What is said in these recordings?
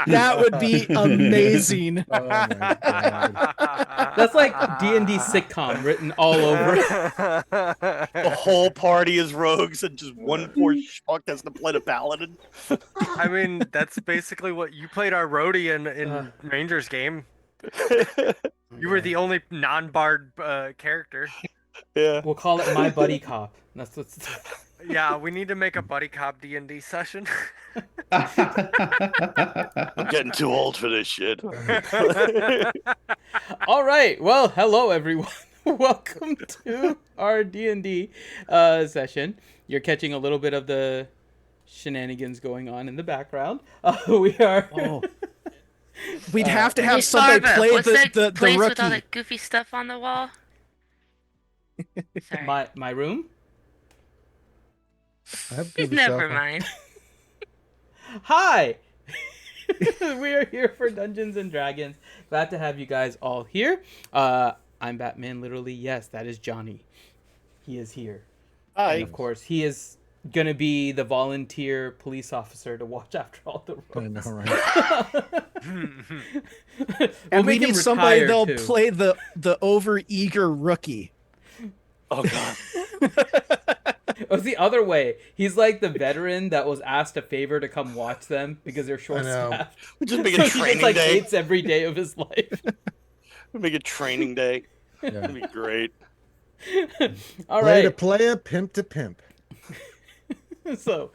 That would be amazing. Oh my god. That's like D&D sitcom written all over. The whole party is rogues, and just one poor schmuck has to play the paladin. I mean, that's basically what you played our roadie in Rangers game. You were the only non-bard character. Yeah. We'll call it My Buddy Cop. That's what's. Yeah, we need to make a buddy cop D&D session. I'm getting too old for this shit. All right. Well, hello everyone. Welcome to our D&D session. You're catching a little bit of the shenanigans going on in the background. We are. Oh. We'd have to have somebody Starbuck, play what's that the place with all rookie. that goofy stuff on the wall? Sorry. My room. I have good Never stuff. mind. Hi. We are here for Dungeons and Dragons. Glad to have you guys all here. I'm Batman. Literally, yes, that is Johnny. He is here. Hi. And of course, he is gonna be the volunteer police officer to watch after all the I rogues. know, right? And we make him need somebody retire, that'll too. play the over-eager rookie. Oh god. It was the other way. He's like the veteran that was asked a favor to come watch them because they're short-staffed. We just make So a he just training like day. hates every day of his life. We make a training day. Yeah. That'd be great. All Play to right. player, pimp to pimp. So,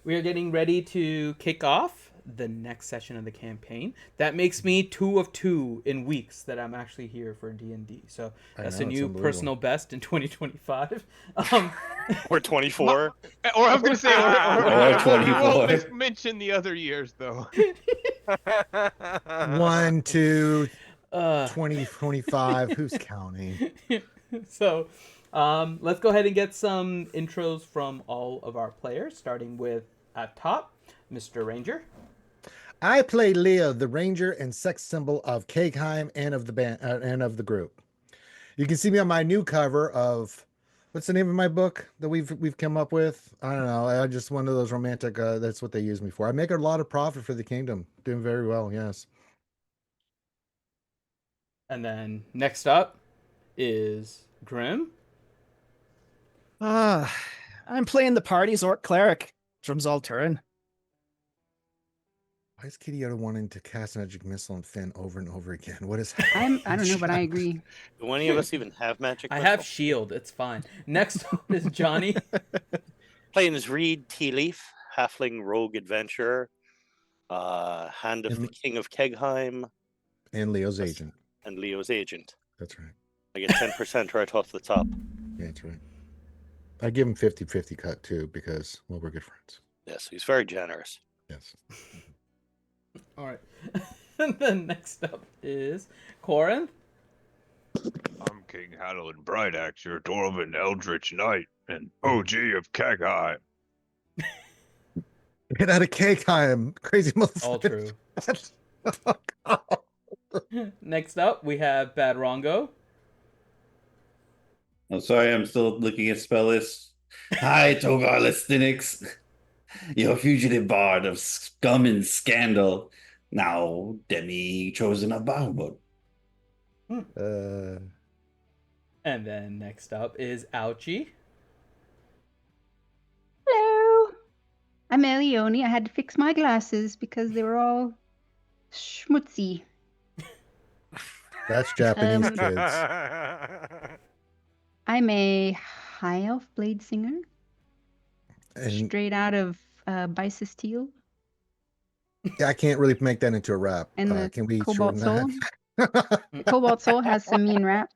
we are getting ready to kick off the next session of the campaign. That makes me 2 of 2 in weeks that I'm actually here for D&D. So I that's know, a it's new unbelievable. personal best in 2025. We're 24. Or I was gonna say, Or 24. won't mention the other years though. 1, 2, Uh, 20, 25. Who's counting? So, let's go ahead and get some intros from all of our players, starting with at top, Mr. Ranger. I play Leo, the ranger and sex symbol of Kegheim and of the band and of the group. You can see me on my new cover of what's the name of my book that we've come up with? I don't know. I just one of those romantic. That's what they use me for. I make a lot of profit for the kingdom. Doing very well. Yes. And then next up is Grim. I'm playing the party's orc cleric from Zolturin. Why is Kitty Yoda wanting to cast magic missile and Finn over and over again? What is I don't know, but I agree. Do any of us even have magic? I have missile? shield. It's fine. Next up is Johnny. Playing as Reed Tea Leaf, halfling rogue adventurer, hand of the King of Kegheim, and Leo's agent. and Leo's agent. That's right. I get 10% right off the top. Yeah, that's right. I give him 50-50 cut too because well we're good friends. Yes, he's very generous. Yes. All right. And then next up is Corin. I'm King Hadalin Brightaxe, your Dwarven Eldritch Knight and OG of Kagheim. Get out of Kegheim, crazy motherfucker. All true. Next up, we have Bad Rongo. I'm sorry, I'm still looking at spell list. Hi, Togar Lestinix, your fugitive bard of scum and scandal, now demi chosen of Bahamut. And then next up is Ouchie. Hello. I'm Elione. I had to fix my glasses because they were all schmutzy. That's Japanese Um, kids. I'm a high elf blade singer, And straight out of Bisis Teal. yeah, I can't really make that into a rap. And the Can we Cobalt shorten Soul. The Cobalt Soul has some mean rap.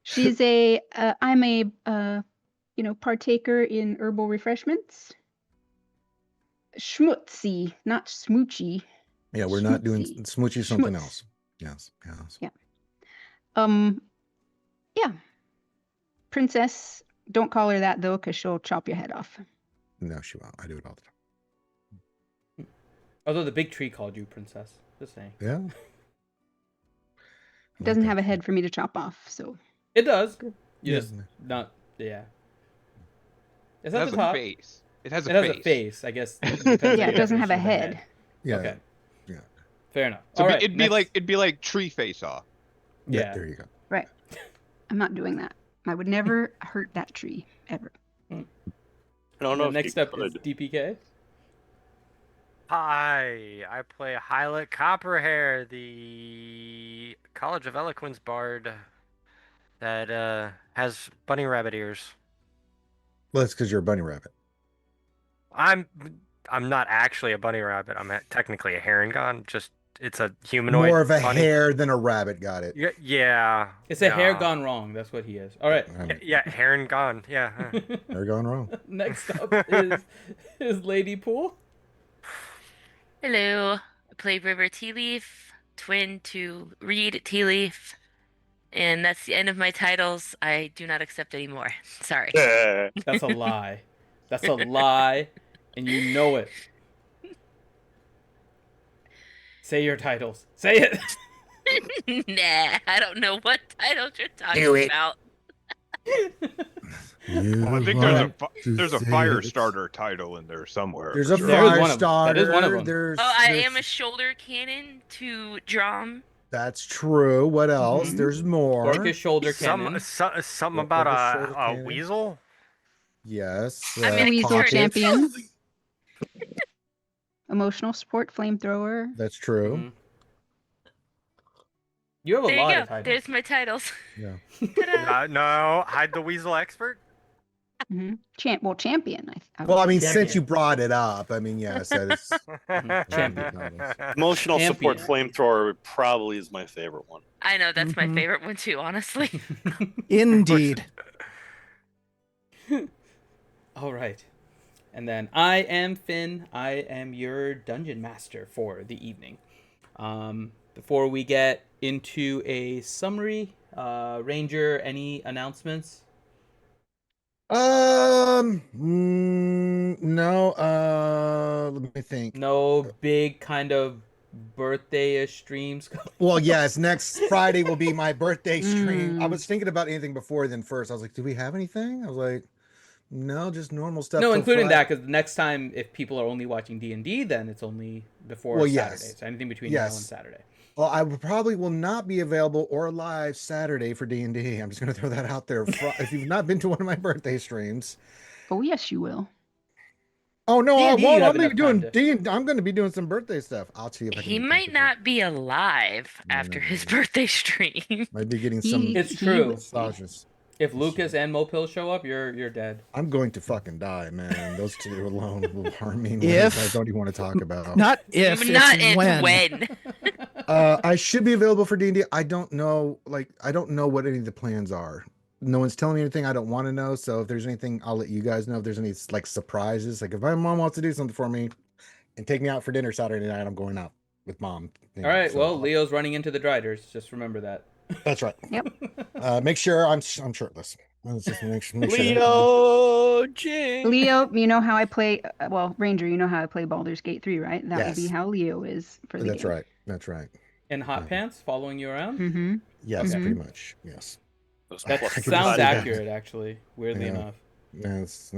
She's I'm a partaker in herbal refreshments. Schmutzy, not smoochy. Yeah, we're not doing Schmutzy. smoochy something Schmutz. else. Yes. Yeah. Yeah. Princess, don't call her that though, because she'll chop your head off. No, she won't. I do it all the time. Although the big tree called you princess. Just saying. Yeah. It doesn't have a head for me to chop off, so It does. You Yeah. just not. Yeah. Is It that has the a top? face. It has It a has face. a face, I guess. Depends on Yeah, your it doesn't have a definition of head. Yeah. Okay. Yeah. Fair enough. So All right. it'd be like Tree Face Off. Yeah. There you go. Right. I'm not doing that. I would never hurt that tree ever. I don't know if Next you up is could. DPK. Hi, I play Hylet Copperhair, the College of Eloquence bard that has bunny rabbit ears. Well, that's because you're a bunny rabbit. I'm not actually a bunny rabbit. Technically a heron. Just it's a humanoid. More of a bunny. hare than a rabbit. Got it. Yeah. It's a hair yeah. gone wrong. That's what he is. All right. Yeah, heron gone. Yeah. They're going wrong. Next up is Lady Pool. Hello, I play River Tea Leaf, twin to Reed Tea Leaf, and that's the end of my titles. I do not accept any more. Sorry. That's a lie. That's a lie, and you know it. Say your titles. Say it. Nah, I don't know what titles you're Do talking it. about. Well, I think there's a fire starter title in there somewhere. There's for a sure. There is fire one of them. starter. That is one of them. There's, Oh, I there's- am a shoulder cannon to Drum. That's true. What else? Mhm. There's more. Orcish shoulder cannon. Something What about other shoulder a cannon? weasel. Yes. I'm in a Weasel Pockets. champion. Emotional support flamethrower. That's true. Mhm. You have a There lot you of go. titles. There's my titles. Yeah. Ta-da. No, hide the weasel expert. Champion. Well, I mean, Champion. since you brought it up, I mean, yes, that is. Champion. Emotional support Champion. flamethrower probably is my favorite one. I know that's my Mhm. favorite one too, honestly. Indeed. All right. And then I am Finn. I am your dungeon master for the evening. Before we get into a summary, Ranger, any announcements? No. Let me think. No big kind of birthday-ish streams? Well, yes, next Friday will be my birthday stream. I Mm. was thinking about anything before then first. I was like, do we have anything? I was like, no, just normal stuff. No, till including Friday. that, because next time, if people are only watching D&D, then it's only before Well, Saturday. yes. So anything between now and Yes. Saturday. Well, I probably will not be available or live Saturday for D&D. I'm just going to throw that out there. If you've not been to one of my birthday streams. Oh, yes, you will. Oh, no, I D&D, you won't. have I'll be enough doing time D&D. I'm going to be doing some birthday stuff. I'll see if I can. He get might time not be alive after his birthday stream. Might be getting some He- It's he true. was- massages. If Lucas and Mopil show up, you're dead. I'm going to fucking die, man. Those two alone will harm me in If- ways I don't even want to talk about. Not if, Not it's if when. I should be available for D&D. I don't know. I don't know what any of the plans are. No one's telling me anything I don't want to know. So if there's anything, I'll let you guys know. If there's any like surprises, like if my mom wants to do something for me and take me out for dinner Saturday night, I'm going out with mom. You know, All right, so- well, Leo's running into the Driders. Just remember that. That's right. Yep. Make sure I'm shirtless. Let's just make sure. Leo Jing. Leo, you know how I play. Well, Ranger, you know how I play Baldur's Gate 3, right? That would be Yes. how Leo is for the That's game. right. That's right. In hot Yeah. pants, following you around. Mm-hmm. Yes, Mhm. pretty much. Yes. That I could sounds see that. accurate, actually. Weirdly Yeah. enough. Yes.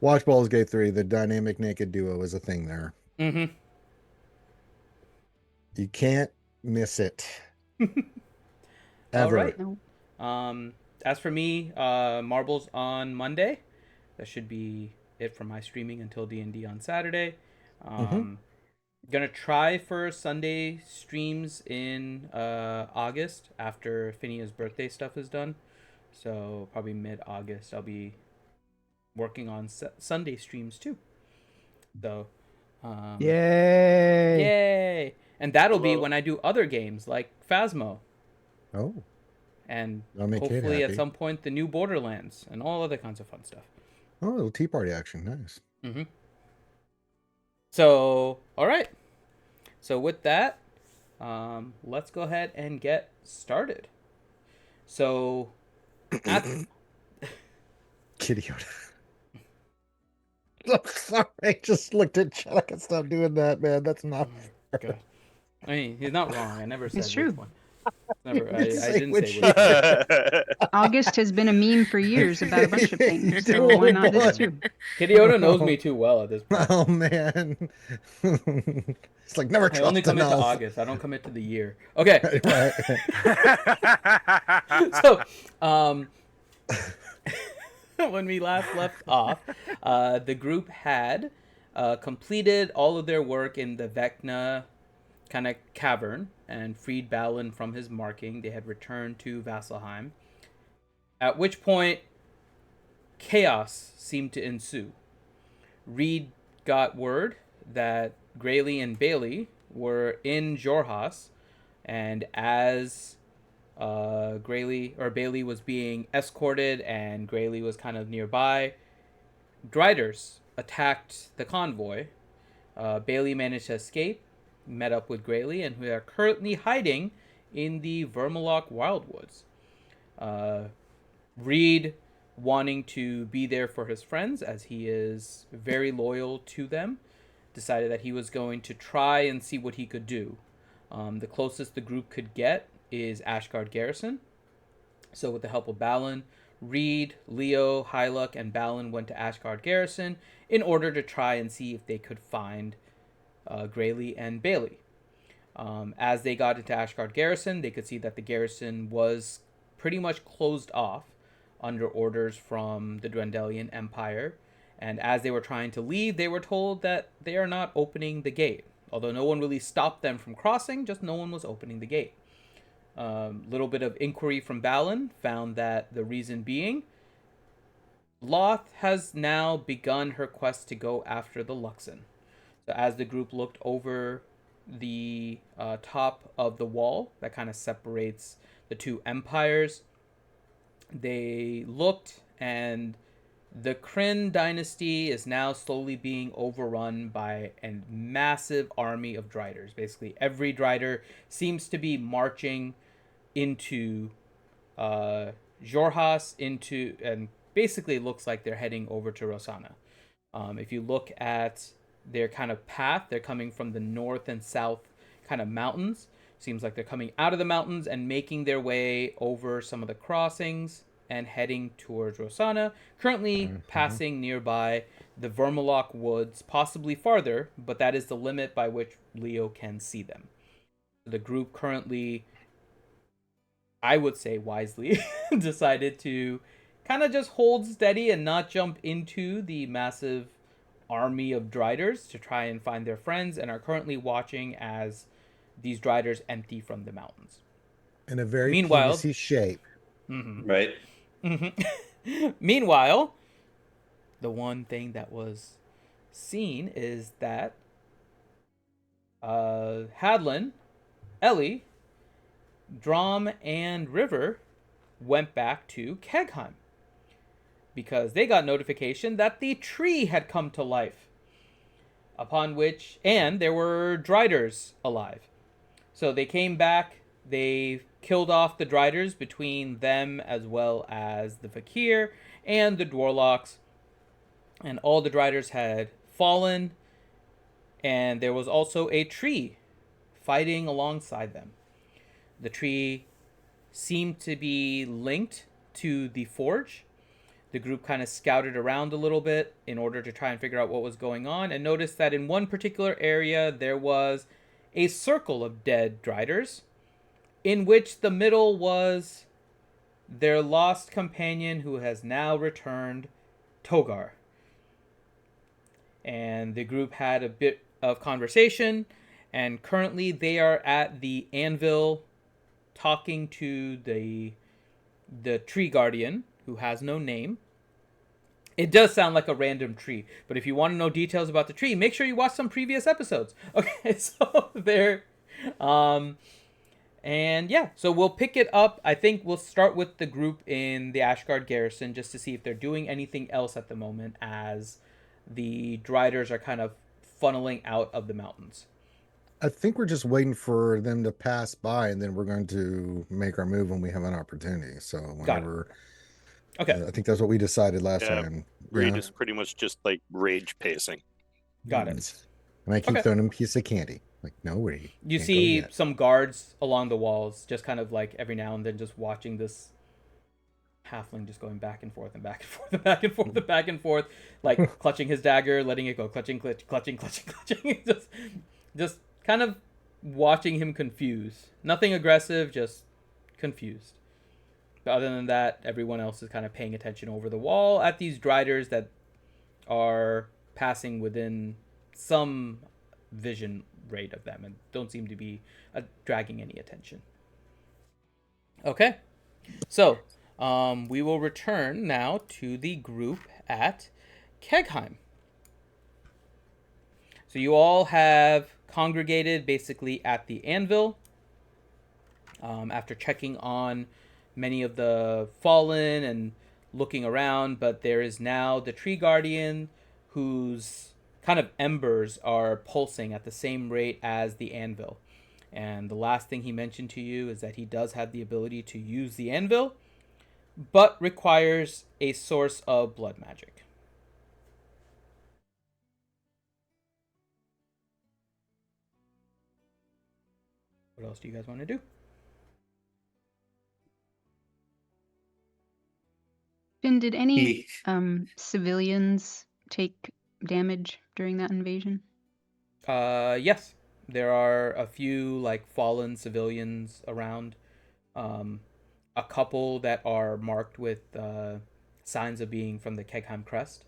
Watch Baldur's Gate 3. The dynamic naked duo is a thing there. Mm-hmm. You can't miss it. All Ever. right. No. As for me, marbles on Monday. That should be it for my streaming until D&D on Saturday. Gonna try for Sunday streams in August after Phinea's birthday stuff is done. So probably mid-August I'll be working on Sunday streams too. So Yay. yay! And that'll be Hello. when I do other games like Phasmo Oh, and that'll make Kate hopefully at happy. some point the new Borderlands and all other kinds of fun stuff. Oh, a little tea party action. Nice. Mm-hmm. So, all right. So with that, let's go ahead and get started. So, at, Kitty Yoda. I'm sorry. I just looked at Chad. I can stop doing that, man. That's not. okay. I mean, he's not wrong. I never said It's which true. one. Never. You I say didn't what say you what. August has been a meme for years about a bunch of things, You so do, why not this boy. too? Kitty Oda knows me too well at this point. Oh man. It's like never I only trust an commit to elf. August. I don't commit to the year. Okay. Right. So, when we last left off, the group had completed all of their work in the Vecna kind of cavern and freed Balin from his marking. They had returned to Vasselheim. At which point, chaos seemed to ensue. Reed got word that Grayley and Bailey were in Jorhas, and as Bailey was being escorted and Grayley was kind of nearby, Driders attacked the convoy. Bailey managed to escape, met up with Grayley, and we are currently hiding in the Vermalock Wildwoods. Reed, wanting to be there for his friends as he is very loyal to them, decided that he was going to try and see what he could do. The closest the group could get is Ashgard Garrison. So with the help of Balin, Reed, Leo, Hyluck, and Balin went to Ashgard Garrison in order to try and see if they could find Grayley and Bailey. As they got into Ashgard Garrison, they could see that the garrison was pretty much closed off under orders from the Dwendalian Empire. And as they were trying to leave, they were told that they are not opening the gate. Although no one really stopped them from crossing, just no one was opening the gate. Little bit of inquiry from Balin found that the reason being, Loth has now begun her quest to go after the Luxon. So as the group looked over the top of the wall that kind of separates the two empires, they looked, and the Kryn dynasty is now slowly being overrun by a massive army of Driders. Basically, every Drider seems to be marching into Jorhas, and basically it looks like they're heading over to Rosanna. If you look at their kind of path, they're coming from the north and south kind of mountains. Seems like they're coming out of the mountains and making their way over some of the crossings and heading towards Rosanna, currently passing nearby the Vermalock Woods, possibly farther, but that is the limit by which Leo can see them. The group currently, I would say wisely, decided to kind of just hold steady and not jump into the massive army of Driders to try and find their friends, and are currently watching as these Driders empty from the mountains. In a very Meanwhile, PVC shape. Right. Meanwhile, the one thing that was seen is that Hadlin, Ellie, Drom, and River went back to Kegheim because they got notification that the tree had come to life, upon which, and there were Driders alive. So they came back, they killed off the Driders between them as well as the Fakir and the Dwarlocks, and all the Driders had fallen, and there was also a tree fighting alongside them. The tree seemed to be linked to the forge. The group kind of scouted around a little bit in order to try and figure out what was going on, and noticed that in one particular area there was a circle of dead Driders, in which the middle was their lost companion who has now returned, Togar. And the group had a bit of conversation, and currently they are at the anvil talking to the tree guardian, who has no name. It does sound like a random tree, but if you want to know details about the tree, make sure you watch some previous episodes. Okay, so there, and yeah, so we'll pick it up. I think we'll start with the group in the Ashgard Garrison just to see if they're doing anything else at the moment as the Driders are kind of funneling out of the mountains. I think we're just waiting for them to pass by, and then we're going to make our move when we have an opportunity. So whenever, okay, I think that's what we decided last time. Reed is pretty much just like rage pacing. Got it. And I keep throwing him a piece of candy. Like, no, we You can't go see yet. some guards along the walls, just kind of like every now and then, just watching this halfling just going back and forth and back and forth and back and forth and back and forth, like clutching his dagger, letting it go, clutching, clutching, just kind of watching him confused. Nothing aggressive, just confused. But other than that, everyone else is kind of paying attention over the wall at these driders that are passing within some vision rate of them and don't seem to be dragging any attention. Okay, so we will return now to the group at Kegheim. So you all have congregated basically at the anvil after checking on many of the fallen and looking around, but there is now the tree guardian whose kind of embers are pulsing at the same rate as the anvil. And the last thing he mentioned to you is that he does have the ability to use the anvil, but requires a source of blood magic. What else do you guys want to do? Finn, did any civilians take damage during that invasion? Yes. There are a few like fallen civilians around. A couple that are marked with signs of being from the Kegheim Crest.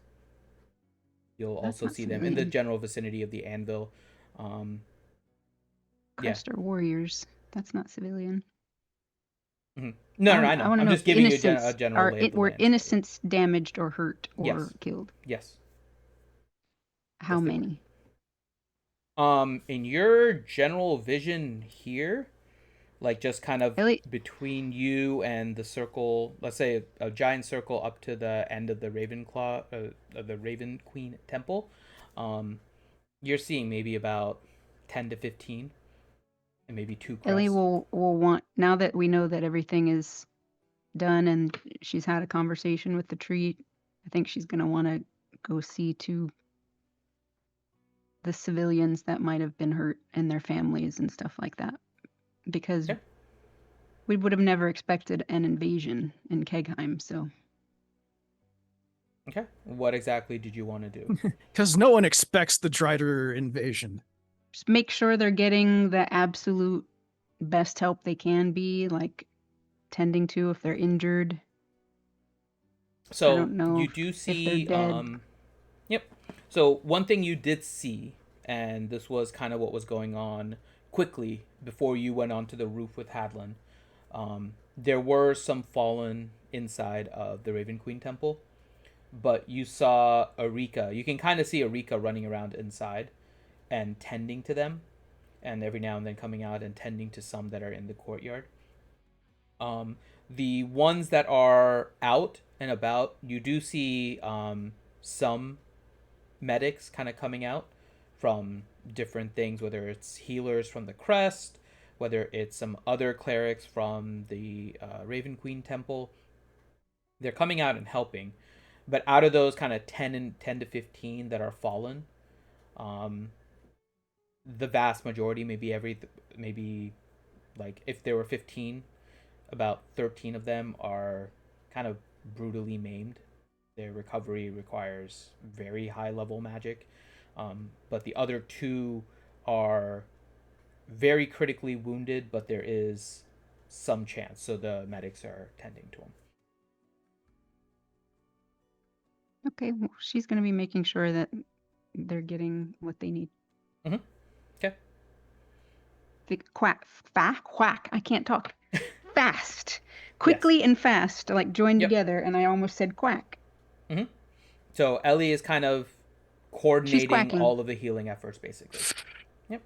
You'll That's also not see them in the civilian. general vicinity of the anvil. Crest are warriors. That's not civilian. No, I I know. want to I'm know just if giving you innocents a general lay of the were land. innocents damaged or hurt or Yes. killed. Yes. How Yes, they many? In your general vision here, like just kind of Really? between you and the circle, let's say a giant circle up to the end of the the Raven Queen Temple, you're seeing maybe about 10 to 15, and maybe 2 Ellie crests. will want, now that we know that everything is done and she's had a conversation with the tree, I think she's going to want to go see to the civilians that might have been hurt and their families and stuff like that. Because Okay. we would have never expected an invasion in Kegheim, so. Okay. What exactly did you want to do? Because no one expects the Drider invasion. Just make sure they're getting the absolute best help they can be, like tending to if they're injured. So I don't know you do if they're see dead. Yep. So one thing you did see, and this was kind of what was going on quickly before you went onto the roof with Hadlin, there were some fallen inside of the Raven Queen Temple, but you saw Erika. You can kind of see Erika running around inside and tending to them, and every now and then coming out and tending to some that are in the courtyard. The ones that are out and about, you do see some medics kind of coming out from different things, whether it's healers from the crest, whether it's some other clerics from the Raven Queen Temple. They're coming out and helping, but out of those kind of 10 to 15 that are fallen, the vast majority, maybe like if there were 15, about 13 of them are kind of brutally maimed. Their recovery requires very high level magic, but the other 2 are very critically wounded, but there is some chance, so the medics are tending to them. Okay, well, she's going to be making sure that they're getting what they need. Okay. Quack. I can't talk. Fast. Quickly and fast, like joined Yep. together, and I almost said quack. So Ellie is kind of coordinating quacking. all of the healing efforts, basically. Yep.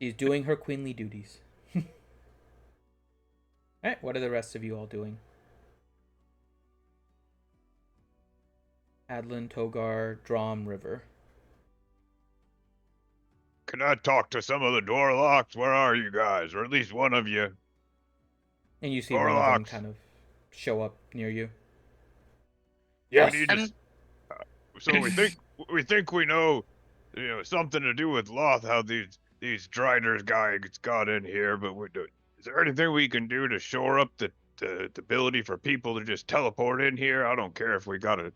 She's doing her queenly duties. All right, what are the rest of you all doing? Adlin, Togar, Drom, River. Can I talk to some of the Dorlocks? Where are you guys? Or at least one of you? And you see one of them Dorlocks. kind of show up near you. We Yes. need to... So we think we know something to do with Loth, how these Driders guys got in here, but is there anything we can do to shore up the ability for people to just teleport in here? I don't care if we gotta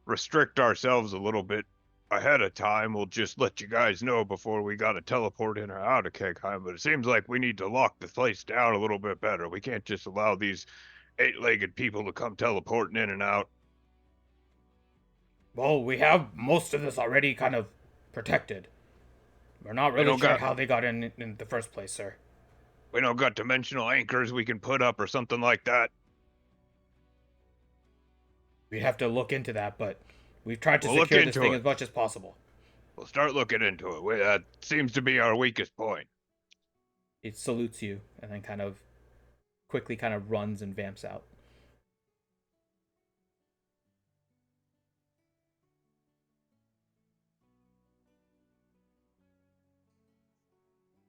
restrict ourselves a little bit ahead of time. We'll just let you guys know before we gotta teleport in or out of Kegheim, but it seems like we need to lock the place down a little bit better. We can't just allow these 8-legged people to come teleporting in and out. Well, we have most of this already kind of protected. We're not really sure how they got in the first place, sir. We don't got dimensional anchors we can put up or something like that. We'd have to look into that, but we've tried to secure this thing as much as possible. We'll start looking into it. That seems to be our weakest point. It salutes you and then kind of quickly kind of runs and vamps out.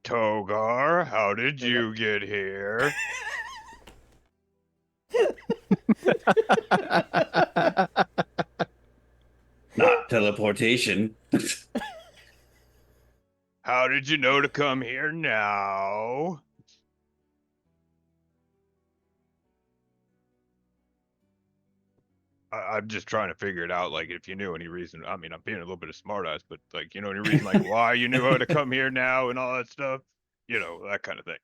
Togar, how did you get here? Not teleportation. How did you know to come here now? I'm just trying to figure it out, like, if you knew any reason. I mean, I'm being a little bit of smartass, but, like, any reason, like, why you knew how to come here now and all that stuff? That kind of thing.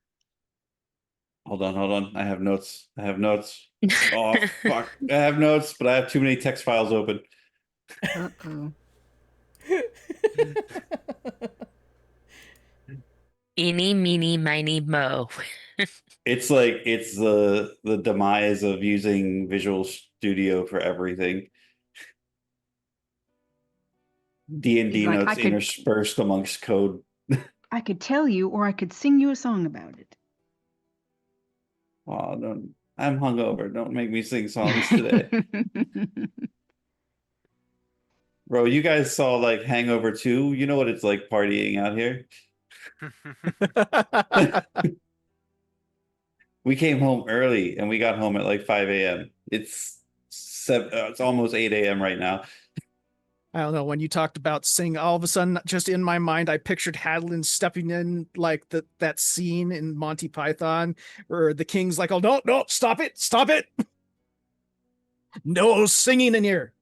Hold on. I have notes. Oh, fuck. I have notes, but I have too many text files open. Uh-oh. Eeny, meeny, miny, mo. It's the demise of using Visual Studio for everything. D&D Like, notes interspersed amongst code. I could tell you, or I could sing you a song about it. Oh, don't. I'm hungover. Don't make me sing songs today. Bro, you guys saw like Hangover 2. You know what it's like partying out here. We came home early and we got home at like 5 a.m. It's almost 8 a.m. right now. I don't know, when you talked about sing, all of a sudden, just in my mind, I pictured Hadlin stepping in like that scene in Monty Python where the king's like, oh, no, stop it. No singing in here.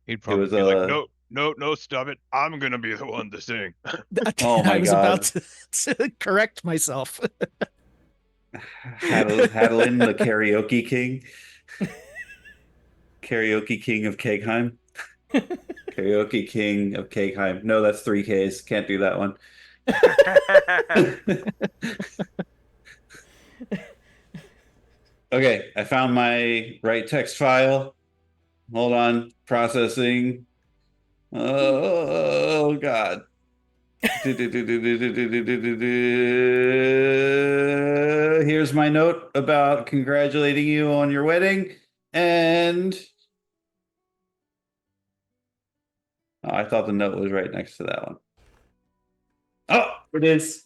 He'd probably be like, no, stop it. I'm going to be the one to sing. Oh my I was God. about to correct myself. Hadlin, the karaoke king. Karaoke king of Kegheim. Karaoke king of Kegheim. No, that's 3 Ks. Can't do that one. Okay, I found my right text file. Hold on, processing. Oh God. Here's my note about congratulating you on your wedding, and I thought the note was right next to that one. Oh, it is.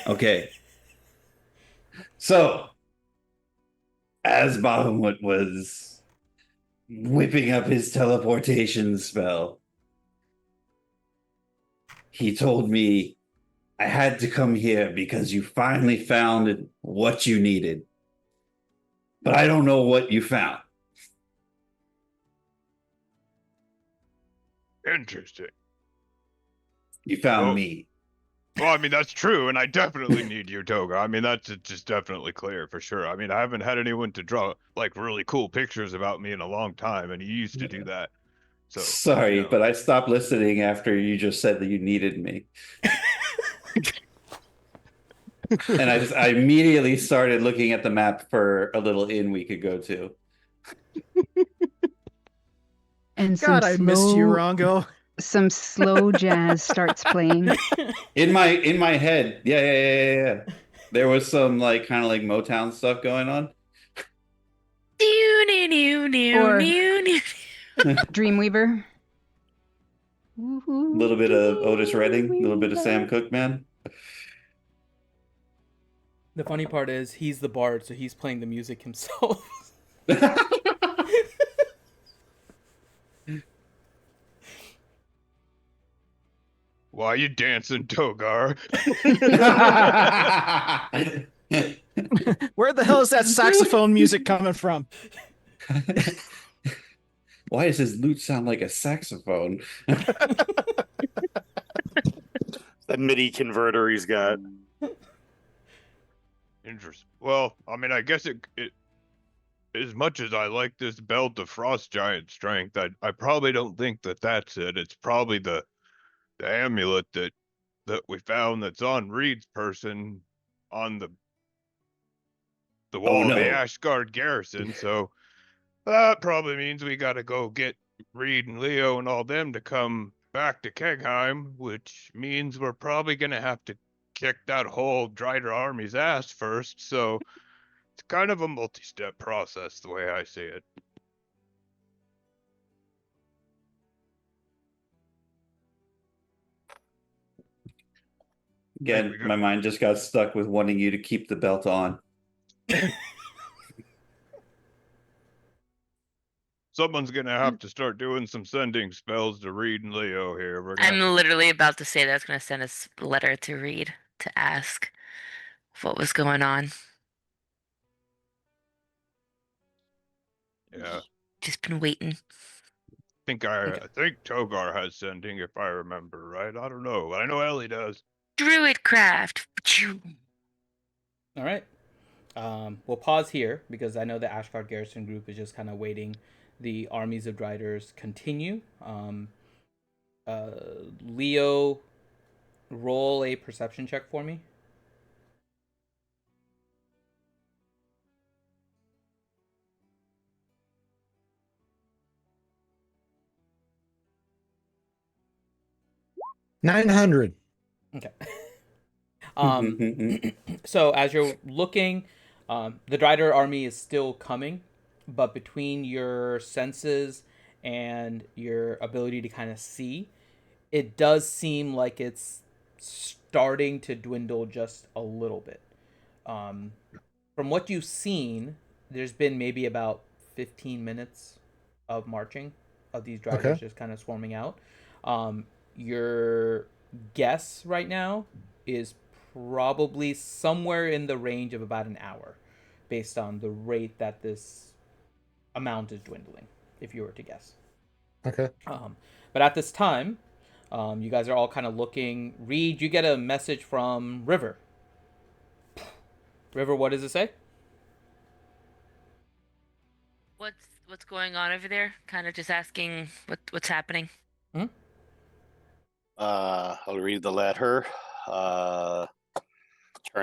Okay. So, as Bahamut was whipping up his teleportation spell, he told me I had to come here because you finally found what you needed. But I don't know what you found. Interesting. You found me. Well, I mean, that's true, and I definitely need you, Toga. I mean, that's just definitely clear for sure. I mean, I haven't had anyone to draw, like, really cool pictures about me in a long time, and you used to do that. So Sorry, but I stopped listening after you just said that you needed me. And I immediately started looking at the map for a little inn we could go to. And God, I missed you, Rongo. Some slow jazz starts playing. In my head. Yeah. There was some like kind of like Motown stuff going on. Or Dreamweaver. A little bit of Otis Redding, a little bit of Sam Cooke, man. The funny part is he's the bard, so he's playing the music himself. Why you dancing, Togar? Where the hell is that saxophone music coming from? Why does his lute sound like a saxophone? That MIDI converter he's got. Interesting. Well, I mean, I guess it as much as I like this belt of frost giant strength, I probably don't think that that's it. It's probably the amulet that we found that's on Reed's person on the wall of the no. Ashgard garrison. So that probably means we got to go get Reed and Leo and all them to come back to Kegheim, which means we're probably gonna have to kick that whole Drider army's ass first. So it's kind of a multi-step process, the way I see it. Again, my mind just got stuck with wanting you to keep the belt on. Someone's gonna have to start doing some sending spells to Reed and Leo here. I'm literally about to say that I was going to send a letter to Reed to ask what was going on. Yeah. Just been waiting. I think Togar has sending, if I remember right. I don't know. I know Ellie does. Druidcraft. All right. We'll pause here because I know the Ashgard Garrison group is just kind of waiting. The armies of Driders continue. Leo, roll a perception check for me. $900. Okay. So as you're looking, the Drider army is still coming, but between your senses and your ability to kind of see, it does seem like it's starting to dwindle just a little bit. From what you've seen, there's been maybe about 15 minutes of marching of these Driders just kind of swarming out. Your guess right now is probably somewhere in the range of about an hour based on the rate that this amount is dwindling, if you were to guess. Okay. But at this time, you guys are all kind of looking. Reed, you get a message from River. River, what does it say? What's going on over there? Kind of just asking what's happening. I'll read the letter. Turn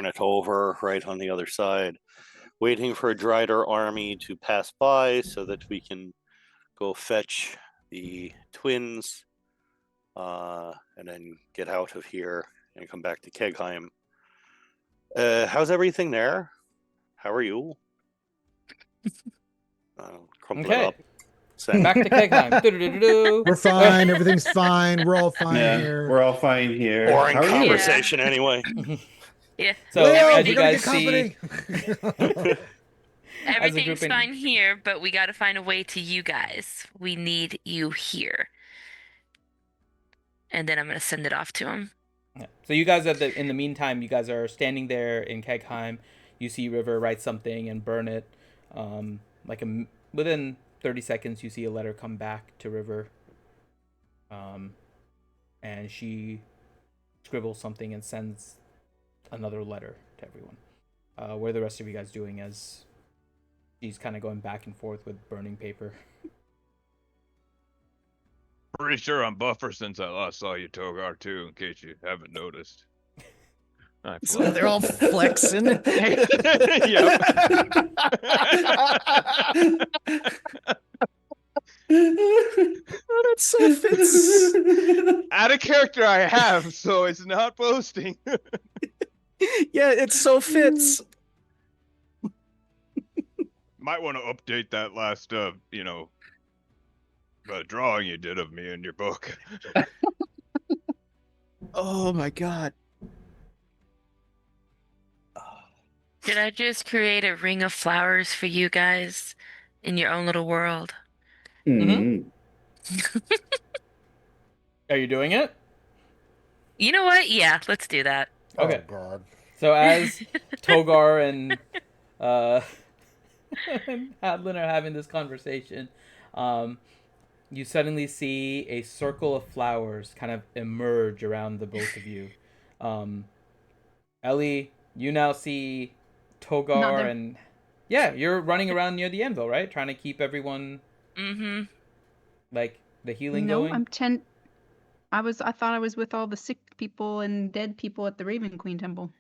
it over right on the other side. Waiting for a Drider army to pass by so that we can go fetch the twins and then get out of here and come back to Kegheim. How's everything there? How are you? Crumple it up. Send. Back to Kegheim. We're fine. Everything's fine. We're all fine here. We're all fine here. Boring How are you? conversation anyway. Yeah. So Leo, as we you gotta guys get see, company. Everything's fine here, but we got to find a way to you guys. We need you here. And then I'm going to send it off to him. Yeah. So you guys in the meantime, you guys are standing there in Kegheim. You see River write something and burn it. Within 30 seconds, you see a letter come back to River. And she scribbles something and sends another letter to everyone. What are the rest of you guys doing as she's kind of going back and forth with burning paper? Pretty sure I'm buffer since I last saw you, Togar, too, in case you haven't noticed. So they're all flexing. Yep. That so fits. Out of character I have, so it's not boasting. Yeah, it so fits. Might want to update that last, drawing you did of me in your book. Oh my god. Did I just create a ring of flowers for you guys in your own little world? Mm-hmm. Are you doing it? You know what? Yeah, let's do that. Okay. Oh God. So as Togar and and Hadlin are having this conversation, you suddenly see a circle of flowers kind of emerge around the both of you. Ellie, you now see Togar there. and yeah, you're running around near the anvil, right? Trying to keep everyone Mm-hmm. like the healing No, going. I thought I was with all the sick people and dead people at the Raven Queen Temple.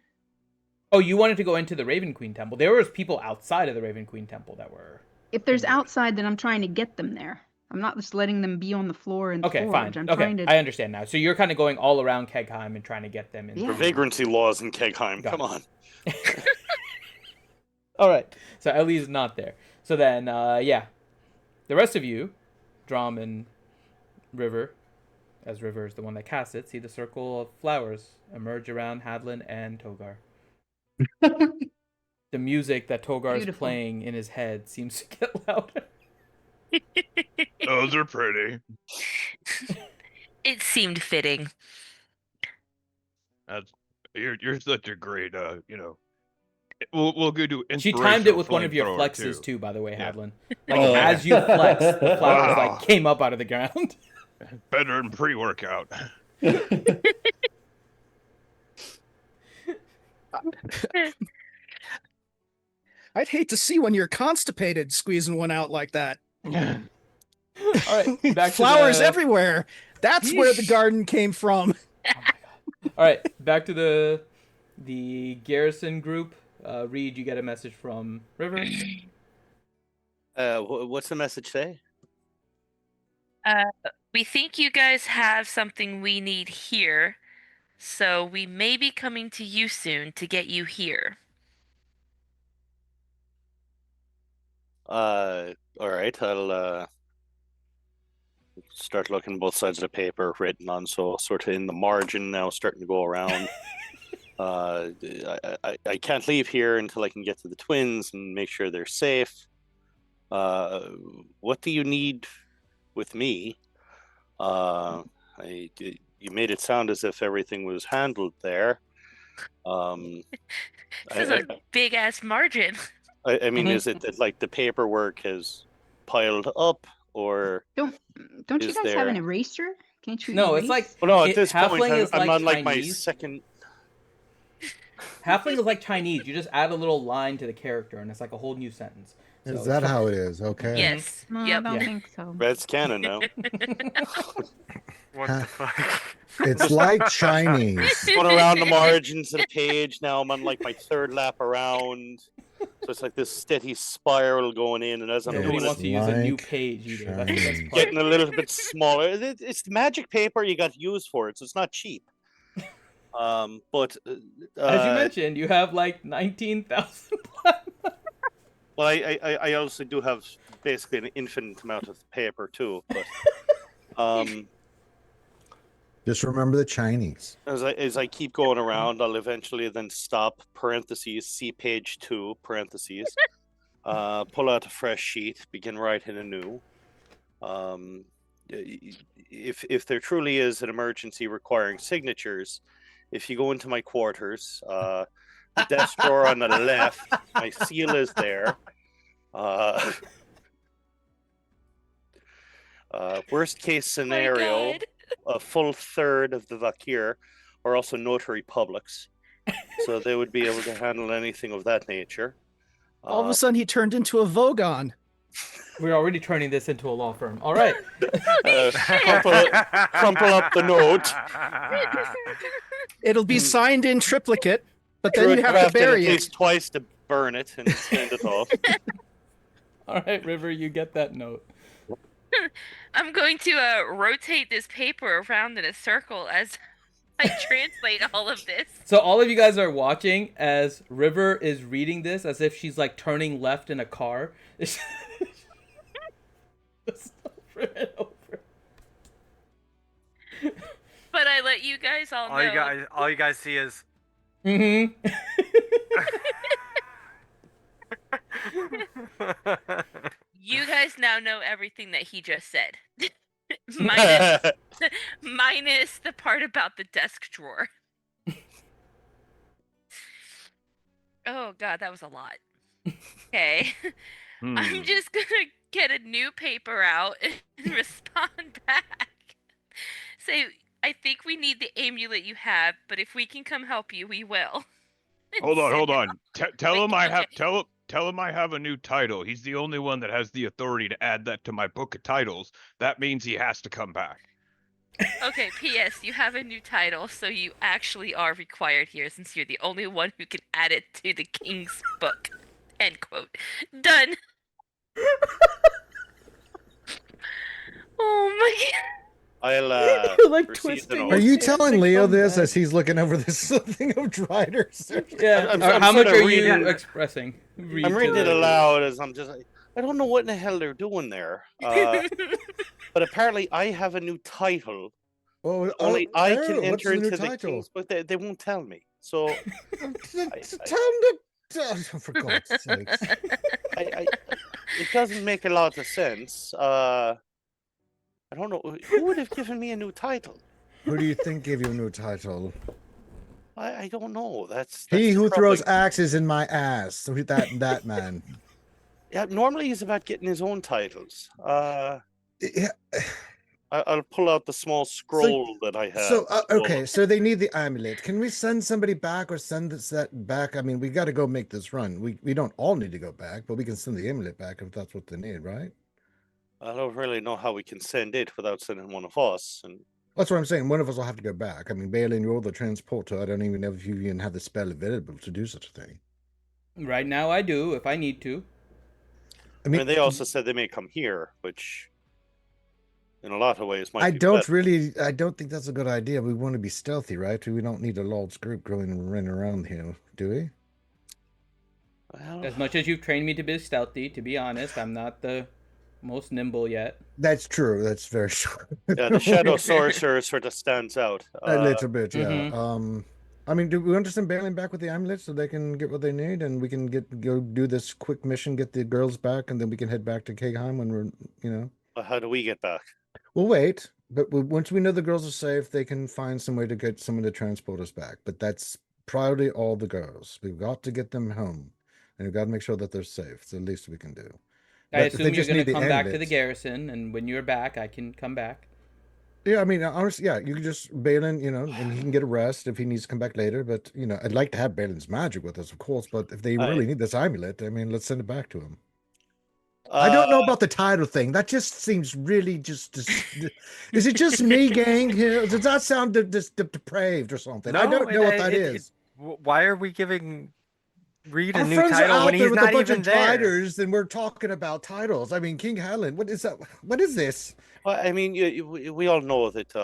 Oh, you wanted to go into the Raven Queen Temple. There was people outside of the Raven Queen Temple that were. If there's injured. outside, then I'm trying to get them there. I'm not just letting them be on the floor and Okay, forge. fine. I'm Okay, trying to. I understand now. So you're kind of going all around Kegheim and trying to get them in. Yeah. For vagrancy laws in Kegheim. Got Come it. on. All right. So Ellie's not there. So then, yeah, the rest of you, Drum and River, as River is the one that casts it, see the circle of flowers emerge around Hadlin and Togar. The music that Togar is Beautiful. playing in his head seems to get louder. Those are pretty. It seemed fitting. You're such a great We'll go do. She timed it with one of your flamethrower, flexes too, by the way, Yeah. Hadlin. Like Oh. as you flex, the flowers Wow. like came up out of the ground. Better than pre-workout. I'd hate to see when you're constipated squeezing one out like that. All right, back Flowers to the... everywhere. That's where the garden came from. All right, back to the garrison group. Reed, you get a message from River. What's the message say? We think you guys have something we need here, so we may be coming to you soon to get you here. All right. I'll start looking both sides of the paper written on, so sort of in the margin now, starting to go around. I can't leave here until I can get to the twins and make sure they're safe. What do you need with me? You made it sound as if everything was handled there. This is a big ass margin. I mean, is it that like the paperwork has piled up, or Don't you is guys have an there- eraser? Can't you? No, it's erase? like well, no, at It- this Halfling point, is I'm like on like my Chinese. second. Halfling is like Chinese. You just add a little line to the character, and it's like a whole new sentence. So Is it's that fine. how it is? Okay. Yes. No, I Yep. don't Yeah. think so. Red's canon now. What the fuck? It's like Chinese. Going around the margins of the page now. I'm on like my third lap around, so it's like this steady spiral going in, and as I'm Nobody doing wants it, to use a new like page either. That's the best Chinese. part. getting a little bit smaller. It's the magic paper you got to use for it, so it's not cheap. But As you mentioned, you have like 19,000 platinum. well, I also do have basically an infinite amount of paper too. But Just remember the Chinese. as I keep going around, I'll eventually then stop. Parentheses. See page 2. Parentheses. Pull out a fresh sheet. Begin writing anew. If there truly is an emergency requiring signatures, if you go into my quarters, the desk drawer on the left, my seal is there. Worst case scenario, God. a full third of the Vakir are also notary publics, so they would be able to handle anything of that nature. All of a sudden, he turned into a Vogon. We're already turning this into a law firm. All right. Crumple up the note. It'll be signed in triplicate, but Drew then you it have to drafted bury at it. least twice to burn it and send it off. All right, River, you get that note. I'm going to rotate this paper around in a circle as I translate all of this. So all of you guys are watching as River is reading this as if she's like turning left in a car. Just over and over. But I let you guys all know. All you guys see is Mm-hmm. You guys now know everything that he just said. minus the part about the desk drawer. Oh god, that was a lot. Okay. I'm just gonna get a new paper out and respond back. Say, I think we need the amulet you have, but if we can come help you, we will. Hold on. Tell him I Okay. have tell him I have a new title. He's the only one that has the authority to add that to my book of titles. That means he has to come back. Okay, P.S. You have a new title, so you actually are required here since you're the only one who can add it to the king's book. End quote. Done. Oh my god. I'll Like proceed twisting to Are his you hand telling to Leo come this back. as he's looking over this thing of Driders? Yeah. I'm How much sort of are you reading- expressing? I'm reading it aloud as I'm just like, I don't know what in the hell they're doing there. But apparently I have a new title. Only I can what's enter the new into the title? king's book. They won't tell me. So Tell him to. For God's sakes. it doesn't make a lot of sense. I don't know who would have given me a new title. Who do you think gave you a new title? I don't know. That's He who throws troubling. axes in my ass. That man. Yeah, normally he's about getting his own titles. Yeah. I'll pull out the small scroll that I have. So okay, so they need the amulet. Can we send somebody back or send this set back? I mean, we got to go make this run. We don't all need to go back, but we can send the amulet back if that's what they need, right? I don't really know how we can send it without sending one of us. And That's what I'm saying. One of us will have to go back. I mean, Balin, you're the transporter. I don't even know if you even have the spell available to do such a thing. Right now, I do if I need to. I mean, they also said they may come here, which in a lot of ways might I be don't better. I don't think that's a good idea. We want to be stealthy, right? We don't need a large group going and running around here, do we? Well, As much as you've trained me to be stealthy, to be honest, I'm not the most nimble yet. That's true. That's very true. yeah, the shadow sorcerer sort of stands out. A little bit, yeah. mhm. I mean, do we want to send Balin back with the amulet so they can get what they need, and we can go do this quick mission, get the girls back, and then we can head back to Kegheim when we're, you know. How do we get back? We'll wait, but once we know the girls are safe, they can find some way to get someone to transport us back. But that's priority all the girls. We've got to get them home, and we've got to make sure that they're safe. It's the least we can do. I But if they assume you're just going need to the come back to the amulets- garrison, and when you're back, I can come back. Yeah, I mean, honestly, yeah, you can just Balin, you know, and he can get a rest if he needs to come back later. But you know, I'd like to have Balin's magic with us, of course. But if they really need this amulet, I mean, let's send it back to him. I don't know about the title thing. That just seems really just. Is it just me, gang? Here, does that sound depraved or something? I don't know what that is. Why are we giving Reed a Our new friends are title out when there he's with not a bunch even of there? titles, and we're talking about titles. I mean, King Helen. What is that? What is this? Well, I mean, we all know that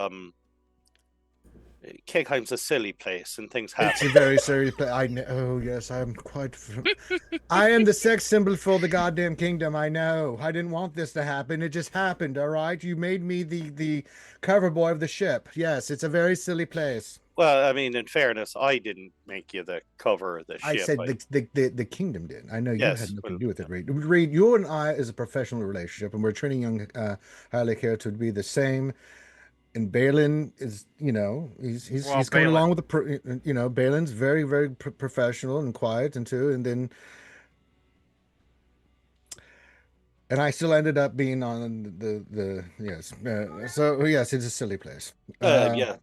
Kegheim's a silly place and things happen. It's a very serious. I know. Oh yes, I am quite. I am the sex symbol for the goddamn kingdom. I know. I didn't want this to happen. It just happened. All right. You made me the cover boy of the ship. Yes, it's a very silly place. Well, I mean, in fairness, I didn't make you the cover of the ship. I said the kingdom did. I know you Yes, had nothing well, to do with it, Reed. Reed, you and I is a professional relationship, and we're training young Halleck here to be the same. And Balin is, you know, he's coming along with the, you know, Balin's very, very professional and quiet and too. And then, and I still ended up being on the yes. So yes, it's a silly place. Yeah.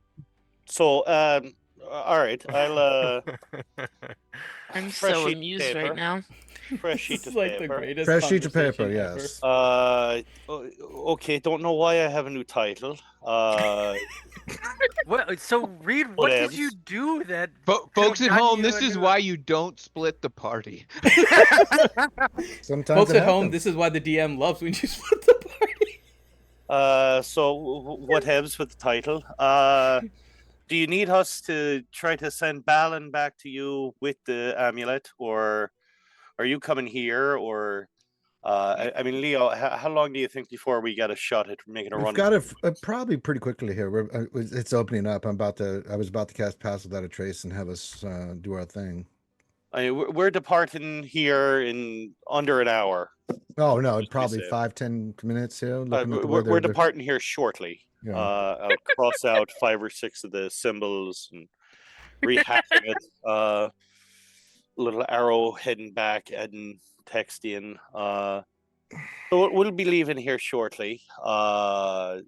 So, all right, I'll. I'm fresh so sheet of amused paper. right now. Fresh sheet This of is like the paper. greatest Fresh sheet of paper, conversation yes. Okay, don't know why I have a new title. What? So Reed, what did you do that? Folks at got home, you this a is new- why you don't split the party. Sometimes Folks it at home, happens. this is why the DM loves when you split the party. So what helps with the title? Do you need us to try to send Balin back to you with the amulet, or are you coming here? Or I mean, Leo, how long do you think before we get a shot at making a We've run? got it probably pretty quickly here. It's opening up. I was about to cast Pass Without a Trace and have us do our thing. We're departing here in under an hour. Oh no, Just be probably safe. 5-10 minutes here. Looking at the way We're departing here shortly. Yeah. I'll cross out 5 or 6 of the symbols and rehashing it. Little arrow heading back, adding text in. So we'll be leaving here shortly. Do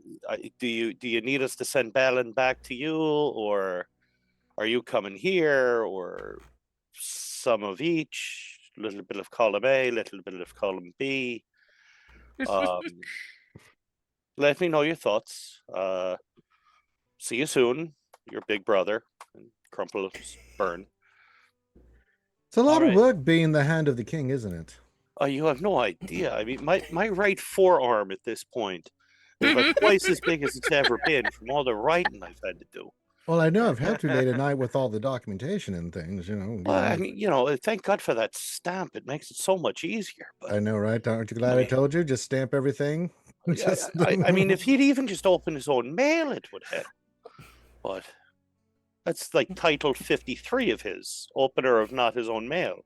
you need us to send Balin back to you, or are you coming here, or some of each? A little bit of column A, little bit of column B. Let me know your thoughts. See you soon, your big brother. And Crumple burn. It's a lot All of right. work being the hand of the king, isn't it? Oh, you have no idea. I mean, my right forearm at this point is about twice as big as it's ever been from all the writing I've had to do. Well, I know I've helped you late at night with all the documentation and things, you know. Well, I mean, thank God for that stamp. It makes it so much easier. But I know, right? Aren't you glad I told you? Just stamp everything. I mean, if he'd even just opened his own mail, it would help. But that's like title 53 of his, opener of not his own mail.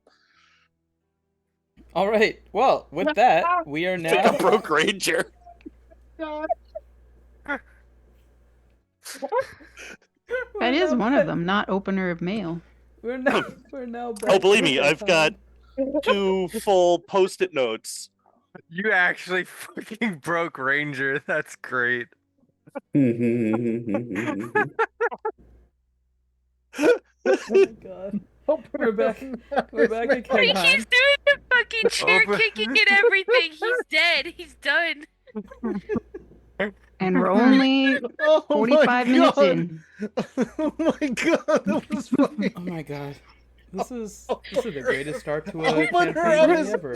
All right. Well, with that, we are Like now. a broke ranger. That is one of them, not opener of mail. We're now back. Oh, believe to me, the I've got time. 2 full post-it notes. You actually fucking broke Ranger. That's great. Oh my god. We're back. We're back at He Kegheim. keeps doing the fucking chair Open- kicking and everything. He's dead. He's done. And we're only Oh my 45 minutes God. in. Oh my god, that was funny. Oh my god. This is the greatest start to a Open her campaign up his ever.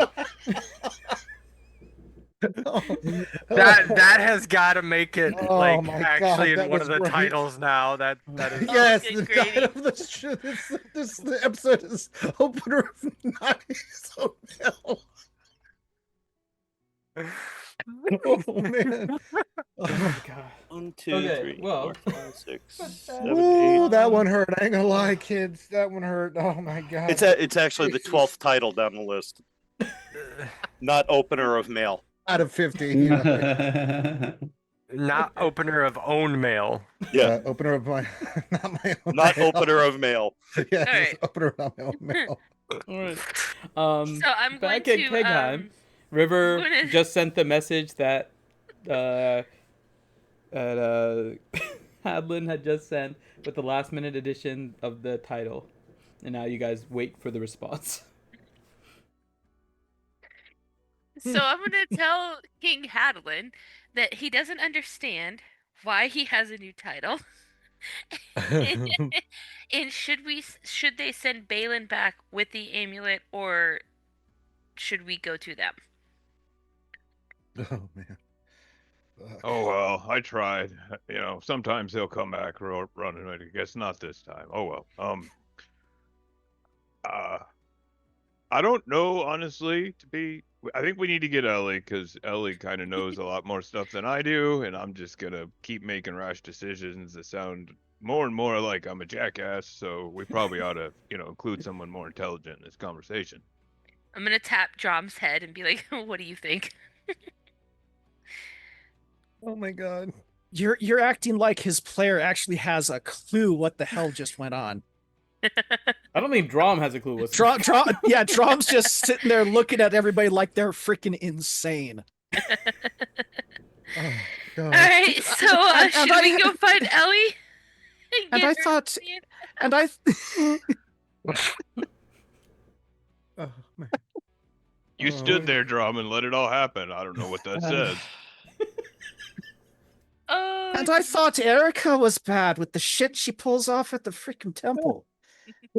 That has got to make it Oh like my God, actually that in one was of the great. titles now. That is. Yes, Okay, the Grady. title of the episode is Opener of Nice Hotel. Oh man. Oh my god. 1, 2, Okay, 3, well. 4, 5, 6, But 7, Ooh, 8. that one hurt. I ain't gonna lie, kids. That one hurt. Oh my god. It's actually the 12th title down the list. Not opener of mail. Out of 50. You know. Not opener of own mail. Yeah, Opener of my not my own not mail. opener of mail. Yes, Alright. opener of my own mail. Alright. So I'm Back going at to Kegheim, River I'm gonna- just sent the message that Hadlin had just sent with the last minute edition of the title. And now you guys wait for the response. So I'm gonna tell King Hadlin that he doesn't understand why he has a new title. And should they send Balin back with the amulet, or should we go to them? Oh man. Fuck. Oh well, I tried. You know, sometimes he'll come back running. I guess not this time. Oh well. I don't know, honestly. I think we need to get Ellie, because Ellie kind of knows a lot more stuff than I do, and I'm just gonna keep making rash decisions that sound more and more like I'm a jackass. So we probably ought to, include someone more intelligent in this conversation. I'm gonna tap Drom's head and be like, "What do you think?" Oh my god. You're acting like his player actually has a clue what the hell just went on. I don't think Drom has a clue what's Drom's just sitting there looking at everybody like they're freaking insane. Oh god. All right, so And should I- we go find Ellie? And get I her thought, in? and I, Oh, man. You Oh. stood there, Drum, and let it all happen. I don't know what that says. and I thought Erica was bad with the shit she pulls off at the freaking temple.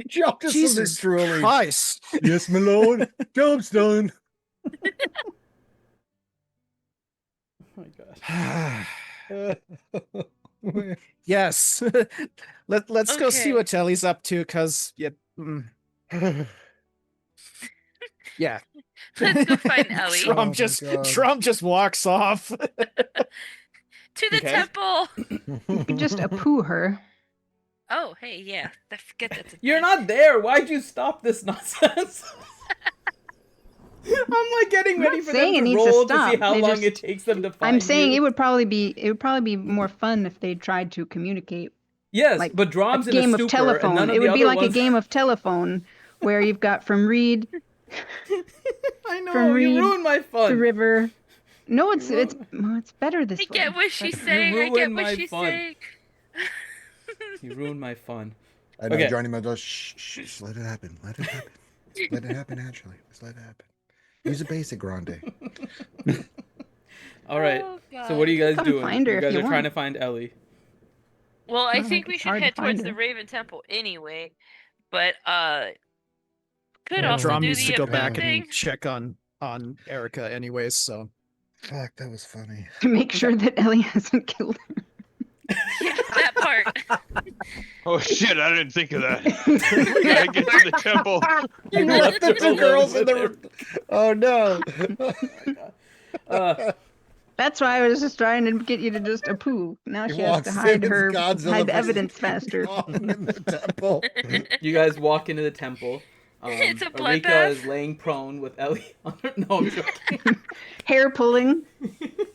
Job just Jesus truly. Christ! Yes, my lord. Job's done. Oh my god. Yes. Let's go see Okay. what Ellie's up to, cause yeah. Yeah. Let's go find Ellie. Trump Oh my just God. Trump just walks off. To the Okay. temple. You could just appoo her. Oh, hey, yeah. I forget that's a You're thing. not there. Why'd you stop this nonsense? I'm like getting I'm ready not for them saying it to needs to roll to see stop. how They long it just- takes them to find I'm saying you. it would probably be more fun if they tried to communicate. Yes, like but a Drom's in a game of stupor, and telephone. none of It the would be other like a ones. game of telephone where you've got from Reed I know from you Reed ruined my to fun. River. No, it's You it's ruined- well, it's better this I way. get what It's she's better. saying. I get ruined what my she's fun. saying. You ruined my fun. I know Okay. Johnny Mendoza. Shh, just let it happen. Let it happen. Let it happen naturally. Just let it happen. Use a basic grande. All right. Oh, So what are you God. guys Come doing? find her You if guys you are trying want. to find Ellie. Well, I Not think like we it's should hard to head find towards the her. Raven Temple anyway. But could Yeah, also Drom do needs the to go approve back thing. and check on Erica anyways, so Fuck, that was funny. To make sure that Ellie hasn't killed her. Yeah, that part. Oh shit! I didn't think of that. We We gotta get to the temple. You You left the her two alone girls in with the. Oh no. That's why I was just trying to get you to just approve. Now He she has to walks hide in, it's her Godzilla hide versus evidence King faster. Kong in the temple. You guys walk into the temple. It's a Arika bloodbath. is laying prone with Ellie on her. No, I'm joking. Hair pulling.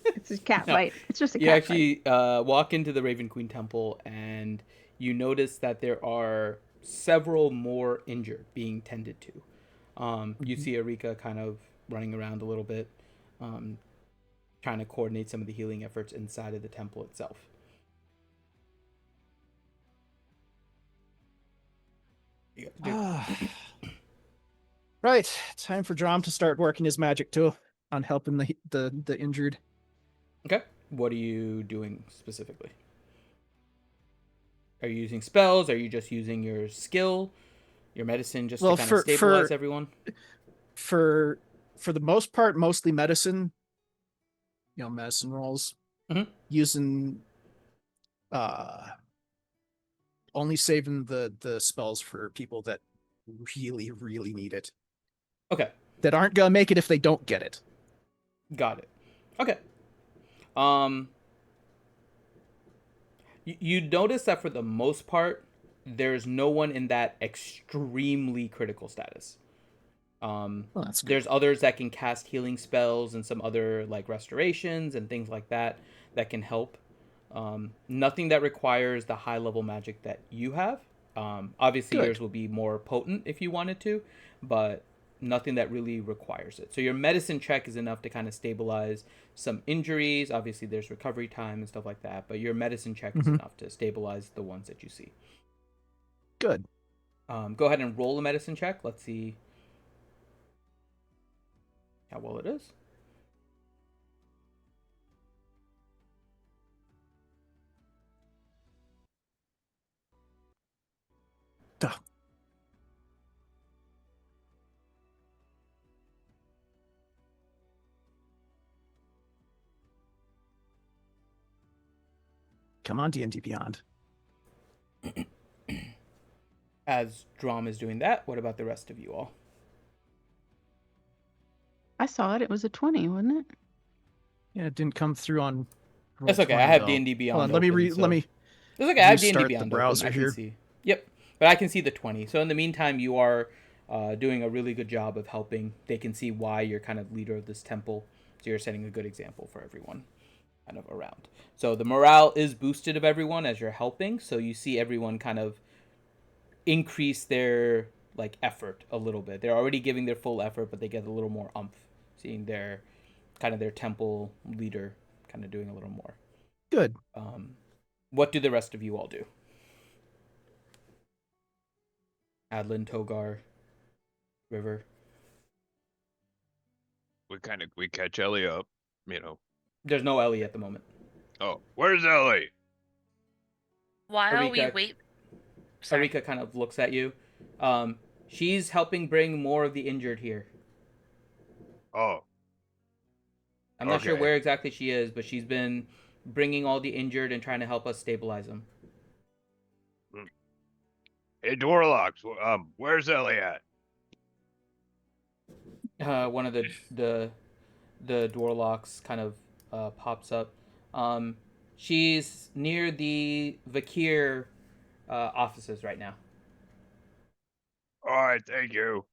It's a cat No, fight. It's just a You cat actually walk into the Raven Queen Temple, and you notice that there are several more injured being tended to. You see Arika kind of running around a little bit, trying to coordinate some of the healing efforts inside of the temple itself. You guys do. right. Time for Drom to start working his magic too on helping the injured. Okay. What are you doing specifically? Are you using spells? Are you just using your skill, your medicine, just Well, to kind of stabilize everyone? For the most part, mostly medicine. Medicine rolls. Mhm. Using only saving the spells for people that really, really need it. Okay. That aren't gonna make it if they don't get it. Got it. Okay. You notice that for the most part, there's no one in that extremely critical status. Well, that's good. There's others that can cast healing spells and some other like restorations and things like that that can help. Nothing that requires the high level magic that you have. Obviously, Good. yours will be more potent if you wanted to, but nothing that really requires it. So your medicine check is enough to kind of stabilize some injuries. Obviously, there's recovery time and stuff like that, but your medicine check is enough to stabilize the ones that you see. Good. Go ahead and roll a medicine check. Let's see how well it is. Duh. Come on, D&D Beyond. As Drom is doing that, what about the rest of you all? I saw it. It was a 20, wasn't it? Yeah, it didn't come through on. That's okay. I have D&D Beyond. Hold on, let me open, so... let me. It's okay. I have D&D restart the Beyond browser open. I can here. see. Yep, but I can see the 20. So in the meantime, you are doing a really good job of helping. They can see why you're kind of leader of this temple. So you're setting a good example for everyone kind of around. So the morale is boosted of everyone as you're helping. So you see everyone kind of increase their like effort a little bit. They're already giving their full effort, but they get a little more umph, seeing their kind of their temple leader kind of doing a little more. Good. What do the rest of you all do? Adlin, Togar, River. We catch Ellie up, you know. There's no Ellie at the moment. Oh, where's Ellie? While we Arika- wait. Sorry. Arika kind of looks at you. She's helping bring more of the injured here. Oh, I'm not sure Okay. where exactly she is, but she's been bringing all the injured and trying to help us stabilize them. hey, Dwarlocks, where's Ellie at? One of the Dwarlocks kind of pops up. She's near the Vakir offices right now. All right, thank you.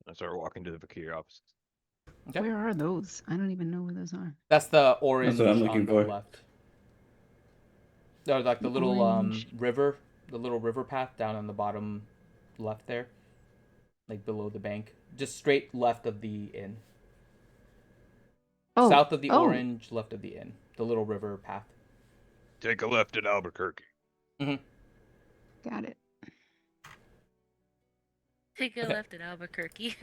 I start walking to the Vakir office. Okay. Where are those? I don't even know where those are. That's the orange I'm on looking the for. left. Or like the little Orange. river, the little river path down on the bottom left there, like below the bank, just straight left of the inn. Oh, South of the oh, orange, left of the inn, the little river path. Take a left at Albuquerque. got it. Take a Okay. left at Albuquerque.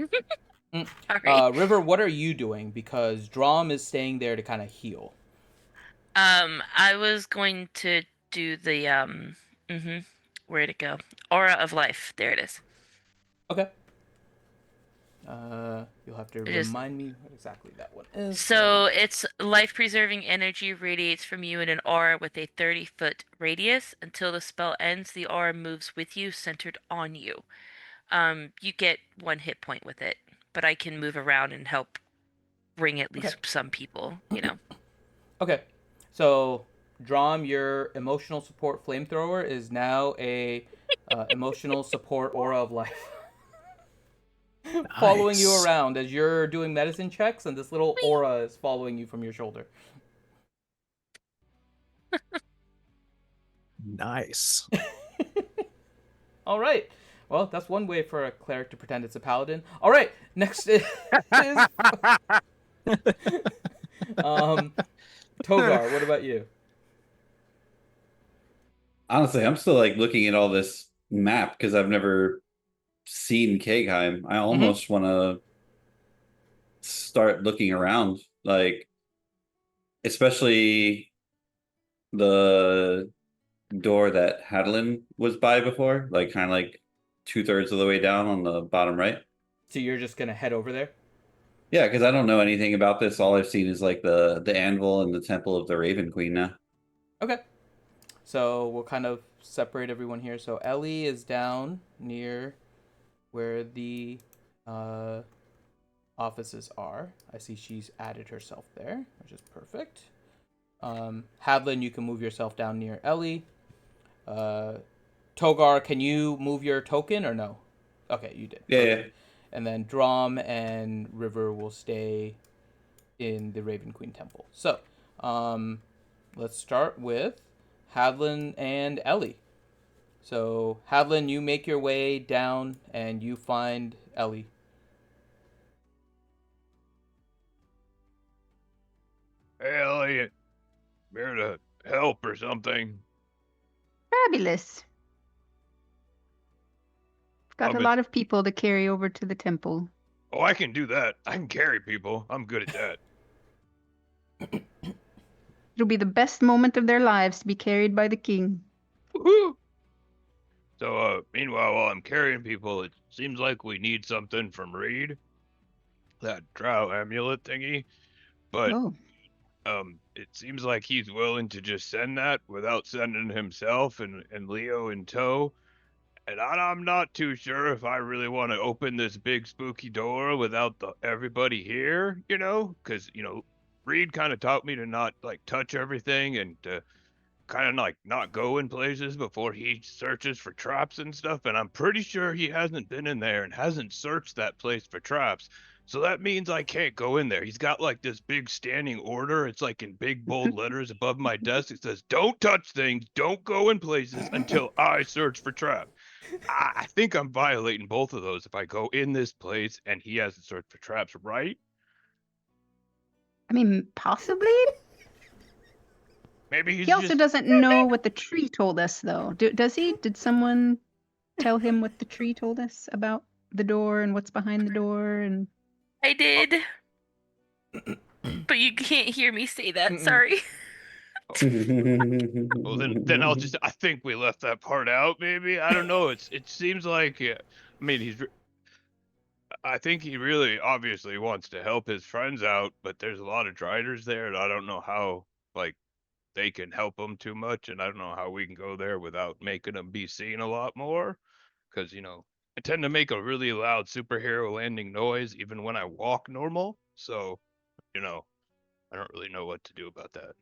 Mm. Sorry. River, what are you doing? Because Drom is staying there to kind of heal. I was going to do the where'd it go? Aura of life. There it is. Okay. You'll have to It is. remind me what exactly that one is. So it's life-preserving energy radiates from you in an aura with a 30-foot radius. Until the spell ends, the aura moves with you, centered on you. You get 1 hit point with it, but I can move around and help bring at least some people, you know. Okay. So, Drom, your emotional support flamethrower is now a emotional support aura of life. Following you Nice. around as you're doing medicine checks, and this little aura is following you from your shoulder. Nice. All right. Well, that's one way for a cleric to pretend it's a paladin. All right. Next is Togar. What about you? Honestly, I'm still like looking at all this map because I've never seen Kegheim. I almost want to start looking around, like especially the door that Hadlin was by before, like kind of like 2/3 of the way down on the bottom right. So you're just gonna head over there? Yeah, because I don't know anything about this. All I've seen is like the anvil and the temple of the Raven Queen now. Okay. So we'll kind of separate everyone here. So Ellie is down near where the offices are. I see she's added herself there, which is perfect. Hadlin, you can move yourself down near Ellie. Togar, can you move your token or no? Okay, you did. Yeah, Perfect. And then Drom and River will stay in the Raven Queen Temple. So, let's start with Hadlin and Ellie. So, Hadlin, you make your way down and you find Ellie. Hey, Elliot. Here to help or something. Fabulous. Got a lot of people to carry over to the temple. Oh, I can do that. I can carry people. I'm good at that. It'll be the best moment of their lives to be carried by the king. Woohoo! So, meanwhile, while I'm carrying people, it seems like we need something from Reed. That drow amulet thingy. But, Oh, it seems like he's willing to just send that without sending himself and Leo in tow. And I'm not too sure if I really want to open this big spooky door without everybody here, you know? Because, you know, Reed kind of taught me to not, like, touch everything and to kind of, like, not go in places before he searches for traps and stuff. And I'm pretty sure he hasn't been in there and hasn't searched that place for traps. So that means I can't go in there. He's got, like, this big standing order. It's, like, in big, bold letters above my desk. It says, don't touch things, don't go in places until I search for traps. I think I'm violating both of those if I go in this place and he hasn't searched for traps, right? I mean, possibly. Maybe he's He also just... doesn't know what the tree told us, though. Does he? Did someone tell him what the tree told us about the door and what's behind the door? And I did. But you can't hear me say that. Sorry. Well, then I'll just... I think we left that part out, maybe? I don't know. It seems like... I mean, I think he really obviously wants to help his friends out, but there's a lot of Driders there, and I don't know how, like, they can help him too much, and I don't know how we can go there without making them be seen a lot more. Because, you know, I tend to make a really loud superhero landing noise even when I walk normal, so, you know, I don't really know what to do about that.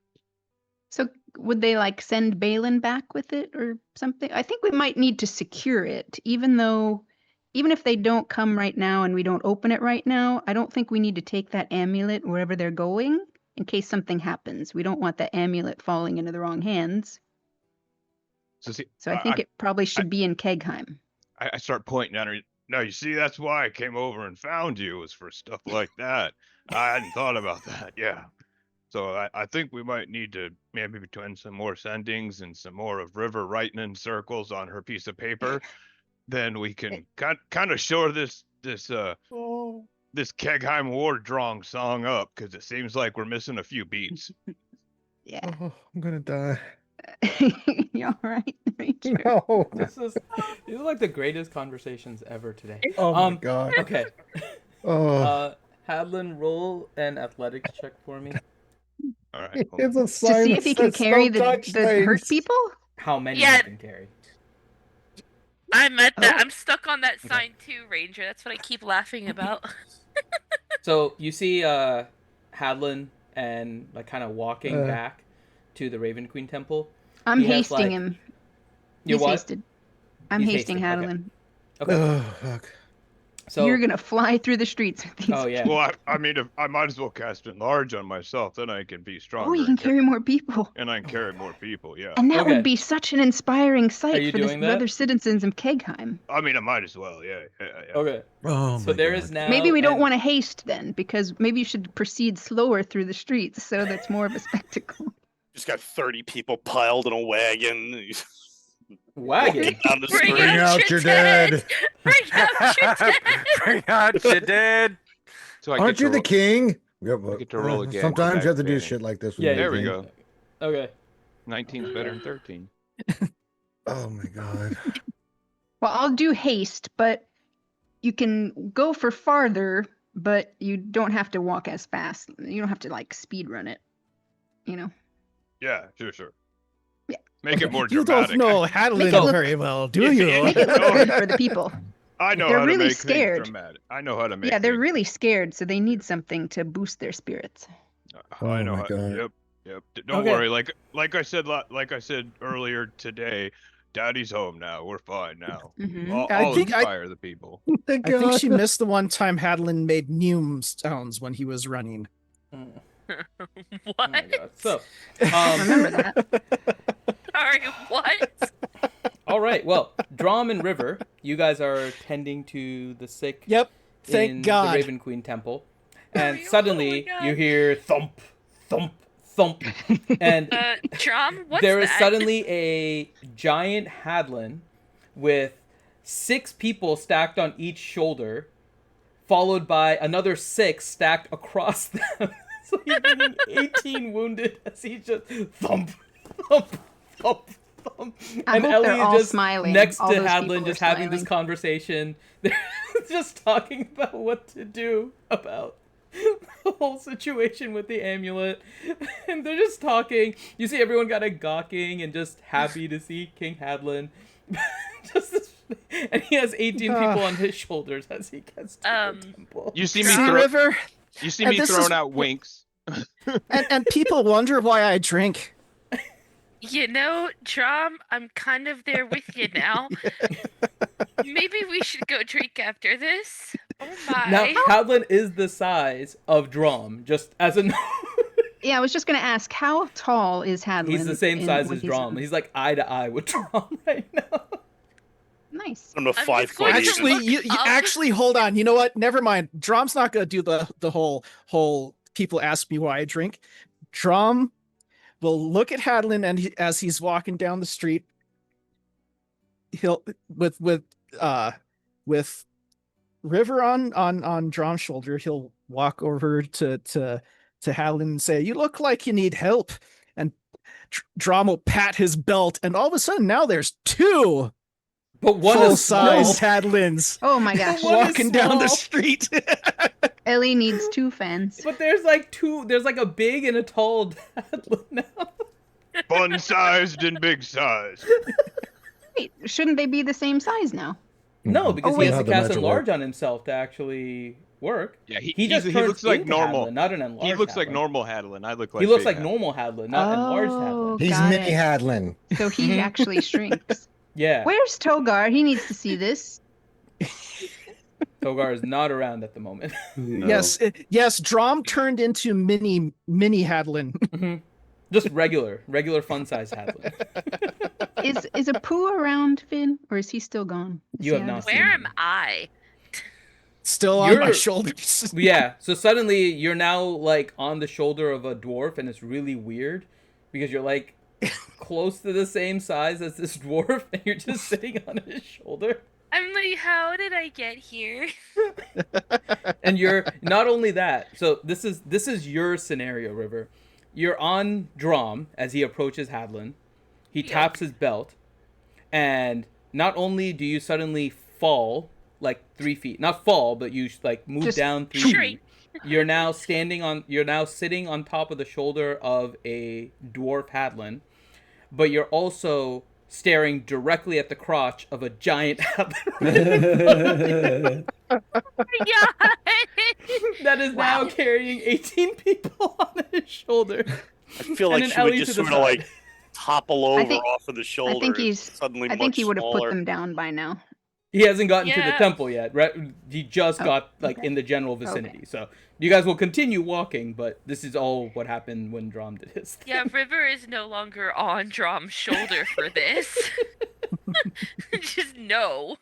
So would they like send Balin back with it or something? I think we might need to secure it, even if they don't come right now and we don't open it right now, I don't think we need to take that amulet wherever they're going in case something happens. We don't want that amulet falling into the wrong hands. So see, So I think it probably should be in Kegheim. I start pointing at her. No, you see, that's why I came over and found you, was for stuff like that. I hadn't thought about that. Yeah. So I think we might need to maybe between some more sendings and some more of River writing in circles on her piece of paper, then we can kind of shore this Kegheim War Drong song up, because it seems like we're missing a few beats. Yeah. Oh, I'm gonna die. You all right, Ranger? No. These are like the greatest conversations ever today. Oh my god. Okay. Oh. Hadlin, roll an athletics check for me. All right. It's a To sign see that if he can says carry don't the touch hurt things. people? How many Yeah. you can carry? I'm at that. Oh. I'm stuck on that sign too, Ranger. That's what I keep laughing about. So you see Hadlin and like kind of walking back to the Raven Queen Temple. I'm He has, hasting like- him. You He's what? hasted. I'm He's hasting hasting, okay. Hadlin. Okay. Oh, fuck. So You're gonna fly through the streets with these. Oh yeah. Well, I mean, if I might as well cast enlarge on myself, then I can be stronger. Oh, you can carry more people. and I can carry more people. Yeah. And that Okay. would be such an inspiring Are sight you for the doing that? other citizens of Kegheim. I mean, I might as well. Yeah. Okay. Oh So my there god. is now. Maybe we don't an- want to haste then, because maybe you should proceed slower through the streets so that's more of a spectacle. Just got 30 people piled in a wagon. wagon. Down the Bring street. out your dead. Bring out your dead. Bring out your dead. So I Aren't get you to the ro- king? I get to roll again. Sometimes you have to do Advantage. shit like this. With Yeah, me, There we King. go. Okay. 19's better than 13. Oh my god. Well, I'll do haste, but you can go for farther, but you don't have to walk as fast. You don't have to like speed run it. You know. Yeah, sure. Yeah. Make it more You dramatic. don't know Make Hadlin it look- very well, do Yeah, you? yeah, Make it look Oh, good for the people. I know They're how to really make scared. things dramatic. I know how to make. Yeah, they're things- really scared, so they need something to boost their spirits. Oh I know. my God. Yep. Don't Okay. worry. Like I said earlier today, Daddy's home now. We're fine now. Mhm. I I'll think I- inspire the people. I think she missed the one time Hadlin made Neum sounds when he was running. Mm. What? Oh my god. So, Remember that. Sorry, what? all right. Well, Drom and River, you guys are tending to the sick Yep. in Thank God. the Raven Queen Temple, and Oh my suddenly God. you hear thump, thump, thump, and Drum? What's there is that? suddenly a giant Hadlin with 6 people stacked on each shoulder, followed by another 6 stacked across them. So he's bringing 18 wounded as he just thump, thump, thump, thump. I And hope Ellie they're is all just smiling. next All to those Hadlin, people just are having this smiling. conversation. They're just talking about what to do about the whole situation with the amulet. And they're just talking. You see everyone kind of gawking and just happy to see King Hadlin. And he has 18 people on his shoulders as he gets to the temple. You see me See, River, You see and me this throwing is- out winks. and people wonder why I drink. You know, Drum, I'm kind of there with you now. Maybe we should go drink after this. Oh my. Now, Hadlin is the size of Drom, just as a... Yeah, I was just gonna ask, how tall is Hadlin? He's the same size when as he's- Drom. He's like eye to eye with Drom right now. Nice. I'm a I'm 5 just going foot to Actually, look you up. actually hold on. You know what? Never mind. Drom's not gonna do the whole people ask me why I drink. Drom will look at Hadlin and as he's walking down the street, he'll with River on Drom's shoulder, he'll walk over to Hadlin and say, "You look like you need help." And Drom will pat his belt, and all of a sudden now there's 2 But one is full-size small. Hadlins Oh my gosh. One is walking down the small. street. Ellie needs 2 fans. But there's like 2. There's like a big and a tall Hadlin now. Fun sized and big sized. Wait, shouldn't they be the same size now? No, because Oh, he wait. has to How the cast magic enlarge work. on himself to actually work. Yeah, He just he turns looks like into normal. Hadlin, not an enlarged He looks like Hadlin. normal Hadlin. I look like He looks big like normal Hadlin, not Oh, enlarged Hadlin. He's got mini it. Hadlin. So he Mhm. actually shrinks. Yeah, Where's Togar? He needs to see this. Togar is not around at the moment. No. Yes, Drom turned into mini Hadlin. Mhm. Just regular fun size Hadlin. Is a Pooh around, Finn, or is he still gone? Is You he have out of not the seen Where him. am I? Still on my You're- shoulders. Yeah, so suddenly you're now like on the shoulder of a dwarf, and it's really weird because you're like close to the same size as this dwarf, and you're just sitting on his shoulder. I'm like, how did I get here? And you're not only that. So this is your scenario, River. You're on Drom as he approaches Hadlin. He Yuck. taps his belt, and not only do you suddenly fall like 3 feet, not fall, but you like move Just down 3 shrink. feet. You're now sitting on top of the shoulder of a dwarf Hadlin, but you're also staring directly at the crotch of a giant Hadlin Yeah. that is now Wow. carrying 18 people on his shoulder. I feel And like an she would Ellie just to the sort of like side. topple over think- off of the shoulder. I think and he's. suddenly I think much he would have smaller. put them down by now. He hasn't gotten to the Yeah. temple yet, right? He just Oh, got like okay. in the general vicinity. So you guys will continue walking, but this is all what happened when Drom did his thing. Yeah, River is no longer on Drom's shoulder for this. Just no.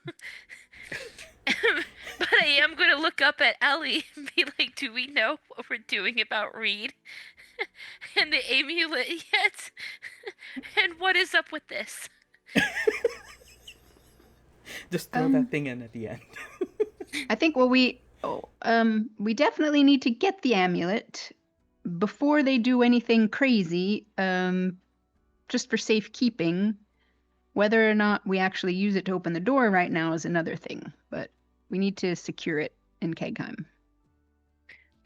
But I am going to look up at Ellie and be like, do we know what we're doing about Reed? And the amulet yet? And what is up with this? Just throw that thing in at the end. I think we definitely need to get the amulet before they do anything crazy, just for safekeeping. Whether or not we actually use it to open the door right now is another thing, but we need to secure it in Kegheim.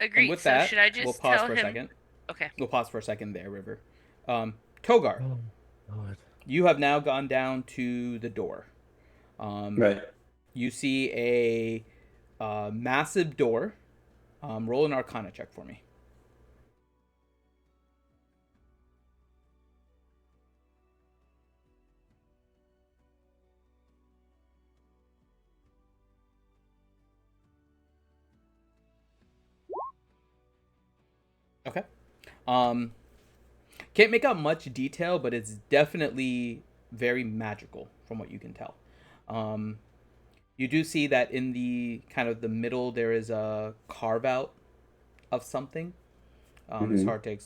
Agreed. And with So that, should I just we'll pause tell for a him? second. Okay. We'll pause for a second there, River. Togar, Lord. you have now gone down to the door. Right. You see a massive door. Roll an Arcana check for me. Okay. Can't make out much detail, but it's definitely very magical from what you can tell. You do see that in the kind of the middle there is a carve out of something. It's hard to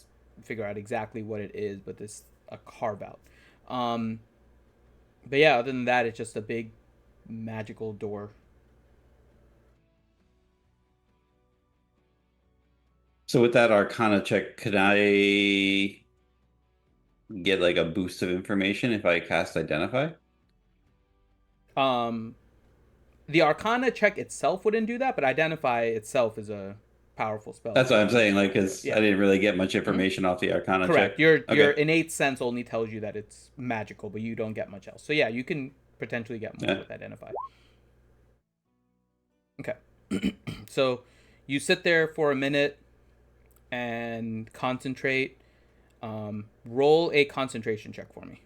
figure out exactly what it is, but there's a carve out. But yeah, other than that, it's just a big magical door. So with that Arcana check, could I get like a boost of information if I cast Identify? The Arcana check itself wouldn't do that, but Identify itself is a powerful spell. That's what I'm saying, like, because Yeah. I didn't really get much information off the Arcana Correct. check. Your innate sense only tells you that it's magical, but you don't get much else. So yeah, you can potentially get more with Identify. Okay. So you sit there for a minute and concentrate. Roll a concentration check for me.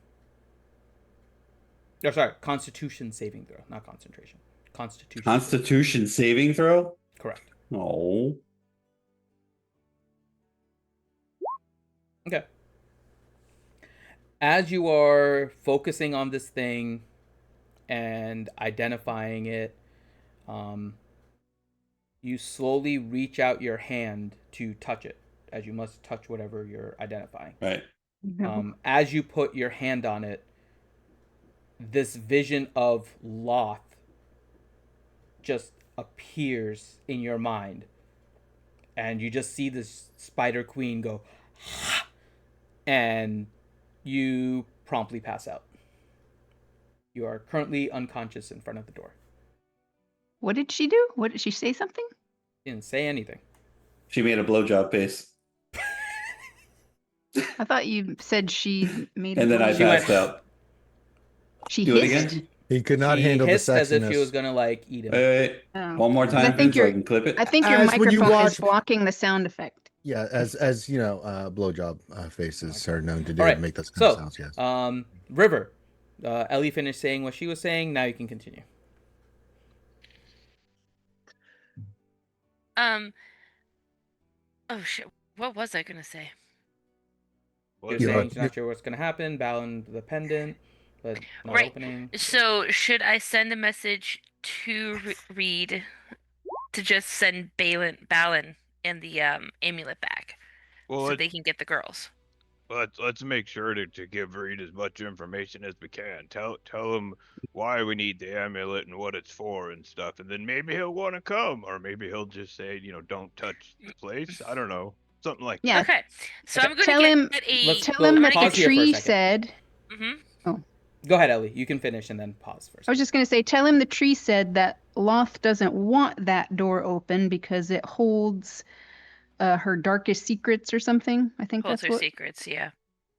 Oh, sorry, Constitution saving throw, not concentration. Constitution saving throw? Correct. Oh. Okay. As you are focusing on this thing and identifying it, you slowly reach out your hand to touch it, as you must touch whatever you're identifying. Right. As you put your hand on it, this vision of Loth just appears in your mind, and you just see this spider queen go and you promptly pass out. You are currently unconscious in front of the door. What did she do? What did she say? Something? Didn't say anything. She made a blowjob face. I thought you said she made. And then I She went- passed out. She Do it hissed? again? He could not She handle the hissed as if she was sexiness. gonna like eat him. Wait, Oh. one more 'Cause I time, think Finn, so I you're- can clip it. I think your As when you microphone is watch- blocking the sound effect. Yeah, as you know, blowjob faces are known to do All right, make those kind of so sounds. Yes. River, Ellie finished saying what she was saying. Now you can continue. Oh shit. What was I gonna say? You're You are- saying she's not sure what's gonna happen. Balin the pendant, but not Right. opening. So should I send a message to Reed to just send Balin and the amulet back Well, so they can get the girls? let's make sure to give Reed as much information as we can. Tell him why we need the amulet and what it's for and stuff, and then maybe he'll want to come, or maybe he'll just say, don't touch the place. I don't know, something like Yeah. Okay. So Okay. I'm gonna Tell get him- a. Tell him that the Pause here for a tree second. said. Mm-hmm. Go ahead, Ellie. You can finish and then pause first. I was just going to say, tell him the tree said that Loth doesn't want that door open because it holds her darkest secrets or something. I think Holds that's her what secrets. Yeah.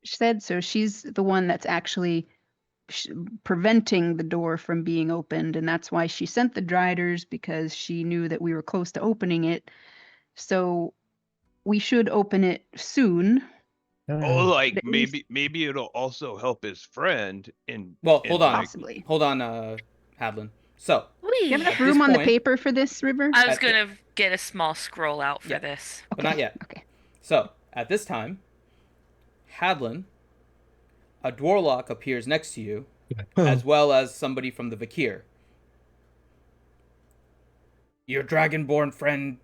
she said. So she's the one that's actually preventing the door from being opened. And that's why she sent the Driders, because she knew that we were close to opening it. So we should open it soon. Oh, like At least- maybe it'll also help his friend in. Well, in, hold on. like- Possibly. Hold on, Hadlin. So, Do you have enough At room this on the point- paper for this, River? I was At the- gonna get a small scroll out for Yeah. this. but not yet. Okay. So, at this time, Hadlin, a Dwarlock appears next to you, as well as somebody from the Vakir. Your dragonborn friend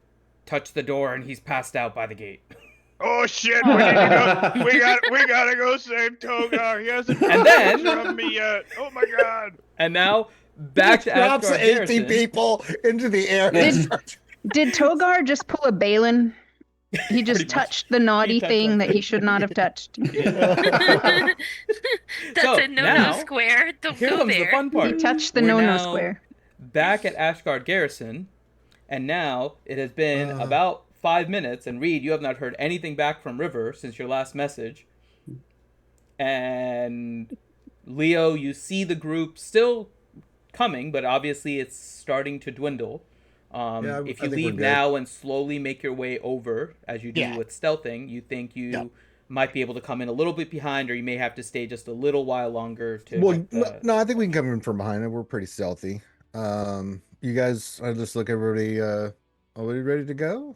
touched the door and he's passed out by the gate. Oh shit! We need to go. We gotta go save Togar. He hasn't And then- picture of me yet. Oh my god! And now, back to drops Asgard 80 Garrison. people into the air. Did Togar just pull a Balin? He just Pretty much. touched the naughty He touched thing that something. he should not have touched. That's So, a no-no now, square. Don't Here go comes there. the fun He part. touched the We're no-no now square. Back at Ashgard Garrison, and now it has been about 5 minutes, and Reed, you have not heard anything back from River since your last message. And Leo, you see the group still coming, but obviously it's starting to dwindle. Yeah, If I you think we're leave good. now and slowly make your way over, as you do Yeah. with stealthing, you think you Yeah. might be able to come in a little bit behind, or you may have to stay just a little while longer to Well, get the... no, I think we can come in from behind it. We're pretty stealthy. You guys, I just look everybody. Are we ready to go?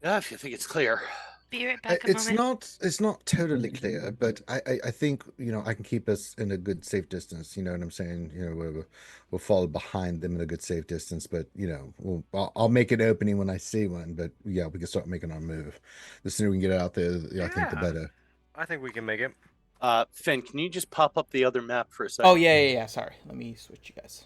Yeah, if you think it's clear. Be right back a It's moment. not totally clear, but I think I can keep us in a good safe distance. You know what I'm saying? We'll fall behind them in a good safe distance, but I'll make an opening when I see one. But yeah, we can start making our move. The sooner we can get out there, I think the Yeah. better. I think we can make it. Finn, can you just pop up the other map for a second? Oh, yeah. Sorry. Let me switch you guys.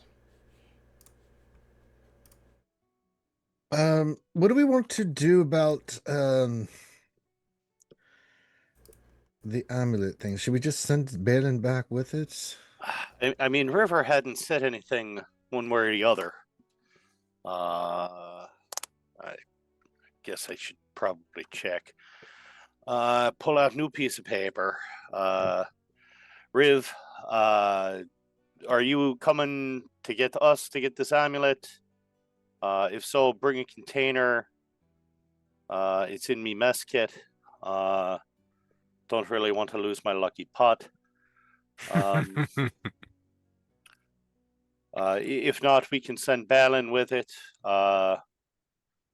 What do we want to do about the amulet thing? Should we just send Balin back with it? I mean, River hadn't said anything one way or the other. I guess I should probably check. Pull out new piece of paper. Riv, are you coming to get us to get this amulet? If so, bring a container. It's in me mess kit. Don't really want to lose my lucky pot. If not, we can send Balin with it, and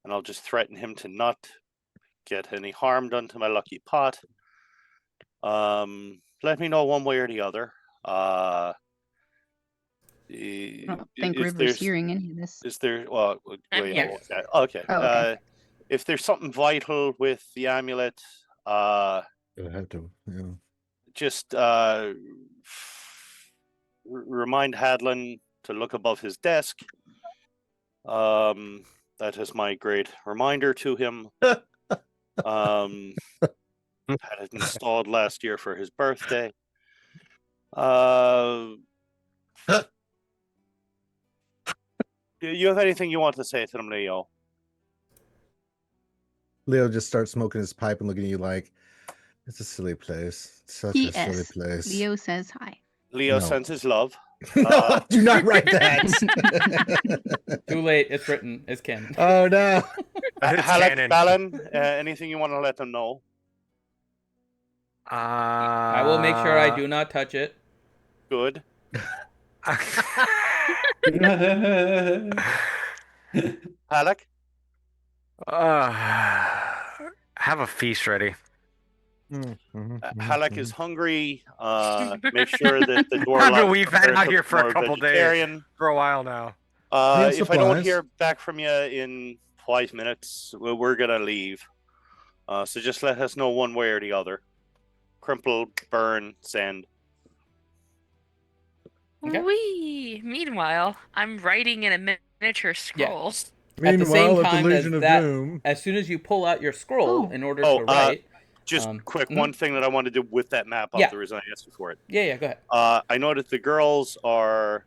I'll just threaten him to not get any harm done to my lucky pot. Let me know one way or the other. I don't think if River's there's- hearing any of this. Is there? Well, I'm wait, here. okay. Oh, okay. If there's something vital with the amulet, I have to. just remind Hadlin to look above his desk. That is my great reminder to him. Had it installed last year for his birthday. Do you have anything you want to say to them, Leo? Leo just starts smoking his pipe and looking at you like, it's a silly place. It's such a silly P.S. place. Leo says hi. Leo No. sends his love. No, do not write that. Too late. It's written. It's canon. Oh no. It's Halleck, canon. Balin, anything you want to let them know? I will make sure I do not touch it. Good. Halleck? Have a feast ready. Halleck is hungry. Make sure that the door I mean, locks we've are been out to here for more a couple days. vegetarian. For a while now. have If I don't supplies. hear back from you in 5 minutes, we're gonna leave. So just let us know one way or the other. Crumple, burn, send. Okay. Wee. Meanwhile, I'm writing in a miniature scroll. At the same Meanwhile, at time the as Legion of that, Doom. as soon as you pull out your scroll in order Oh, to write, Just quick, mhm. one thing that I wanted to do with that map up. Yeah. The reason I asked you for it. Yeah, go ahead. I noticed the girls are,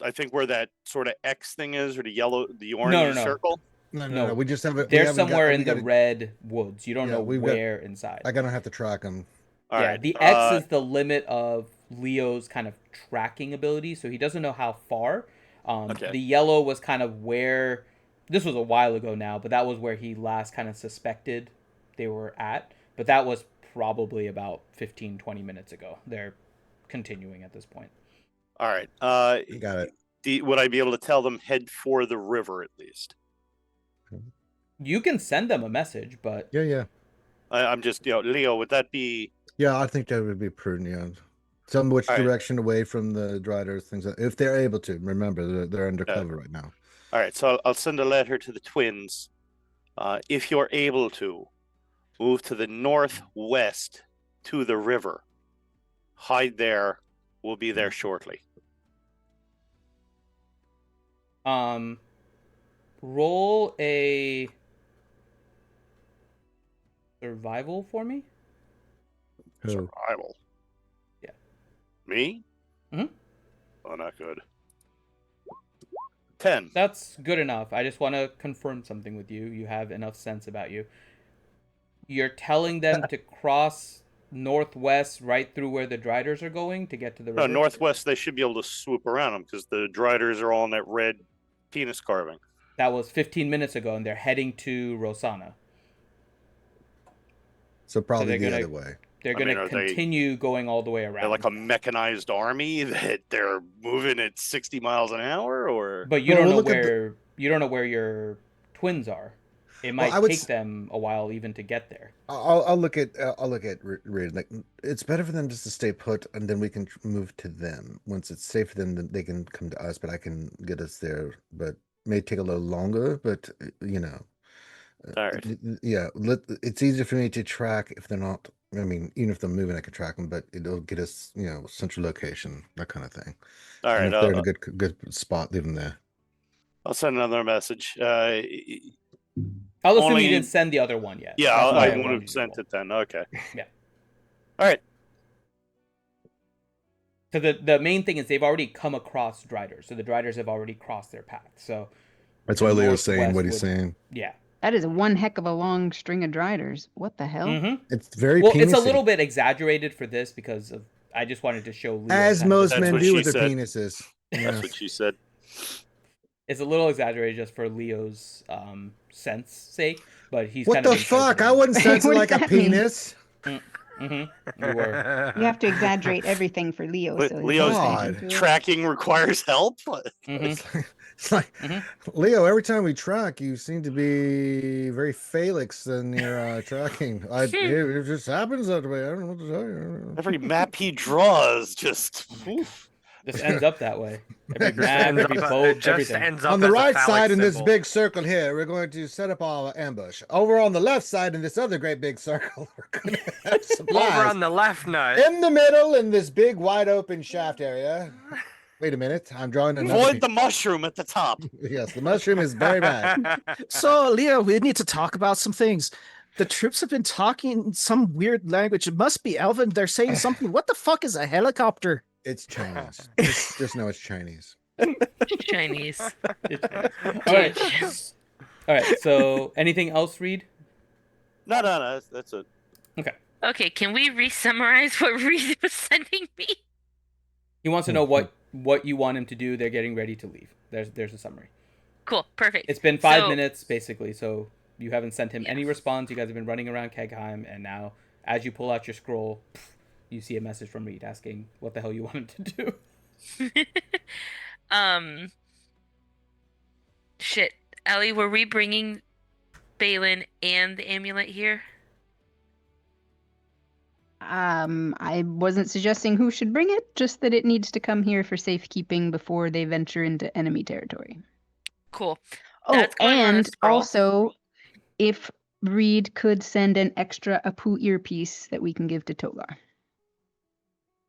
I think, where that sort of X thing is, or the orange No. circle. No. We just haven't. They're somewhere in the red woods. You don't know where inside. I gotta have to track them. All right. The X is the limit of Leo's kind of tracking ability, so he doesn't know how far. Okay. The yellow was kind of where, this was a while ago now, but that was where he last kind of suspected they were at. But that was probably about 15, 20 minutes ago. They're continuing at this point. All right. Got it. Would I be able to tell them head for the river at least? You can send them a message, but Yeah. I'm just, Leo, would that be? Yeah, I think that would be prudent. Yeah. Tell them which All right. direction away from the Driders, things like, if they're able to. Remember, they're undercover right now. All right, so I'll send a letter to the twins. If you're able to, move to the northwest to the river. Hide there. We'll be there shortly. Roll a survival for me. Who? Survival. Yeah. Me? Mm-hmm. Oh, not good. 10. That's good enough. I just want to confirm something with you. You have enough sense about you. You're telling them to cross northwest right through where the Driders are going to get to the river? No, northwest, they should be able to swoop around them because the Driders are all in that red penis carving. That was 15 minutes ago, and they're heading to Rosanna. So probably the other way. They're going to continue going all the way around. They're like a mechanized army that they're moving at 60 miles an hour, or? But you don't know where you don't know where your twins are. It might take them a while even to get there. I'll look at Reed. Like, it's better for them just to stay put, and then we can move to them. Once it's safe for them, then they can come to us. But I can get us there. But may take a little longer. But All right. Yeah, it's easier for me to track if they're not. I mean, even if they're moving, I can track them, but it'll get us, central location, that kind of thing. All right. And if they're in a good spot, leave them there. I'll send another message. I'll assume you didn't send the other one yet. Yeah, I would have sent it then. Okay. Yeah. All right. So the main thing is they've already come across Driders, so the Driders have already crossed their path. So that's why Leo's saying what he's saying. Yeah. That is one heck of a long string of Driders. What the hell? Mm-hmm. It's very well. penisy. It's a little bit exaggerated for this because of. I just wanted to show Leo. As most men do with their penises. That's what she said. It's a little exaggerated just for Leo's sense sake, but he's what kind the of fuck? I wouldn't sense it like a penis. Mm-hmm. You were. You have to exaggerate everything for Leo. So Leo's tracking requires help. Mm-hmm. It's like Leo. Every time we track, you seem to be very phalanx in your tracking. It just happens that way. I don't know what to tell you. Every map he draws just ends up that way. Every map, every boat, everything. Ends up on the right side side in this big circle here, we're going to set up our ambush. Over on the left side in this other great big circle, we're going to have supplies. Over on the left, nut. In the middle, in this big wide open shaft area. Wait a minute, I'm drawing another. Avoid the mushroom at the top. Yes, the mushroom is very bad. So, Leo, we need to talk about some things. The troops have been talking some weird language. It must be Elven. They're saying something. What the fuck is a helicopter? It's Chinese. Just know it's Chinese. Chinese. All right. So, anything else, Reed? No. That's it. Okay, can we re-summarize what Reed was sending me? He wants to know what what you want him to do. They're getting ready to leave. There's a summary. Cool. Perfect. It's been 5 So- minutes basically, so you haven't sent him any Yeah. response. You guys have been running around Kegheim, and now as you pull out your scroll, you see a message from Reed asking what the hell you want him to do. Shit. Ellie, were we bringing Balin and the amulet here? I wasn't suggesting who should bring it, just that it needs to come here for safekeeping before they venture into enemy territory. Cool. Oh, That's going on a and scroll. also, if Reed could send an extra Apu earpiece that we can give to Togar.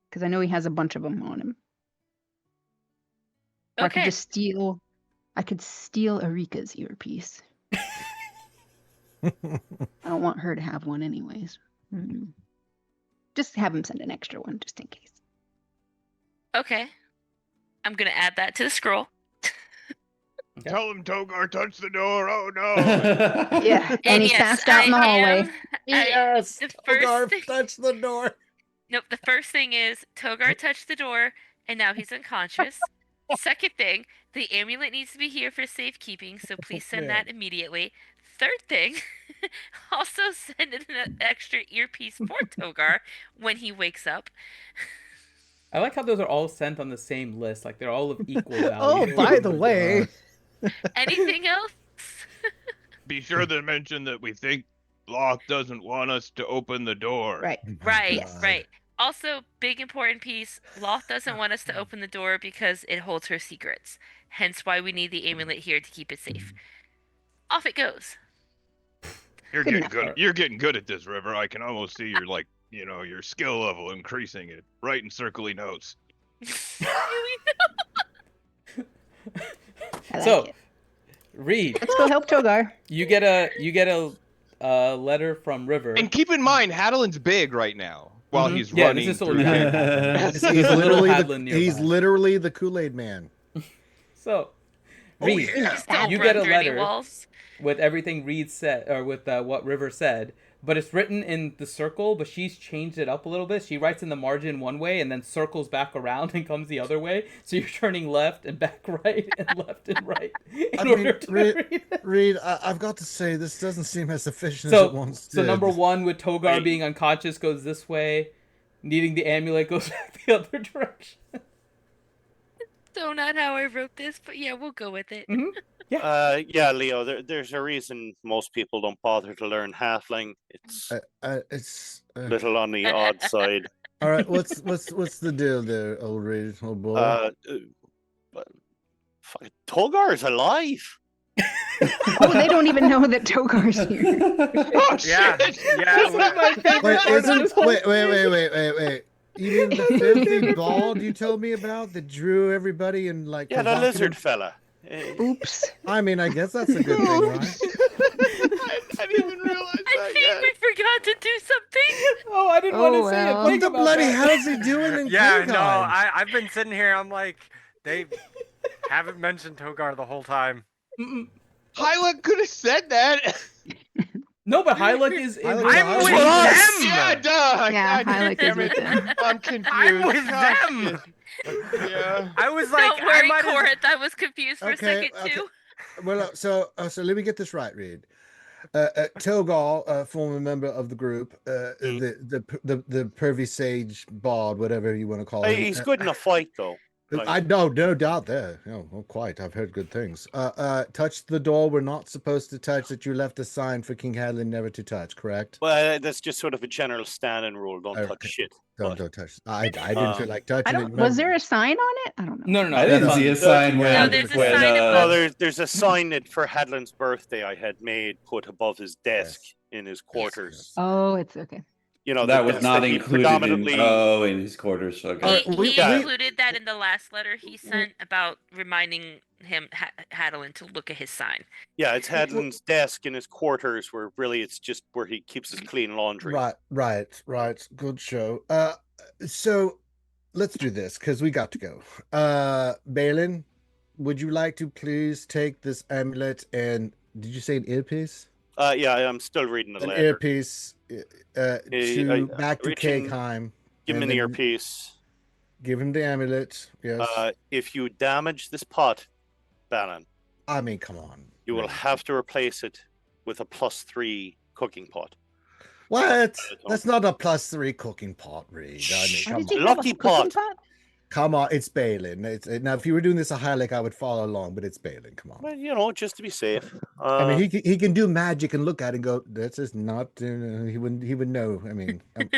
Because I know he has a bunch of them on him. Or I could Okay. just steal... I could steal Erika's earpiece. I don't want her to have one anyways. Just have him send an extra one, just in case. Okay. I'm gonna add that to the scroll. Tell him Togar touched the door. Oh no. Yeah, and he's yes, passed out in the I hallway. am- Yes. the first Togar thing- touched the door. Nope, the first thing is Togar touched the door and now he's unconscious. Second thing, the amulet needs to be here for safekeeping, so please send man. that immediately. Third thing, also send in an extra earpiece for Togar when he wakes up. I like how those are all sent on the same list, like they're all of equal value. Oh, by the way, Anything else? Be sure to mention that we think Loth doesn't want us to open the door. Right. Right, God. right. Also, big important piece, Loth doesn't want us to open the door because it holds her secrets. Hence why we need the amulet here to keep it safe. Off it goes. You're Good getting enough. good. You're getting good at this, River. I can almost see your your skill level increasing it. Writing circly notes. I like So, it. Reed, Let's go help Togar. you get a letter from River. And keep in mind, Hadelin's big right now while Mhm. he's Yeah, running this is through still a there. He's There's a little Hadlin nearby. he's literally the Kool-Aid man. So, Oh, Reed, yeah. Just don't you run get a through any letter walls. with everything Reed said, or with what River said, but it's written in the circle, but she's changed it up a little bit. She writes in the margin one way and then circles back around and comes the other way. So you're turning left and back right and left and right in order to read it. Reed, I've got to say, this doesn't seem as efficient as So, it once so did. number one with Togar Wait. being unconscious goes this way. Needing the amulet goes back the other direction. So not how I wrote this, but yeah, we'll go with it. Yeah, Leo. There's a reason most people don't bother to learn halfling. It's It's little on the odd side. all right. What's the deal there, old Reed, old boy? But Togar's alive. Oh, they don't even know that Togar's here. Oh, Yeah, shit. yeah. Wait. You mean the filthy bald you told me about that drew everybody and like? Yeah, the provocative- lizard fella. Oops. I mean, I guess that's a good thing, right? I didn't even realize I that think yet. we forgot to do something. Oh, I didn't want to say well. it. What Think the about bloody that. hell's he doing in Yeah, no, Kingheim? I've been sitting here. I'm like, they haven't mentioned Togar the whole time. Mm-mm. Hyla could have said that. No, but Hyluck is in. Hyluck- I'm with Us! them. Yeah, duh. Yeah, God Hyluck damn is it. with them. I'm confused. I'm with God, them. shit. Yeah. I was like, Don't worry, I might as- Corinth. I was confused for Okay, a second too. Well, so let me get this right, Reed. Togal, former member of the group, the pervy sage bard, whatever you want to call him. He's good in a fight, though. I know, no doubt there. Oh, quite. I've heard good things. Touched the door we're not supposed to touch. That you left a sign for King Hadlin never to touch. Correct? Well, that's just sort of a general standing rule. Don't touch Okay. shit. Don't touch. I didn't feel like touching I don't. it. Was there a sign on it? I don't know. No. I didn't see a sign No, when, there's a when sign No, above. there's a sign that for Hadlin's birthday I had made put above his desk in his quarters. Oh, it's okay. You know, that the was desk not he included in his quarters. Okay. He Yeah. included that in the last letter he sent about reminding him Hadlin to look at his sign. Yeah, it's Hadlin's desk in his quarters where really it's just where he keeps his clean laundry. Right. Good show. So let's do this because we got to go. Balin, would you like to please take this amulet and did you say an earpiece? Yeah, I'm still reading the An letter. earpiece back to reaching- Kegheim. Give him and an then- earpiece. Give him the amulet. Yes. If you damage this pot, Balin, I mean, come on. you will Reed. have to replace it with a +3 cooking pot. What? That's not a +3 cooking pot, Reed. I mean, Why come does he on. have a Lucky cooking pot. pot? Come on, it's Balin. Now, if you were doing this a Hylek, I would follow along, but it's Balin. Come on. Well, you know, just to be safe. I mean, he can do magic and look at it and go, "This is not." He would know. I mean, right,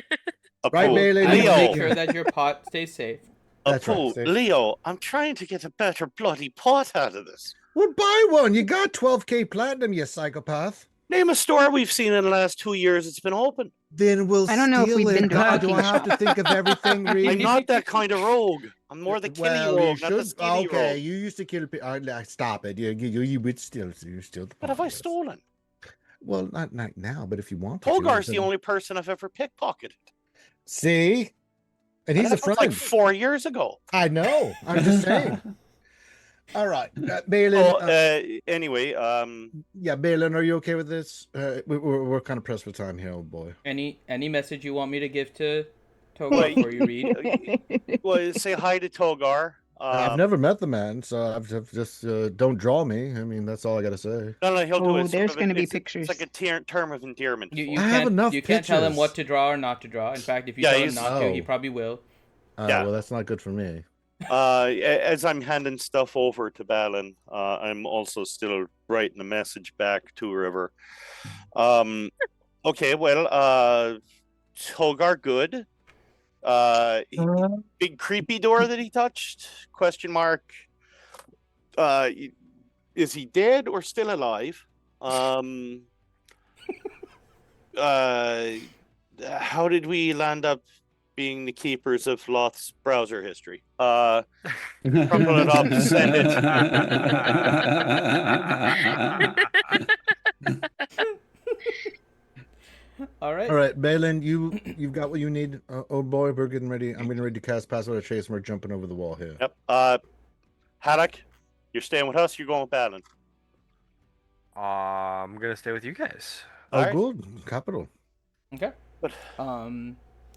Apu, Balin? I will Leo, make sure that your pot stays safe. That's right, Apu, see? Leo, I'm trying to get a better bloody pot out of this. Well, buy one. You got 12K platinum, you psychopath. Name a store we've seen in the last 2 years that's been open. Then we'll I don't know if steal we've it. been to a God, do cooking I have to shop. think of everything, Reed? I'm not that kind of rogue. I'm more the killy Well, rogue, you not the should. steely Okay, rogue. you used to kill people. Stop it. You would steal. You steal the. What have I pot, yes. stolen? Well, not now, but if you want to. Togar's the only person I've ever pickpocketed. See, and he's a that was friend. like 4 years ago. I know. I'm just saying. All right, Balin. Well, anyway, Yeah, Balin, are you okay with this? We're kind of pressed for time here, old boy. Any message you want me to give to Togar before you read? well, say hi to Togar. I've never met the man, so I've just don't draw me. I mean, that's all I gotta say. No, he'll do Oh, it. there's going to be It's pictures. like a term of endearment. You I have can't, enough you can't tell him pictures. what to draw or not to draw. In fact, if you Yeah, tell him he's- not to, he Oh. probably will. Yeah. Well, that's not good for me. As I'm handing stuff over to Balin, I'm also still writing a message back to River. Okay, well, Togar, good. Big creepy door that he touched? Question mark. Is he dead or still alive? How did we land up being the keepers of Loth's browser history? Crumple it up, send All right. All right, Balin, you've got what you need, old boy. We're getting ready. I'm getting ready to cast Pass Without a Trace, and we're jumping over the wall here. Yep. Haddock, you're staying with us. You're going with Balin. I'm gonna stay with you guys. Oh, All right. good. Capital. Okay. Good. All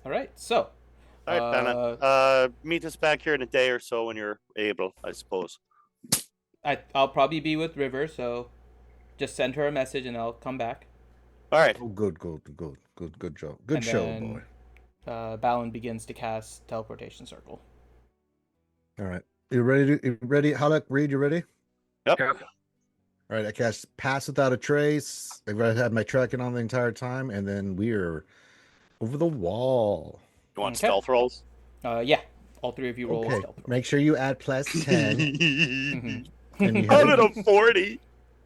right. So. All right, Balin. Meet us back here in a day or so when you're able, I suppose. I'll probably be with River, so just send her a message and I'll come back. All right. Oh, good job. Good And show, then, boy. Balin begins to cast teleportation circle. All right, you ready? You ready? Halak, Reed, you ready? Yep. Yep. All right, I cast Pass Without a Trace. I've had my tracking on the entire time, and then we're over the wall. You want Okay. stealth rolls? Yeah. All three of you roll a Okay, stealth roll. make sure you add plus 10. Mhm. And you I'm have at a 40.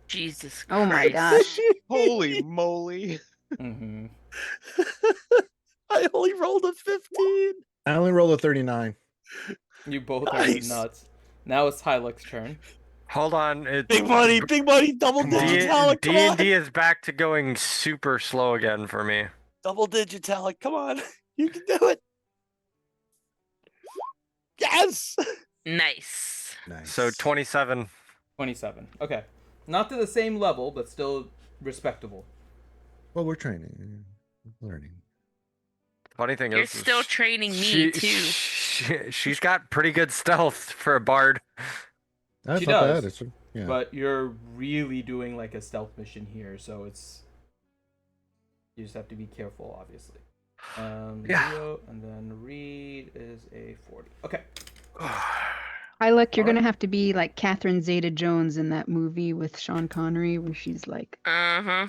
Jesus. Oh my gosh. Holy moly. Mhm. I only rolled a 15. I only rolled a 39. You both Nice. are nuts. Now it's Hylek's turn. Hold on. Big money, double digit talent. Come on. D&D is back to going super slow again for me. Double digit talent. Come on. You can do it. Yes. Nice. Nice. So 27. 27. Okay. Not to the same level, but still respectable. Well, we're training, learning. Funny thing You're is, still training me too. she's got pretty good stealth for a bard. That's She not does. bad. It's, yeah. But you're really doing like a stealth mission here, so it's you just have to be careful, obviously. Yeah. Leo, and then Reed is a 40. Okay. Hi, look, you're gonna have to be like Catherine Zeta-Jones in that movie with Sean Connery, where she's like, Uh-huh.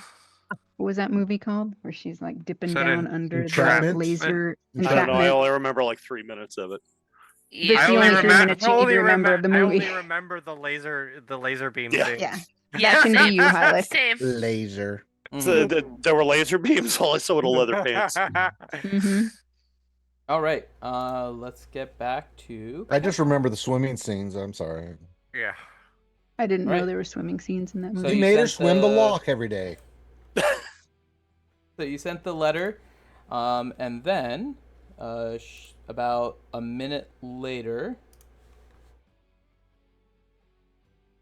what was that movie called? Where she's like dipping Is that down an under the Entrapment? laser I don't know. I entrapment. only remember like 3 minutes of it. Yeah. That's the only 3 minutes you need to remember of the I movie. only remember the laser beam Yeah. thing. Yeah, Yeah. that can be you, Hylic. Same. Laser. So there were laser beams. All I saw were the leather pants. hmm All right. Let's get back to. I just remember the swimming scenes. I'm sorry. Yeah. I didn't know Right. there were swimming scenes in that So movie. He you made her sent swim the the- lock every day. So you sent the letter, and then about a minute later,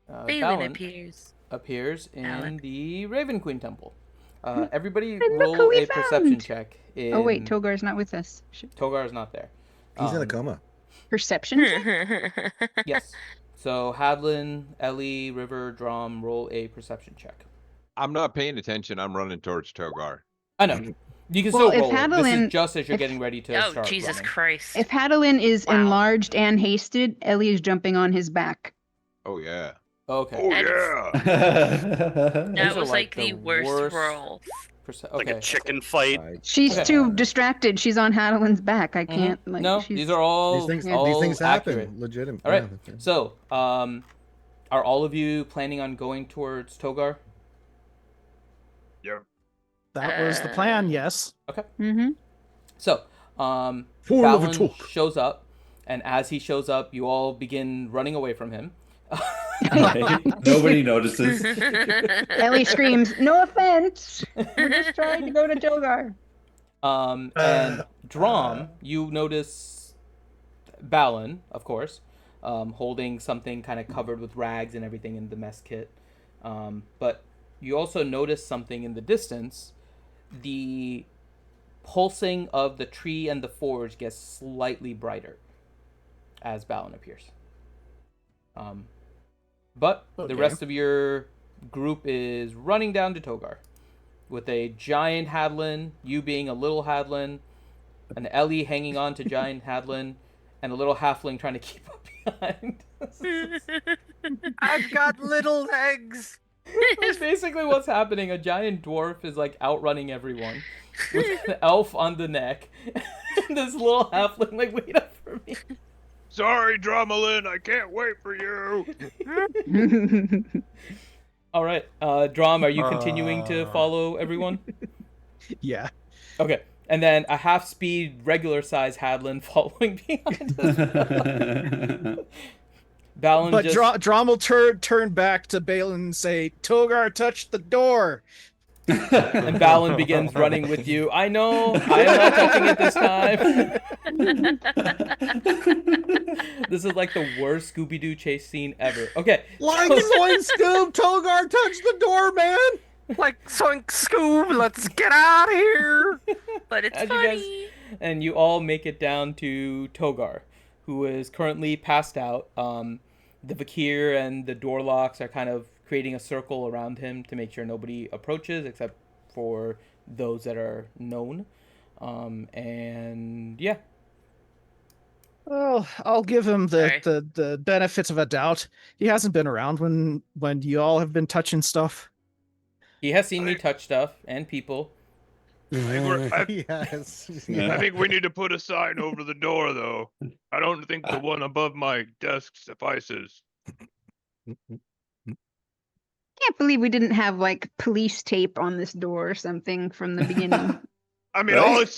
Balin Balin appears. appears in Alec. the Raven Queen Temple. Everybody And look roll who we a perception found! check. Oh wait, in- Togar's not with us. Shit. Togar is not there. He's in a Um, coma. Perception check? Yes. So Hadlin, Ellie, River, Drum, roll a perception check. I'm not paying attention. I'm running towards Togar. I know. You can Well, still if roll it. This is Hadolin- just as you're if- getting ready to Oh, start Jesus running. Christ. If Hadolin is Wow. enlarged and hasted, Ellie is jumping on his back. Oh yeah. Okay. Oh That is- yeah. That These are was like like the the worst worst- roll. Okay. Like a chicken fight. She's Okay. too distracted. She's on Hadolin's back. I can't like. No, she's... these are all These all things accurate. happen. Legitimate. All right. Yeah. So, are all of you planning on going towards Togar? Yep. That was the plan, yes. Okay. Mm-hmm. So, Fool of a Balin talk. shows up, and as he shows up, you all begin running away from him. Nobody notices. Ellie screams, "No offense. We're just trying to go to Togar." And Drom, you notice Balin, of course, holding something kind of covered with rags and everything in the mess kit. But you also notice something in the distance. The pulsing of the tree and the forge gets slightly brighter as Balin appears. But the Okay. rest of your group is running down to Togar with a giant Hadlin, you being a little Hadlin, an Ellie hanging on to giant Hadlin, and a little halfling trying to keep up behind. I've got little legs. That's basically what's happening. A giant dwarf is like outrunning everyone with an elf on the neck. And this little halfling like, wait up for me. Sorry, Dromelin, I can't wait for you. All right, Drom, are you continuing to follow everyone? Yeah. Okay, and then a half-speed, regular-size Hadlin following behind us. Balin But just... Drom will turn back to Balin and say, Togar touched the door. And Balin begins running with you. I know, I am not touching it this time. This is like the worst Scooby-Doo chase scene ever. Okay. Like Zoink Scoob, Togar touched the door, man. Like Soink Scoob, let's get out of here. But it's As you funny. and you all make it down to Togar, who is currently passed out. The Vakir and the door locks are kind of creating a circle around him to make sure nobody approaches except for those that are known. And yeah. Well, I'll give him Sorry. the benefit of a doubt. He hasn't been around when you all have been touching stuff. He has seen me touch stuff and people. Yes. Yeah. I think we need to put a sign over the door, though. I don't think the one above my desk suffices. Can't believe we didn't have like police tape on this door or something from the beginning. I mean, Right?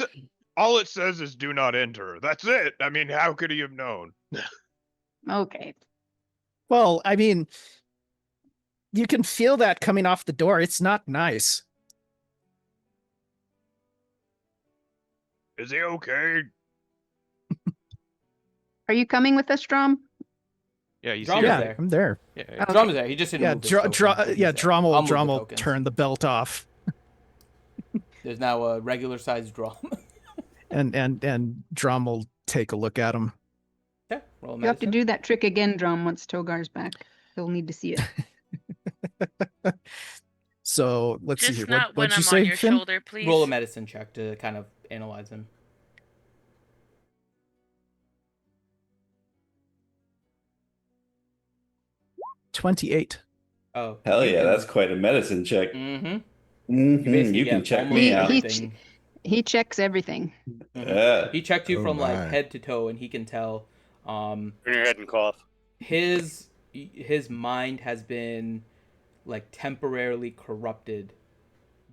all it says is "Do not enter." That's it. I mean, how could he have known? Okay. Well, I mean, you can feel that coming off the door. It's not nice. Is he okay? Are you coming with us, Drom? Yeah, he's Drum here. is Yeah, there. I'm there. Yeah, Drum is there. He just didn't Yeah, move his tokens, but he's there. Drum I'll will move the tokens. turn the belt off, There's now a regular sized drum. and Drum will take a look at him. Yeah, roll a You have to medicine. do that trick again, Drom, once Togar's back. He'll need to see it. So let's see Just here. not when What'd you I'm on say, your Finn? shoulder, please. Roll a medicine check to kind of analyze him. $28. Oh. Hell yeah, that's quite a medicine check. Mm-hmm. Mhm, you can check me out. He checks everything. Yeah. He checked you Oh from my. like head to toe, and he can tell. Turn your head and cough. His mind has been like temporarily corrupted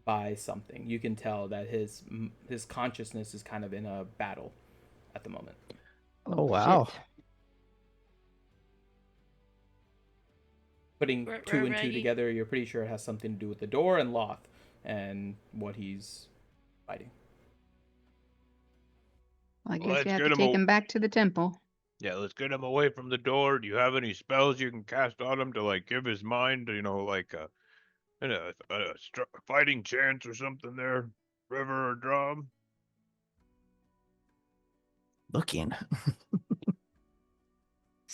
by something. You can tell that his consciousness is kind of in a battle at the moment. Oh, wow. shit. Putting Right, two right, and two Raggy. together, you're pretty sure it has something to do with the door and Loth and what he's fighting. Well, I guess Let's we have get to him take a- him back to the temple. Yeah, let's get him away from the door. Do you have any spells you can cast on him to like give his mind, like a fighting chance or something there, River or Drum? Looking.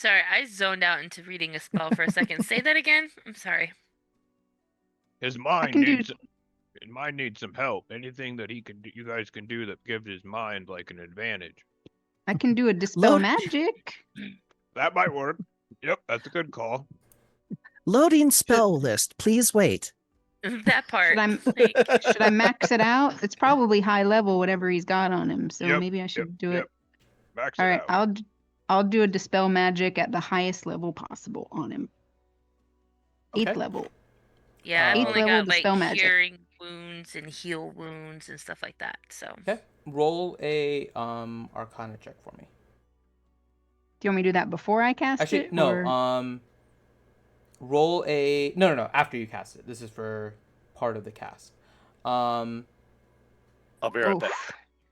Sorry, I zoned out into reading a spell for a second. Say that again. I'm sorry. His mind can do- needs his mind needs some help. Anything that he can do, you guys can do that gives his mind like an advantage. I can do a dispel Load- magic. That might work. Yep, that's a good call. Loading spell list. Please wait. That part. Should I max it out? It's probably high level, whatever he's got on him. So Yep, maybe I should do yep. it. Max All it right, out. I'll do a dispel magic at the highest level possible on him. 8th Okay. level. Yeah, I've Eighth only level got like dispel magic. curing wounds and heal wounds and stuff like that. So Okay. Roll a Arcana check for me. Do you want me to do that before I cast Actually, it? no. or- Roll a no. After you cast it. This is for part of the cast. I'll be right Oof. back.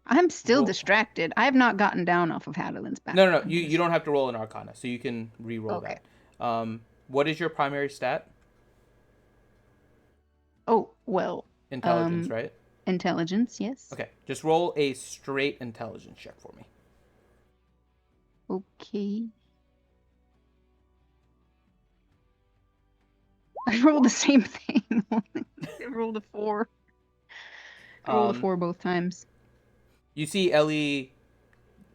I'm still Roll- distracted. I have not gotten down off of Hadelin's back. No. You don't have to roll an Arcana, so you can re-roll Okay. that. What is your primary stat? Oh, well, Intelligence, right? intelligence, yes. Okay. Just roll a straight intelligence check for me. Okay. I rolled the same thing. I rolled a 4. I rolled a 4 both times. You see Ellie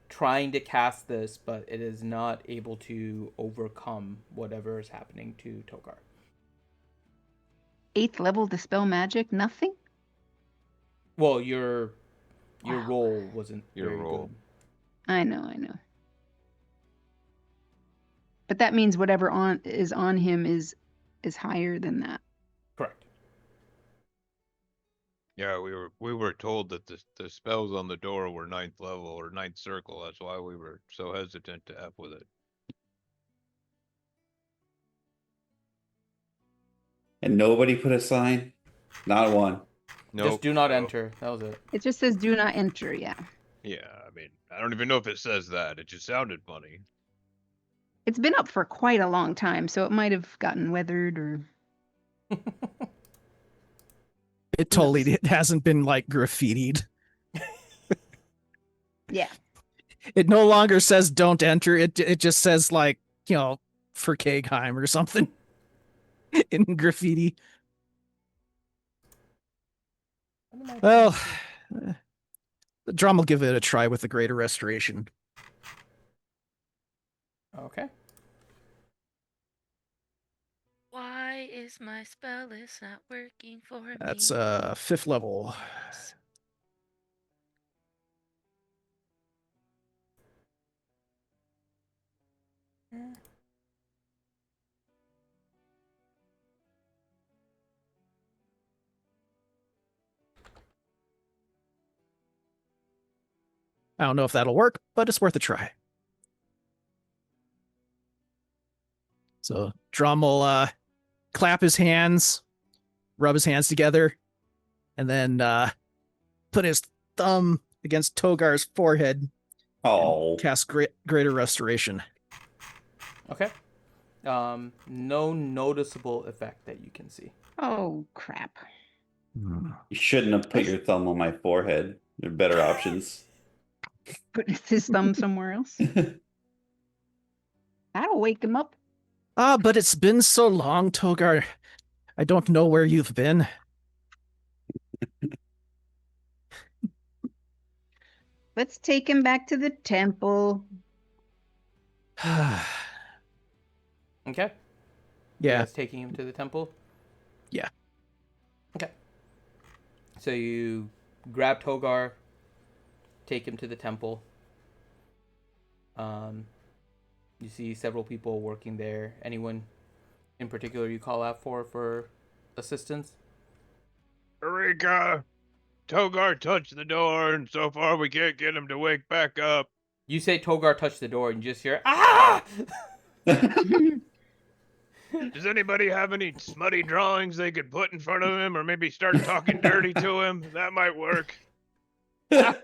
trying to cast this, but it is not able to overcome whatever is happening to Togar. 8th level dispel magic, nothing? Well, your Wow. roll wasn't Your very roll. good. I know. But that means whatever is on him is higher than that. Correct. Yeah, we were told that the spells on the door were 9th level or 9th circle. That's why we were so hesitant to F with it. And nobody put a sign? Not one. Nope. Just do not no. enter. That was it. It just says do not enter, yeah. Yeah, I mean, I don't even know if it says that. It just sounded funny. It's been up for quite a long time, so it might have gotten weathered or It totally it hasn't been like graffitied. yeah. It no longer says don't enter. It just says like, for Kagheim or something in graffiti. Well, the drum will give it a try with the Greater Restoration. Okay. why is my spell list not working for me? That's 5th level. I don't know if that'll work, but it's worth a try. So Drum will clap his hands, rub his hands together, and then put his thumb against Togar's forehead. Oh. Cast Greater Restoration. Okay. No noticeable effect that you can see. Oh crap. Hmm. You shouldn't have put your thumb on my forehead. There are better options. Put his thumb somewhere else. That'll wake him up. But it's been so long, Togar. I don't know where you've been. Let's take him back to the temple. Okay. You Yeah. guys taking him to the temple? Yeah. Okay. So you grab Togar, take him to the temple. You see several people working there. Anyone in particular you call out for assistance? Eureka! Togar touched the door, and so far we can't get him to wake back up. You say Togar touched the door, and you just hear ah! Does anybody have any smutty drawings they could put in front of him, or maybe start talking dirty to him? That might work. I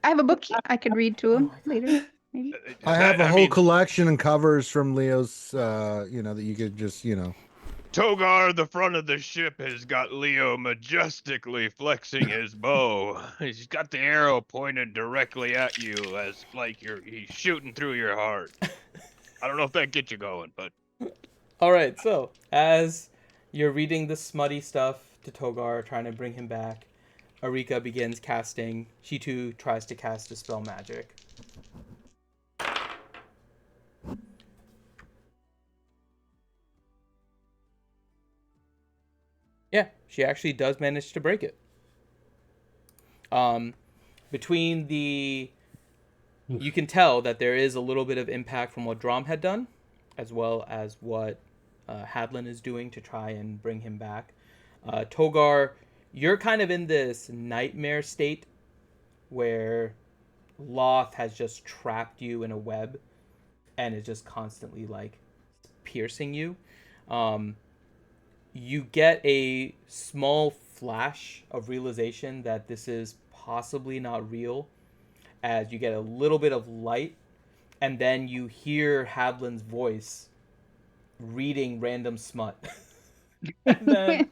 have a book I could read to him later. Maybe. I have a whole collection and covers from Leo's, that you could just, Togar, the front of the ship, has got Leo majestically flexing his bow. He's got the arrow pointed directly at you, as like he's shooting through your heart. I don't know if that gets you going, but All right, so as you're reading the smutty stuff to Togar, trying to bring him back, Arika begins casting. She too tries to cast Dispel Magic. Yeah, she actually does manage to break it. Between the... You can tell that there is a little bit of impact from what Drom had done, as well as what Hadlin is doing to try and bring him back. Togar, you're kind of in this nightmare state where Loth has just trapped you in a web and is just constantly like piercing you. You get a small flash of realization that this is possibly not real, as you get a little bit of light, and then you hear Hadlin's voice reading random smut. and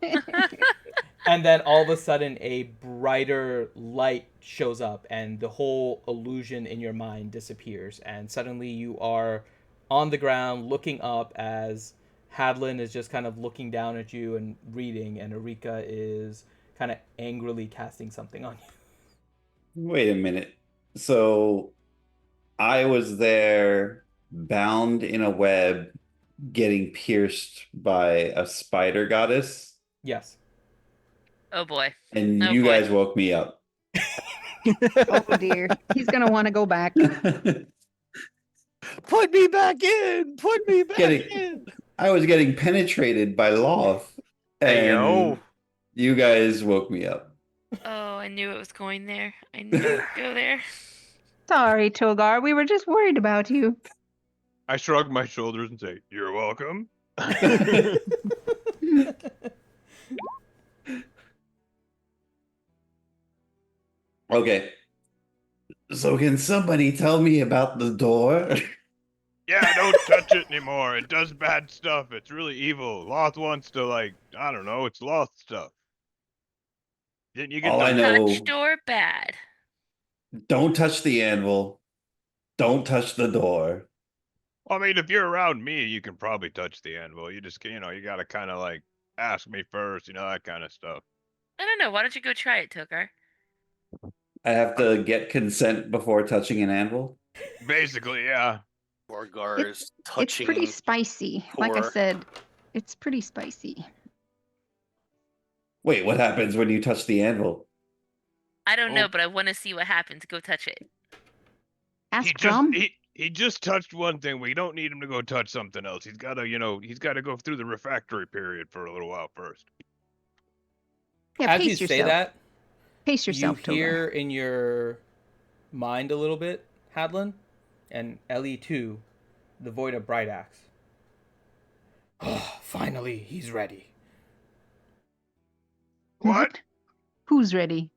then all of a sudden a brighter light shows up and the whole illusion in your mind disappears, and suddenly you are on the ground looking up as Hadlin is just kind of looking down at you and reading, and Arika is kind of angrily casting something on you. Wait a minute. So I was there, bound in a web, getting pierced by a spider goddess, Yes. Oh boy. and Oh, you boy. guys woke me up. Oh dear. He's gonna want to go back. Put me back in. Put me back Getting- in. I was getting penetrated by Loth, and Hey, yo. you guys woke me up. Oh, I knew it was going there. I knew it would go there. Sorry, Togar. We were just worried about you. I shrug my shoulders and say, "You're welcome." Okay. So can somebody tell me about the door? Yeah, don't touch it anymore. It does bad stuff. It's really evil. Loth wants to, like, I don't know. It's Loth stuff. Didn't you get All the I know- Touched or bad? Don't touch the anvil. Don't touch the door. I mean, if you're around me, you can probably touch the anvil. You just, you gotta kind of like ask me first, that kind of stuff. I don't know. Why don't you go try it, Togar? I have to get consent before touching an anvil? Basically, yeah. Gorgar is It's touching. pretty spicy. Like I core. said, it's pretty spicy. Wait, what happens when you touch the anvil? I don't know, Oh. but I want to see what happens. Go touch it. Ask Drum. He just touched one thing. We don't need him to go touch something else. He's gotta, he's gotta go through the refractory period for a little while first. Yeah, As pace you yourself. say that, Pace yourself, you Togar. hear in your mind a little bit, Hadlin, and Ellie too, the void of Bright Axe. Oh, finally, he's ready. What? Who's ready?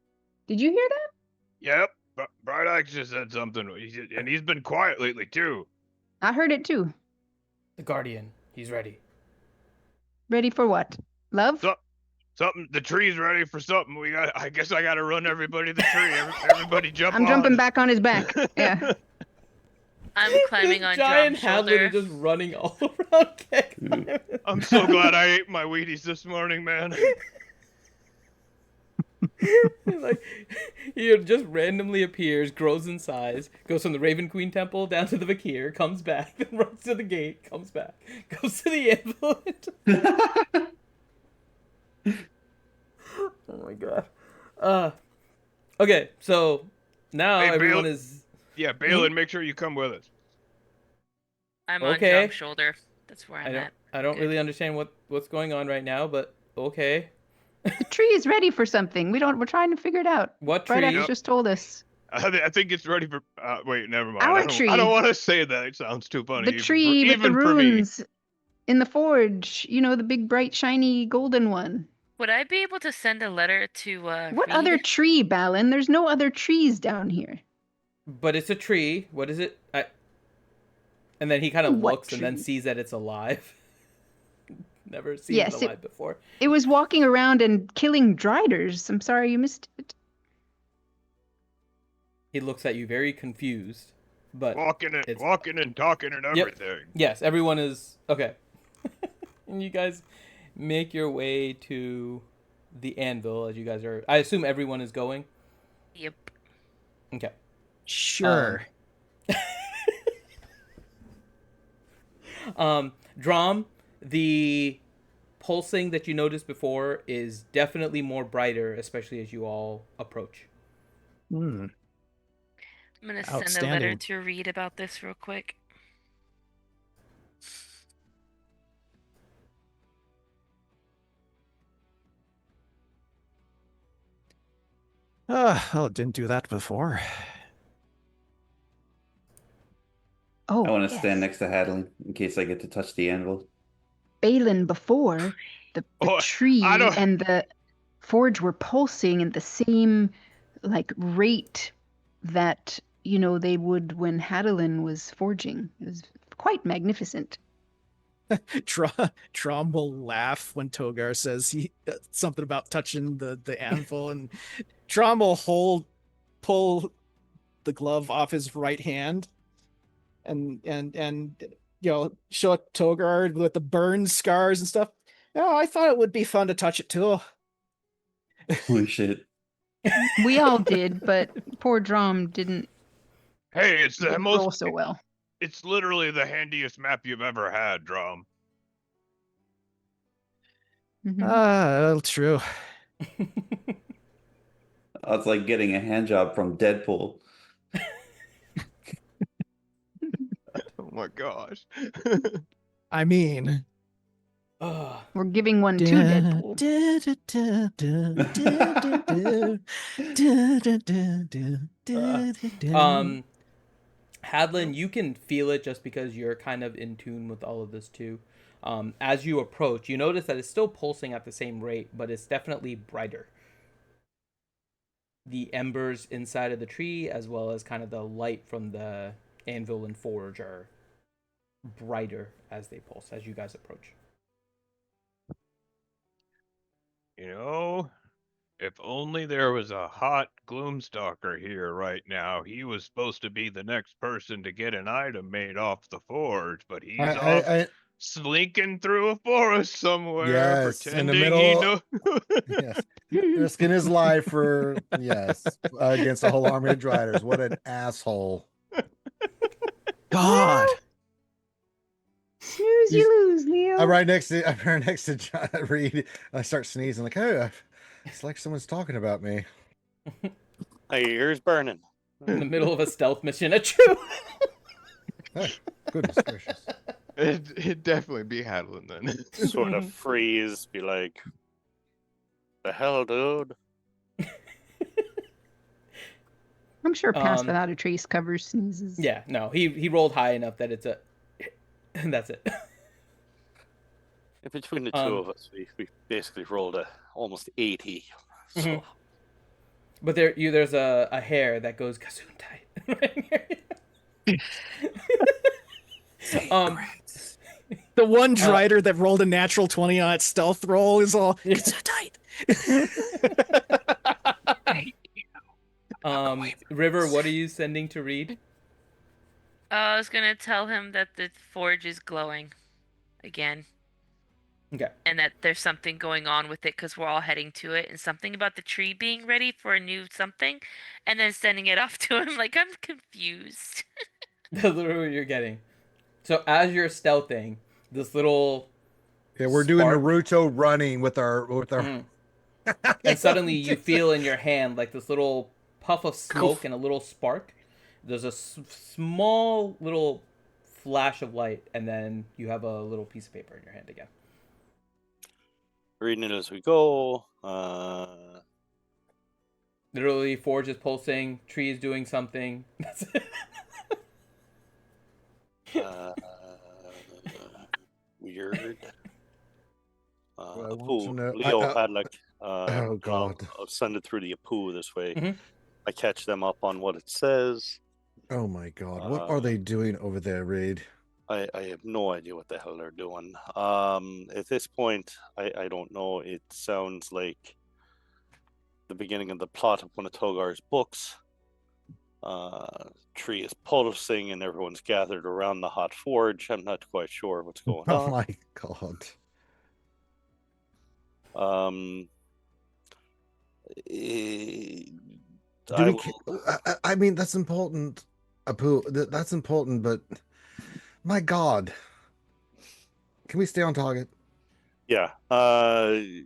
Did you hear that? Yep. Bright Axe just said something, and he's been quiet lately too. I heard it too. The Guardian, he's ready. Ready for what? Love? Something. The tree's ready for something. I guess I gotta run everybody the tree. Everybody jump I'm on. jumping back on his back. Yeah. I'm climbing on Giant Drum's Hadlin shoulder. is just running all around Kek. I'm so glad I ate my Wheaties this morning, man. Like, he just randomly appears, grows in size, goes from the Raven Queen Temple down to the Vakir, comes back, then runs to the gate, comes back, goes to the anvil. Oh my god. Okay, so now Hey, everyone Bale- is. Yeah, Balin, make sure you come with us. I'm on Okay. Drum's shoulder. That's where I'm at. I don't Good. really understand what's going on right now, but okay. The tree is ready for something. We're trying to figure it out. What Bright tree? Axe just told us. I think it's ready for. Wait, never mind. Our I don't tree. want to say that. It sounds too funny. The even tree for, with the even for me. runes in the forge. You know, the big, bright, shiny, golden one. Would I be able to send a letter to What Reed? other tree, Balin? There's no other trees down here. But it's a tree. What is it? And then he kind of What looks and then tree? sees that it's alive. Never seen Yes, it alive before. It was walking around and killing driders. I'm sorry you missed it. He looks at you very confused, but Walking and talking and Yep. everything. Yes, everyone is okay. And you guys make your way to the anvil as you guys are. I assume everyone is going. Yep. Okay. Sure. Drom, the pulsing that you noticed before is definitely more brighter, especially as you all approach. Hmm. I'm gonna send a letter Outstanding. to Reed about this real quick. Oh, didn't do that before. Oh, I want to yes. stand next to Hadley in case I get to touch the anvil. Balin, before the Oh, tree I don't- and the forge were pulsing in the same like rate that they would when Hadalin was forging. It was quite magnificent. Trom will laugh when Togar says something about touching the anvil, and Trom will pull the glove off his right hand, and show it Togar with the burn scars and stuff. Oh, I thought it would be fun to touch it too. Holy shit. We all did, but poor Drom didn't Hey, it's the roll most. so well. It's literally the handiest map you've ever had, Drum. True. It's like getting a hand job from Deadpool. Oh my gosh. I mean, We're giving one to Deadpool. Hadlin, you can feel it just because you're kind of in tune with all of this too. As you approach, you notice that it's still pulsing at the same rate, but it's definitely brighter. The embers inside of the tree, as well as kind of the light from the anvil and forge, are brighter as they pulse as you guys approach. You know, if only there was a hot gloomstalker here right now. He was supposed to be the next person to get an item made off the forge, but he's off slinking through a forest somewhere, Yes, in the pretending middle. he knows. Yes, risking his life for against a whole army of Driders. What an asshole! God. Snooze, you lose, Leo. I'm right next to John Reed. I start sneezing like, oh, it's like someone's talking about me. My ears burning. In the middle of a stealth mission, achoo! Hey, goodness gracious. It'd definitely be Hadlin then. Sort of freeze, be like, the hell, dude? I'm sure Pass Without a Trace covers sneezes. Yeah, no, he rolled high enough that it's a. That's it. And between the two of us, we basically rolled almost 80. So. But there's a hair that goes Kazoon tight. The one Drider that rolled a natural 20 on its stealth roll is all it's so tight. River, what are you sending to Reed? I was gonna tell him that the forge is glowing again. Okay. And that there's something going on with it because we're all heading to it, and something about the tree being ready for a new something, and then sending it off to him. Like, I'm confused. That's literally what you're getting. So as you're stealthing, this little we're doing Naruto running with our and suddenly you feel in your hand like this little puff of smoke and a little spark. There's a small little flash of light, and then you have a little piece of paper in your hand again. Reading it as we go. Literally, forge is pulsing, tree is doing something. That's it. Weird. Leo had like oh god. I'll send it through the Apu this way. Mm-hmm. I catch them up on what it says. Oh my god, what are they doing over there, Reed? I have no idea what the hell they're doing. At this point, I don't know. It sounds like the beginning of the plot of one of Togar's books. Tree is pulsing and everyone's gathered around the hot forge. I'm not quite sure what's going Oh on. my god. I mean, that's important, Apu. That's important, but my god. Can we stay on target? Yeah. I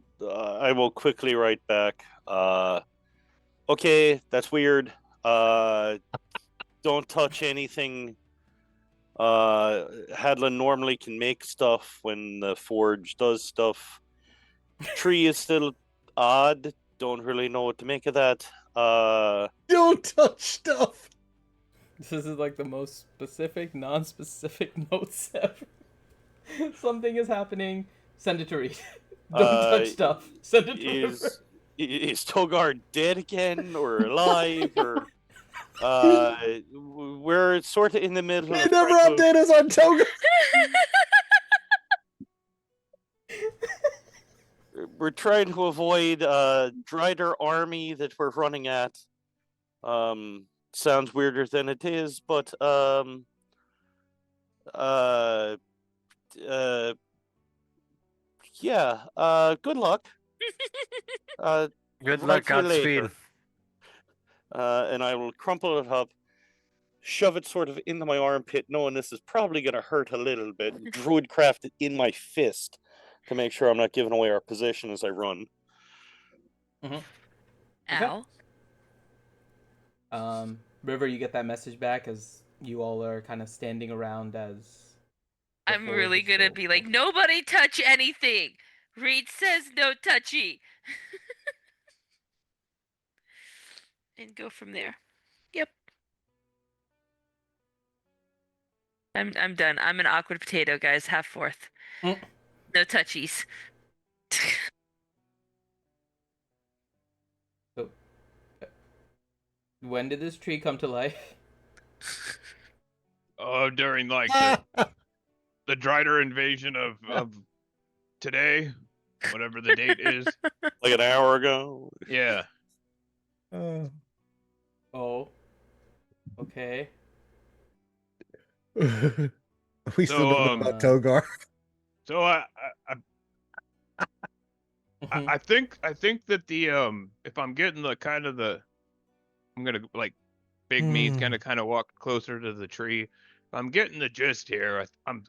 will quickly write back. Okay, that's weird. Don't touch anything. Hadlin normally can make stuff when the forge does stuff. Tree is still odd. Don't really know what to make of that. Don't touch stuff. This is like the most specific, non-specific notes ever. Something is happening. Send it to read. Don't touch stuff. Send it to River. Is Togar dead again or alive or we're sort of in the middle They of never trying to- update us on Toga. We're trying to avoid Drider army that we're running at. Sounds weirder than it is, but yeah, good luck. Good Write luck, to you Godspeed. later. And I will crumple it up, shove it sort of into my armpit, knowing this is probably going to hurt a little bit. Druidcraft it in my fist to make sure I'm not giving away our position as I run. Ow. River, you get that message back as you all are kind of standing around as. I'm really gonna be like, nobody touch anything. Reed says no touchy. And go from there. Yep. I'm done. I'm an awkward potato, guys. Half fourth. No touchies. So, when did this tree come to life? Oh, during like the Drider invasion of today, whatever the date is. Like an hour ago. Yeah. Oh. Okay. We still don't know about Togar. So I think that the if I'm getting the kind of the I'm gonna like Big Me's kind of walk closer to the tree. If I'm getting the gist here. I'm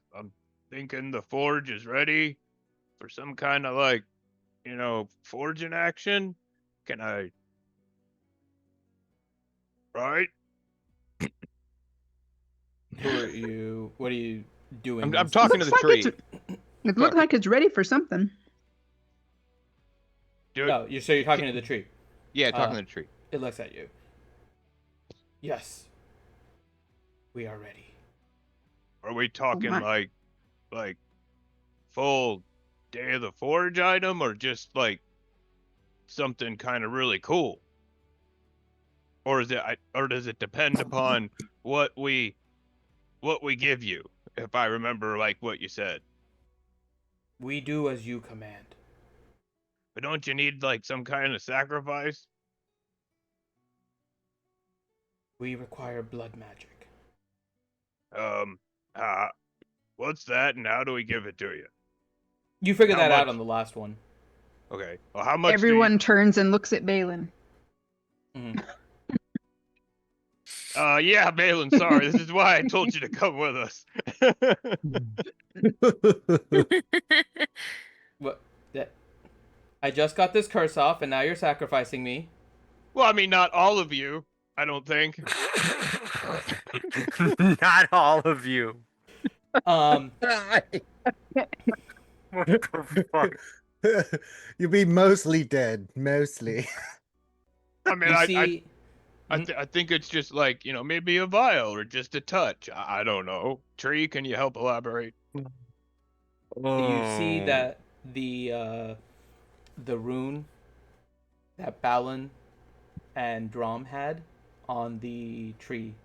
thinking the forge is ready for some kind of like forging action. Can I? Right? Who are you? What are you doing? I'm talking to the tree. It looks like it's ready for something. No, so you're talking to the tree. Yeah, talking to the tree. It looks at you. Yes. We are ready. Are we talking like full Day of the Forge item or just like something kind of really cool? Or does it depend upon what we give you? If I remember like what you said. We do as you command. But don't you need like some kind of sacrifice? We require blood magic. What's that and how do we give it to you? You figured that out on the last one. Okay. Well, how much? Everyone turns and looks at Balin. Yeah, Balin, sorry. This is why I told you to come with us. What? I just got this curse off, and now you're sacrificing me. Well, I mean, not all of you, I don't think. Not all of you. What the fuck? You'll be mostly dead. Mostly. I mean, I think it's just like, maybe a vial or just a touch. I don't know. Tree, can you help elaborate? You see that the rune that Balin and Drom had on the tree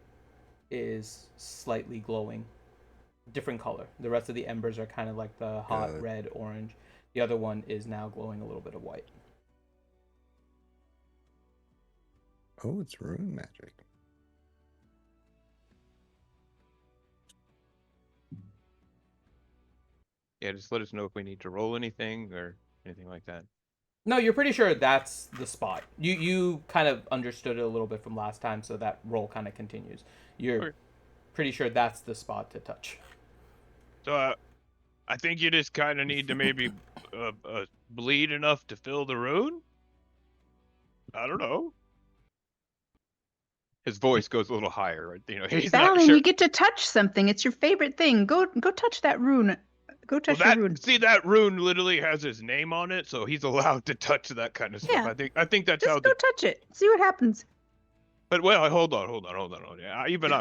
is slightly glowing. Different color. The rest of the embers are kind of like the hot red, orange. The other one is now glowing a little bit of white. Oh, it's rune magic. Yeah, just let us know if we need to roll anything or anything like that. No, you're pretty sure that's the spot. You kind of understood it a little bit from last time, so that roll kind of continues. You're Okay. pretty sure that's the spot to touch. So I think you just kind of need to maybe bleed enough to fill the rune. I don't know. His voice goes a little higher, right? You know, he's not Balin, sure. you get to touch something. It's your favorite thing. Go touch that rune. Go touch Well, your rune. see, that rune literally has his name on it, so he's allowed to touch that kind of stuff. Yeah. I think that's how Just go touch it. See what happens. But well, hold on. Yeah, even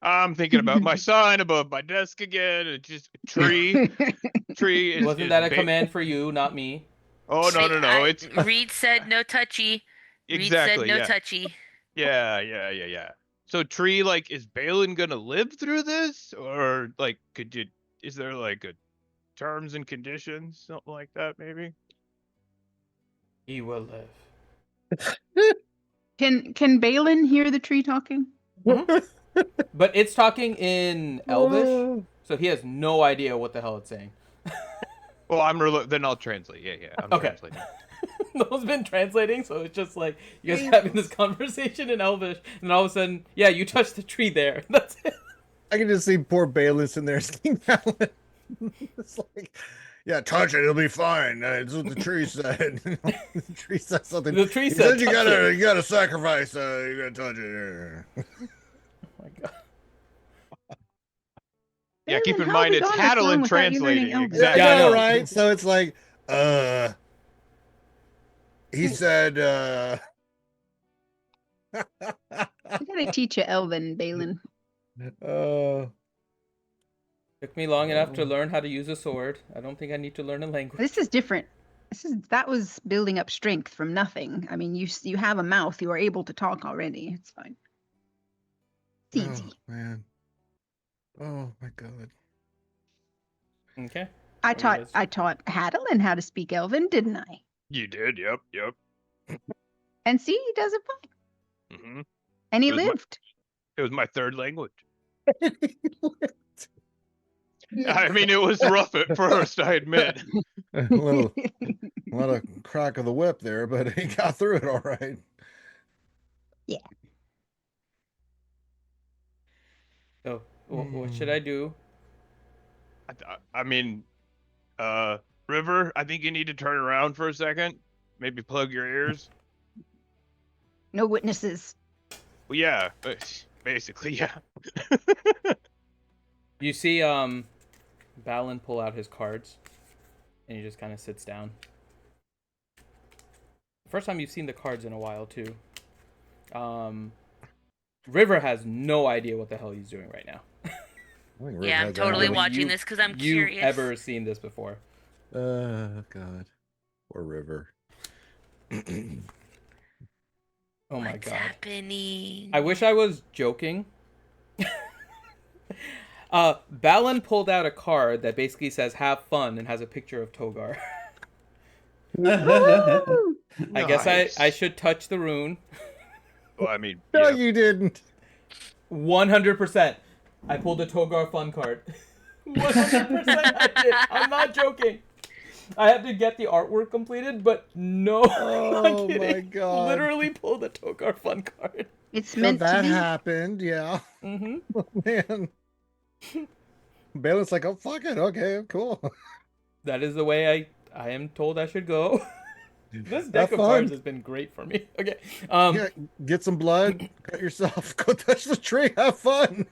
I'm thinking about my sign above my desk again. It's just tree is. Wasn't that a command for you, not me? Oh no! It's Reed said no touchy. Reed said exactly no yeah. touchy. Yeah. So tree, like, is Balin gonna live through this, or like, is there like a terms and conditions, something like that, maybe? He will live. Can Balin hear the tree talking? But it's talking in Elvish, so he has no idea what the hell it's saying. Well, then I'll translate. Yeah, I'm translating. Noel's been translating, so it's just like you guys are having this conversation in Elvish, and all of a sudden, yeah, you touched the tree there. That's it. I can just see poor Balin sitting there singing Balin. It's like, yeah, touch it, it'll be fine. It's what the tree said. The tree said something. The tree He said, you "Touch gotta it." you gotta sacrifice. You gotta touch it. Oh my god. Yeah, keep in Balin, how mind have we it's gone this long Hadalin without you learning translating. Elvish? Exactly. Yeah, I I know, know. right? So it's like, he said, I gotta teach you Elven, Balin. Took me long enough to learn how to use a sword. I don't think I need to learn a language. This is different. That was building up strength from nothing. I mean, you have a mouth. You are able to talk already. It's fine. It's easy. Oh man. Oh my god. Okay. I What do you taught Hadalin how to speak Elven, didn't I? You did. Yep. And see, he does it fine. Mm-hmm. And he It was lived. It was my third language. Yeah. I mean, it was rough at first, I admit. A lot of crack of the whip there, but he got through it all right. Yeah. So, what should I do? I mean, River, I think you need to turn around for a second. Maybe plug your ears. No witnesses. Well, yeah, basically, yeah. You see, Balin pull out his cards, and he just kind of sits down. First time you've seen the cards in a while, too. River has no idea what the hell he's doing right now. Yeah, I'm totally watching this because I'm You've curious. ever seen this before? God. Poor River. Oh my What's god. happening? I wish I was joking. Balin pulled out a card that basically says "Have fun" and has a picture of Togar. I guess I should touch the rune. Well, I mean, No, yeah. you didn't. 100%. I pulled a Togar fun card. 100% I did. I'm not joking. I had to get the artwork completed, but no, I'm not Oh kidding. my god. Literally pulled a Togar fun card. It's So meant to that be. happened, yeah. Mm-hmm. Man. Balin's like, oh fuck it, okay, cool. That is the way I am told I should go. This deck Have of cards fun. has been great for me. Okay. Yeah, get some blood, cut yourself, go touch the tree, have fun.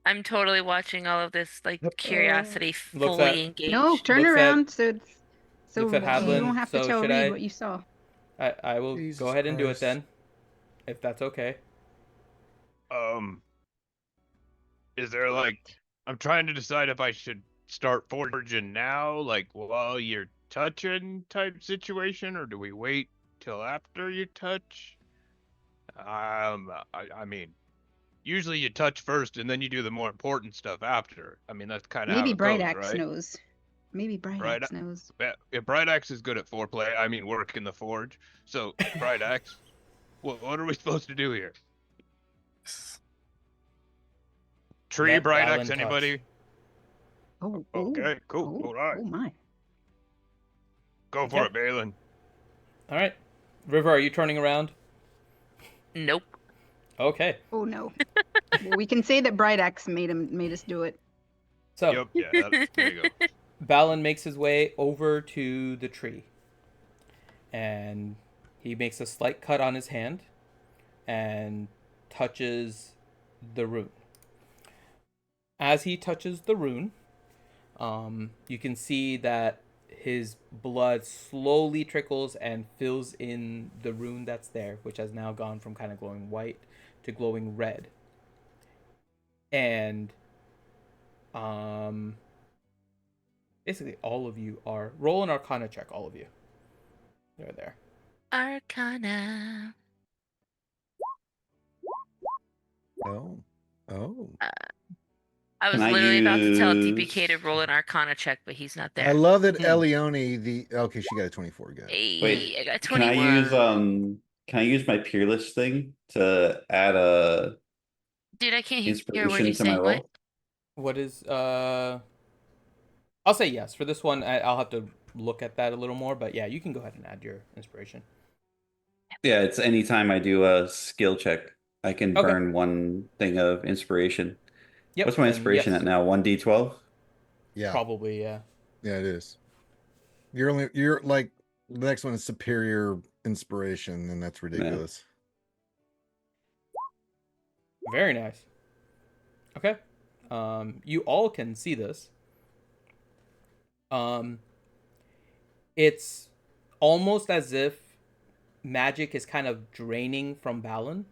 I'm totally watching all of this, like curiosity, Looks fully at- engaged. No, turn Looks at- around so looks at you Hadlin, don't have to so tell should Reed I- what you saw. I will Jesus go ahead and do it Christ. then, if that's okay. Is there like, I'm trying to decide if I should start forging now, like while you're touching type situation, or do we wait till after you touch? I mean, usually you touch first and then you do the more important stuff after. I mean, that's kind of how Maybe it Bright goes, Axe right? knows. Maybe Bright Bright Axe knows. Yeah, Bright Axe is good at foreplay. I mean, work in the forge. So, Bright Axe, what are we supposed to do here? Tree, Let Bright Balin Axe, touch. anybody? Oh, Okay, cool. Oh, All right. oh my. Go for Okay. it, Balin. All right. River, are you turning around? Nope. Okay. Oh no. Well, we can say that Bright Axe made us do it. So Yep, yeah, there you go. Balin makes his way over to the tree, and he makes a slight cut on his hand and touches the rune. As he touches the rune, you can see that his blood slowly trickles and fills in the rune that's there, which has now gone from kind of glowing white to glowing red. And basically all of you are roll an Arcana check. All of you, they're there. Arcana. Oh. Oh. I was Can I literally about to tell use- DPK to roll an Arcana check, but he's not I there. love that Hmm. Elione, okay, she got a 24. Good. Hey, Wait, I got can I 21. use my peerless thing to add a Dude, I can't hear a word inspiration you're to my saying. What? roll? What is I'll say yes for this one. I'll have to look at that a little more, but yeah, you can go ahead and add your inspiration. Yeah, it's anytime I do a skill check, I can Okay. burn one thing of inspiration. Yep. What's my then inspiration yes, at now? 1d12? Yeah. Probably, yeah. Yeah, it is. You're like the next one is superior inspiration, and that's ridiculous. Very nice. Okay. You all can see this. It's almost as if magic is kind of draining from Balin.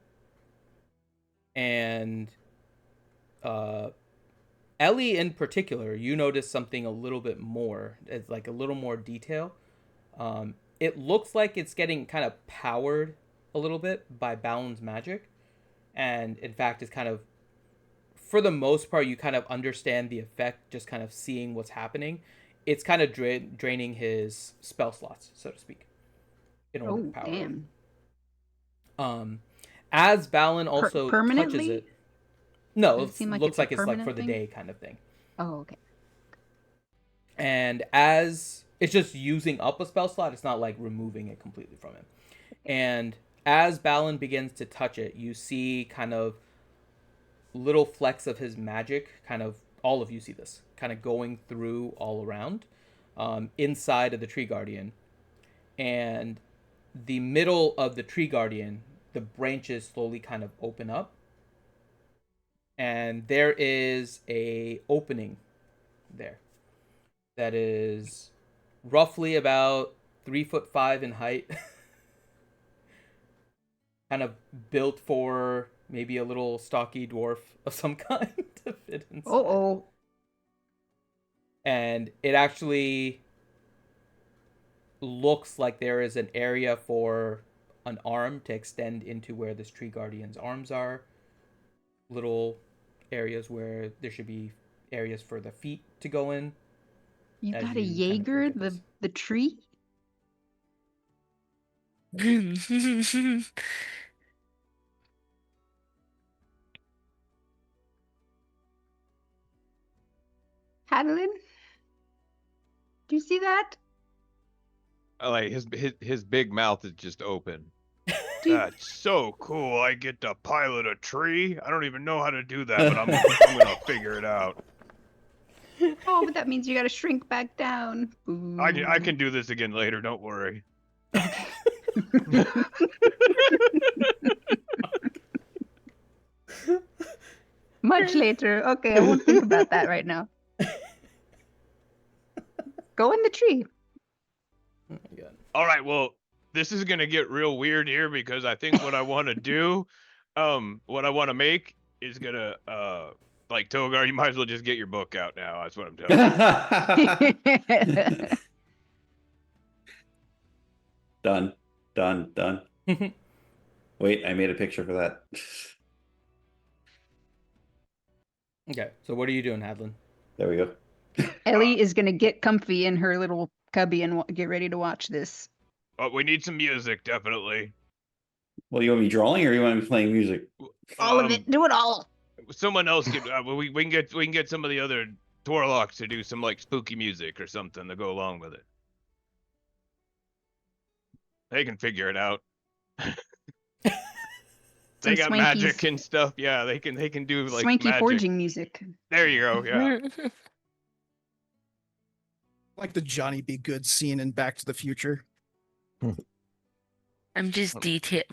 And Ellie in particular, you notice something a little bit more. It's like a little more detail. It looks like it's getting kind of powered a little bit by Balin's magic. And in fact, it's kind of, for the most part, you kind of understand the effect just kind of seeing what's happening. It's kind of draining his spell slots, so to speak, in order to Oh, power damn. it. As Balin also touches permanently? it. No, Does it it seem like looks it's a like it's like for permanent the thing? day kind of thing. Oh, okay. And as it's just using up a spell slot, it's not like removing it completely from him. And as Balin begins to touch it, you see kind of little flecks of his magic, kind of all of you see this, kind of going through all around, inside of the Tree Guardian. And the middle of the Tree Guardian, the branches slowly kind of open up. And there is a opening there that is roughly about 3'5" in height. Kind of built for maybe a little stocky dwarf of some kind to fit inside. Oh. And it actually looks like there is an area for an arm to extend into where this Tree Guardian's arms are. Little areas where there should be areas for the feet to go in. You as got a you kind of Jaeger, look at this. the tree? Hadelin? Do you see that? Like his big mouth is just open. Do you- That's so cool. I get to pilot a tree. I don't even know how to do that, but I'm gonna figure it out. Oh, but that means you gotta shrink back down. I can do this again later. Don't worry. Much later. Okay, I won't think about that right now. Go in the tree. Oh my god. All right. Well, this is gonna get real weird here because I think what I want to do, what I want to make is gonna, like Togar, you might as well just get your book out now. That's what I'm telling you. Done. Wait, I made a picture for that. Okay, so what are you doing, Hadlin? There we go. Ellie is gonna get comfy in her little cubby and get ready to watch this. But we need some music, definitely. Well, you want me drawing or you want me playing music? All of it. Do it all. Someone else can. We can get some of the other Warlocks to do some like spooky music or something to go along with it. They can figure it out. They got magic and stuff. Yeah, they can do like swanky magic. forging music. There you go. Yeah. Like the Johnny Be Good scene in Back to the Future. I'm just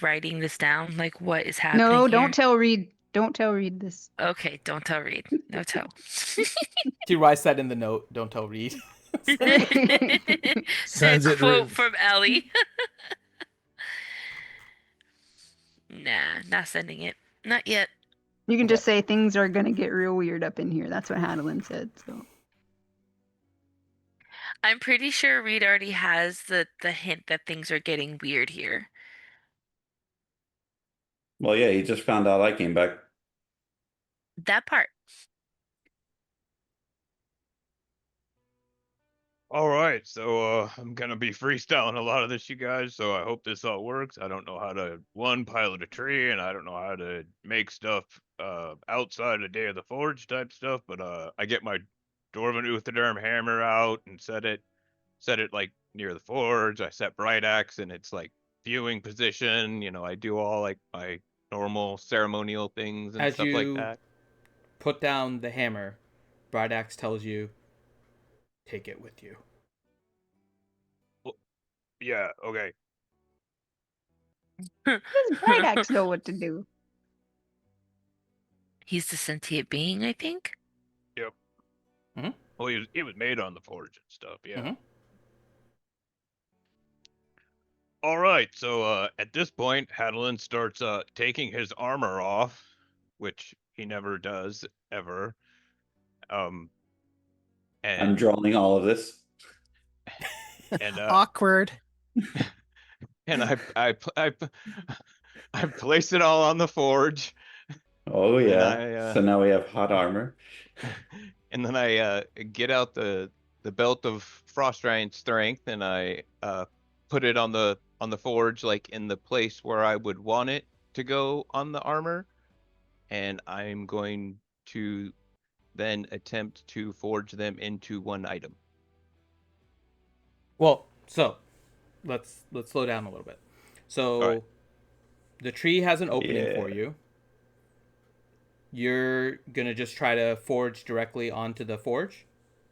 writing this down, like what is happening No, here. don't tell Reed. Don't tell Reed this. Okay, don't tell Reed. No tell. She writes that in the note. Don't tell Reed. Sends it Quote written. from Ellie. Nah, not sending it. Not yet. You can just say things are gonna get real weird up in here. That's what Hadelin said. So I'm pretty sure Reed already has the hint that things are getting weird here. Well, yeah, he just found out I came back. That part. All right, so I'm gonna be freestyling a lot of this, you guys. So I hope this all works. I don't know how to pilot a tree, and I don't know how to make stuff outside of Day of the Forge type stuff. But I get my Dwarven Uthadurm hammer out and set it like near the forge. I set Bright Axe in its like viewing position. You know, I do all like my normal ceremonial things and As stuff like you that. put down the hammer, Bright Axe tells you, take it with you. Yeah. Okay. does Bright Axe know what to do? He's the sentient being, I think. Yep. Mm-hmm. Well, it was made on the forge and stuff. Yeah. Mm-hmm. All right, so at this point, Hadelin starts taking his armor off, which he never does ever. And I'm drawing all of this. And Awkward. and I place it all on the forge. Oh And yeah. So now we have hot armor. And then I get out the belt of Frost Giant Strength, and I put it on the forge, like in the place where I would want it to go on the armor. And I'm going to then attempt to forge them into one item. Well, so let's slow down a little bit. So right. The tree has an opening for you. You're gonna just try to forge directly onto the forge?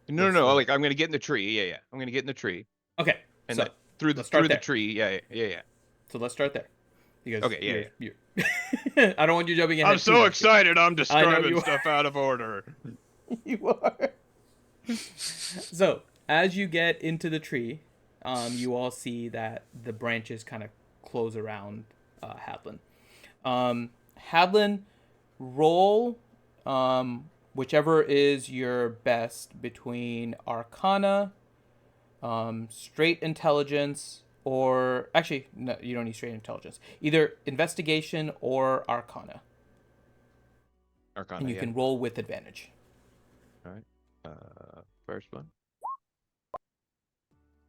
No, like I'm gonna get in the tree. Yeah. I'm gonna get in the tree. Okay. And so through the tree. Yeah. So let's start there. Because okay, you're I don't want you jumping ahead. I'm so excited. I'm describing stuff out of order. You are. So as you get into the tree, you all see that the branches kind of close around Hadlin. Hadlin, roll whichever is your best between Arcana, straight intelligence, or actually no, you don't need straight intelligence. Either investigation or Arcana. Arcana. And you can roll with advantage. All right. First one.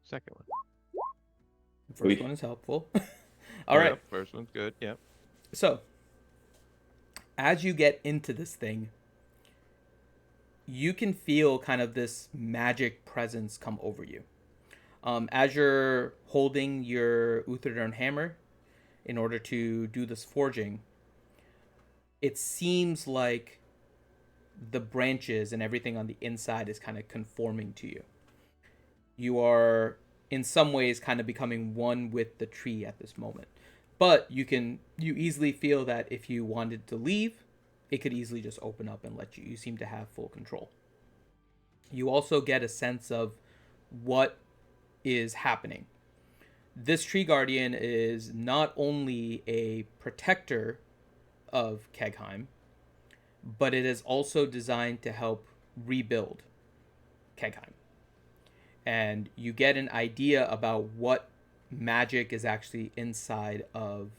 Second one. The first one is helpful. All right. First one's good. Yep. So, as you get into this thing, you can feel kind of this magic presence come over you. As you're holding your Uthadurn hammer in order to do this forging, it seems like the branches and everything on the inside is kind of conforming to you. You are, in some ways, kind of becoming one with the tree at this moment. But you easily feel that if you wanted to leave, it could easily just open up and let you. You seem to have full control. You also get a sense of what is happening. This tree guardian is not only a protector of Kegheim, but it is also designed to help rebuild Kegheim. And you get an idea about what magic is actually inside of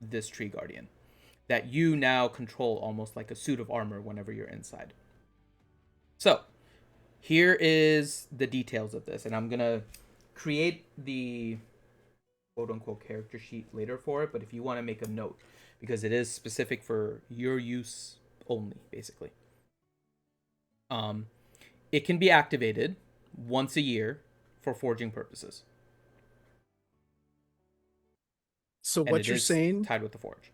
this tree guardian that you now control almost like a suit of armor whenever you're inside. So here is the details of this, and I'm gonna create the quote-unquote character sheet later for it, but if you want to make a note, because it is specific for your use only, basically. it can be activated once a year for forging purposes. So And what it you're is saying tied with the forge.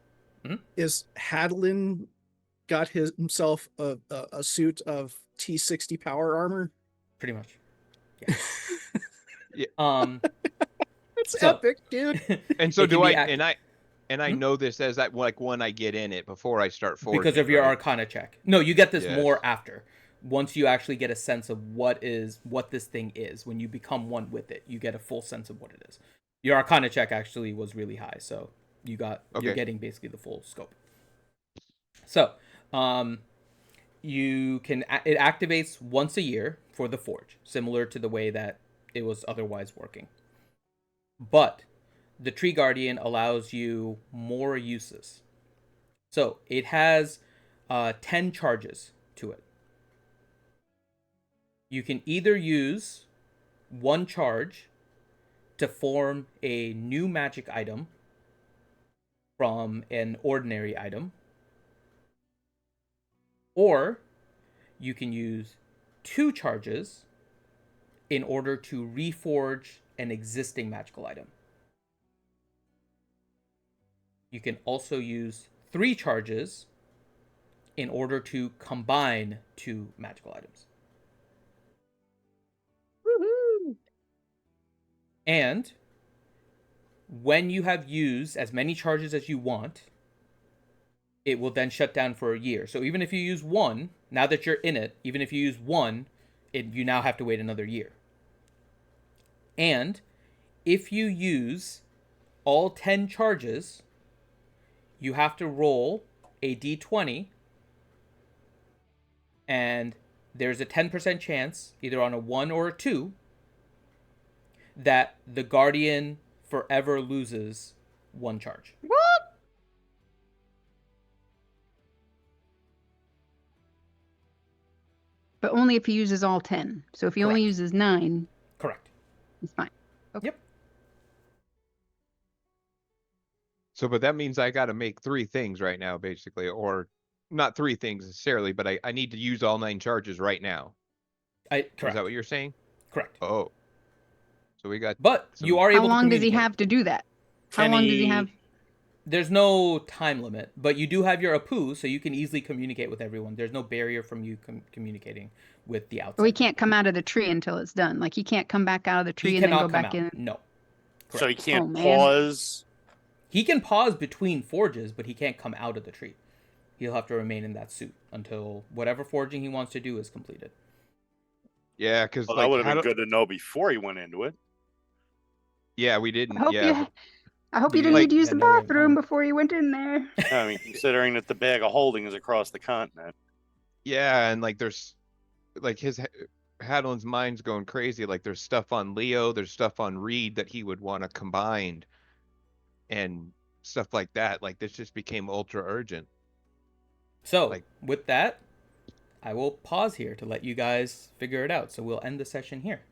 is Hadlin got himself a suit of T60 power armor. Pretty much. Yeah. Yeah. It's So- epic, dude. And so It can do be I I Hmm? know this as like when I get in it before I start forging. because of your right? Arcana check. No, you get this Yes. more after. Once you actually get a sense of what this thing is, when you become one with it, you get a full sense of what it is. Your Arcana check actually was really high, so you're Okay. getting basically the full scope. So, it activates once a year for the forge, similar to the way that it was otherwise working. But the Tree Guardian allows you more uses. So it has 10 charges to it. You can either use one charge to form a new magic item from an ordinary item, or you can use 2 charges in order to reforge an existing magical item. You can also use 3 charges in order to combine 2 magical items. Woohoo! And when you have used as many charges as you want, it will then shut down for a year. So even if you use one, now that you're in it, even if you use one, you now have to wait another year. And if you use all 10 charges, you have to roll a d20, and there's a 10% chance, either on a 1 or a 2, that the Guardian forever loses 1 charge. What? But only if he uses all 10. So if he only Correct. uses 9, Correct. he's fine. Okay. Yep. So, but that means I got to make 3 things right now, basically, or not 3 things necessarily, but I need to use all 9 charges right now. Correct. Is that what you're saying? Correct. Oh. So we got. But some- you are How able to long does he communicate. have to do that? How Can long does he he- have? There's no time limit, but you do have your Apu, so you can easily communicate with everyone. There's no barrier from you communicating with the outside. Well, he can't come out of the tree until it's done. Like he can't come back out of the tree He and then cannot go come back out. in. No. So he Correct. can't Oh, man. pause. He can pause between forges, but he can't come out of the tree. He'll have to remain in that suit until whatever forging he wants to do is completed. Yeah, because Well, that would have been good to know before he went into it. Yeah, we didn't. I hope Yeah, you. I hope you You didn't like- need to use had the no way of bathroom knowing. before you went in there. I mean, considering that the bag of holding is across the continent. yeah, and like there's like Hadlin's mind's going crazy. Like there's stuff on Leo, there's stuff on Reed that he would want to combine, and stuff like that. Like this just became ultra urgent. So, Like- with that, I will pause here to let you guys figure it out. So we'll end the session here.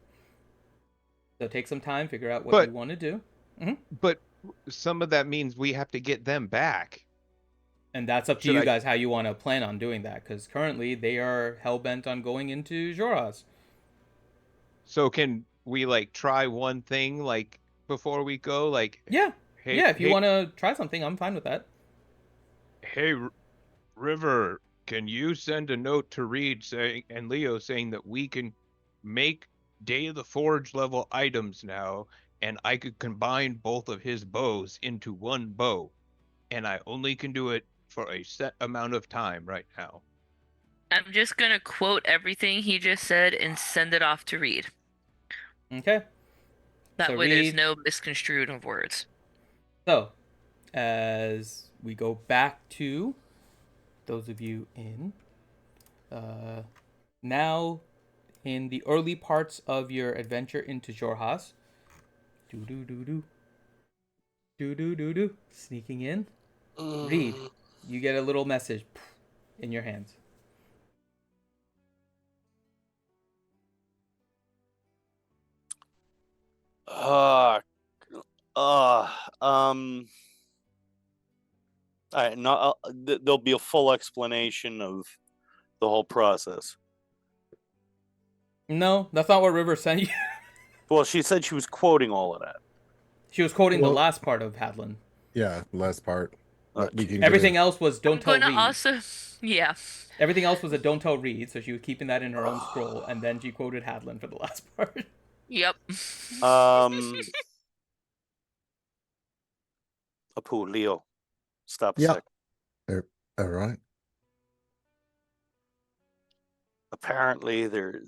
So take some time, figure out what But- you want to do. But some of that means we have to get them back. And that's up to Should you I- guys how you want to plan on doing that, because currently they are hell-bent on going into Jorah's. So can we like try one thing like before we go? Like Yeah. hey, Yeah, if you hey, want to try something, I'm fine with that. Hey, River, can you send a note to Reed saying and Leo saying that we can make Day of the Forge level items now, and I could combine both of his bows into one bow, and I only can do it for a set amount of time right now. I'm just gonna quote everything he just said and send it off to Reed. Okay. That So way there's Reed- no misconstrued of words. So, as we go back to those of you in now in the early parts of your adventure into Jorhas, sneaking in, Reed, you get a little message in your hands. All right, no, there'll be a full explanation of the whole process. No, that's not what River sent you. Well, she said she was quoting all of that. She was quoting the Well- last part of Hadlin. Yeah, last part. But we Okay. can get Everything in. else was I'm don't tell gonna Reed. also, yeah. Everything else was a don't tell Reed, so she was keeping that in her own scroll, and then she quoted Hadlin for the last part. Yep. Apu, Leo, stop a Yeah. sec. All right. Apparently, there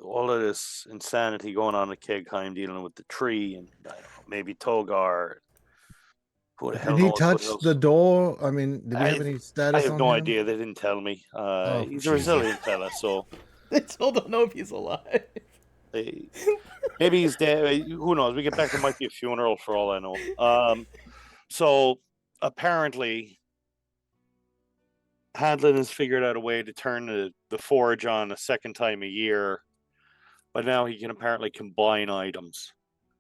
all of this insanity going on at Kegheim, dealing with the tree, and I don't know, maybe Togar. Who the hell Did he knows what touch else? the door? I mean, did we have any I status have on no him? idea. They didn't tell me. Oh, He's a Jesus. resilient fella, so They still don't know if he's alive. maybe he's dead. Who knows? We get back, there might be a funeral for all I know. So apparently, Hadlin has figured out a way to turn the forge on a second time a year, but now he can apparently combine items.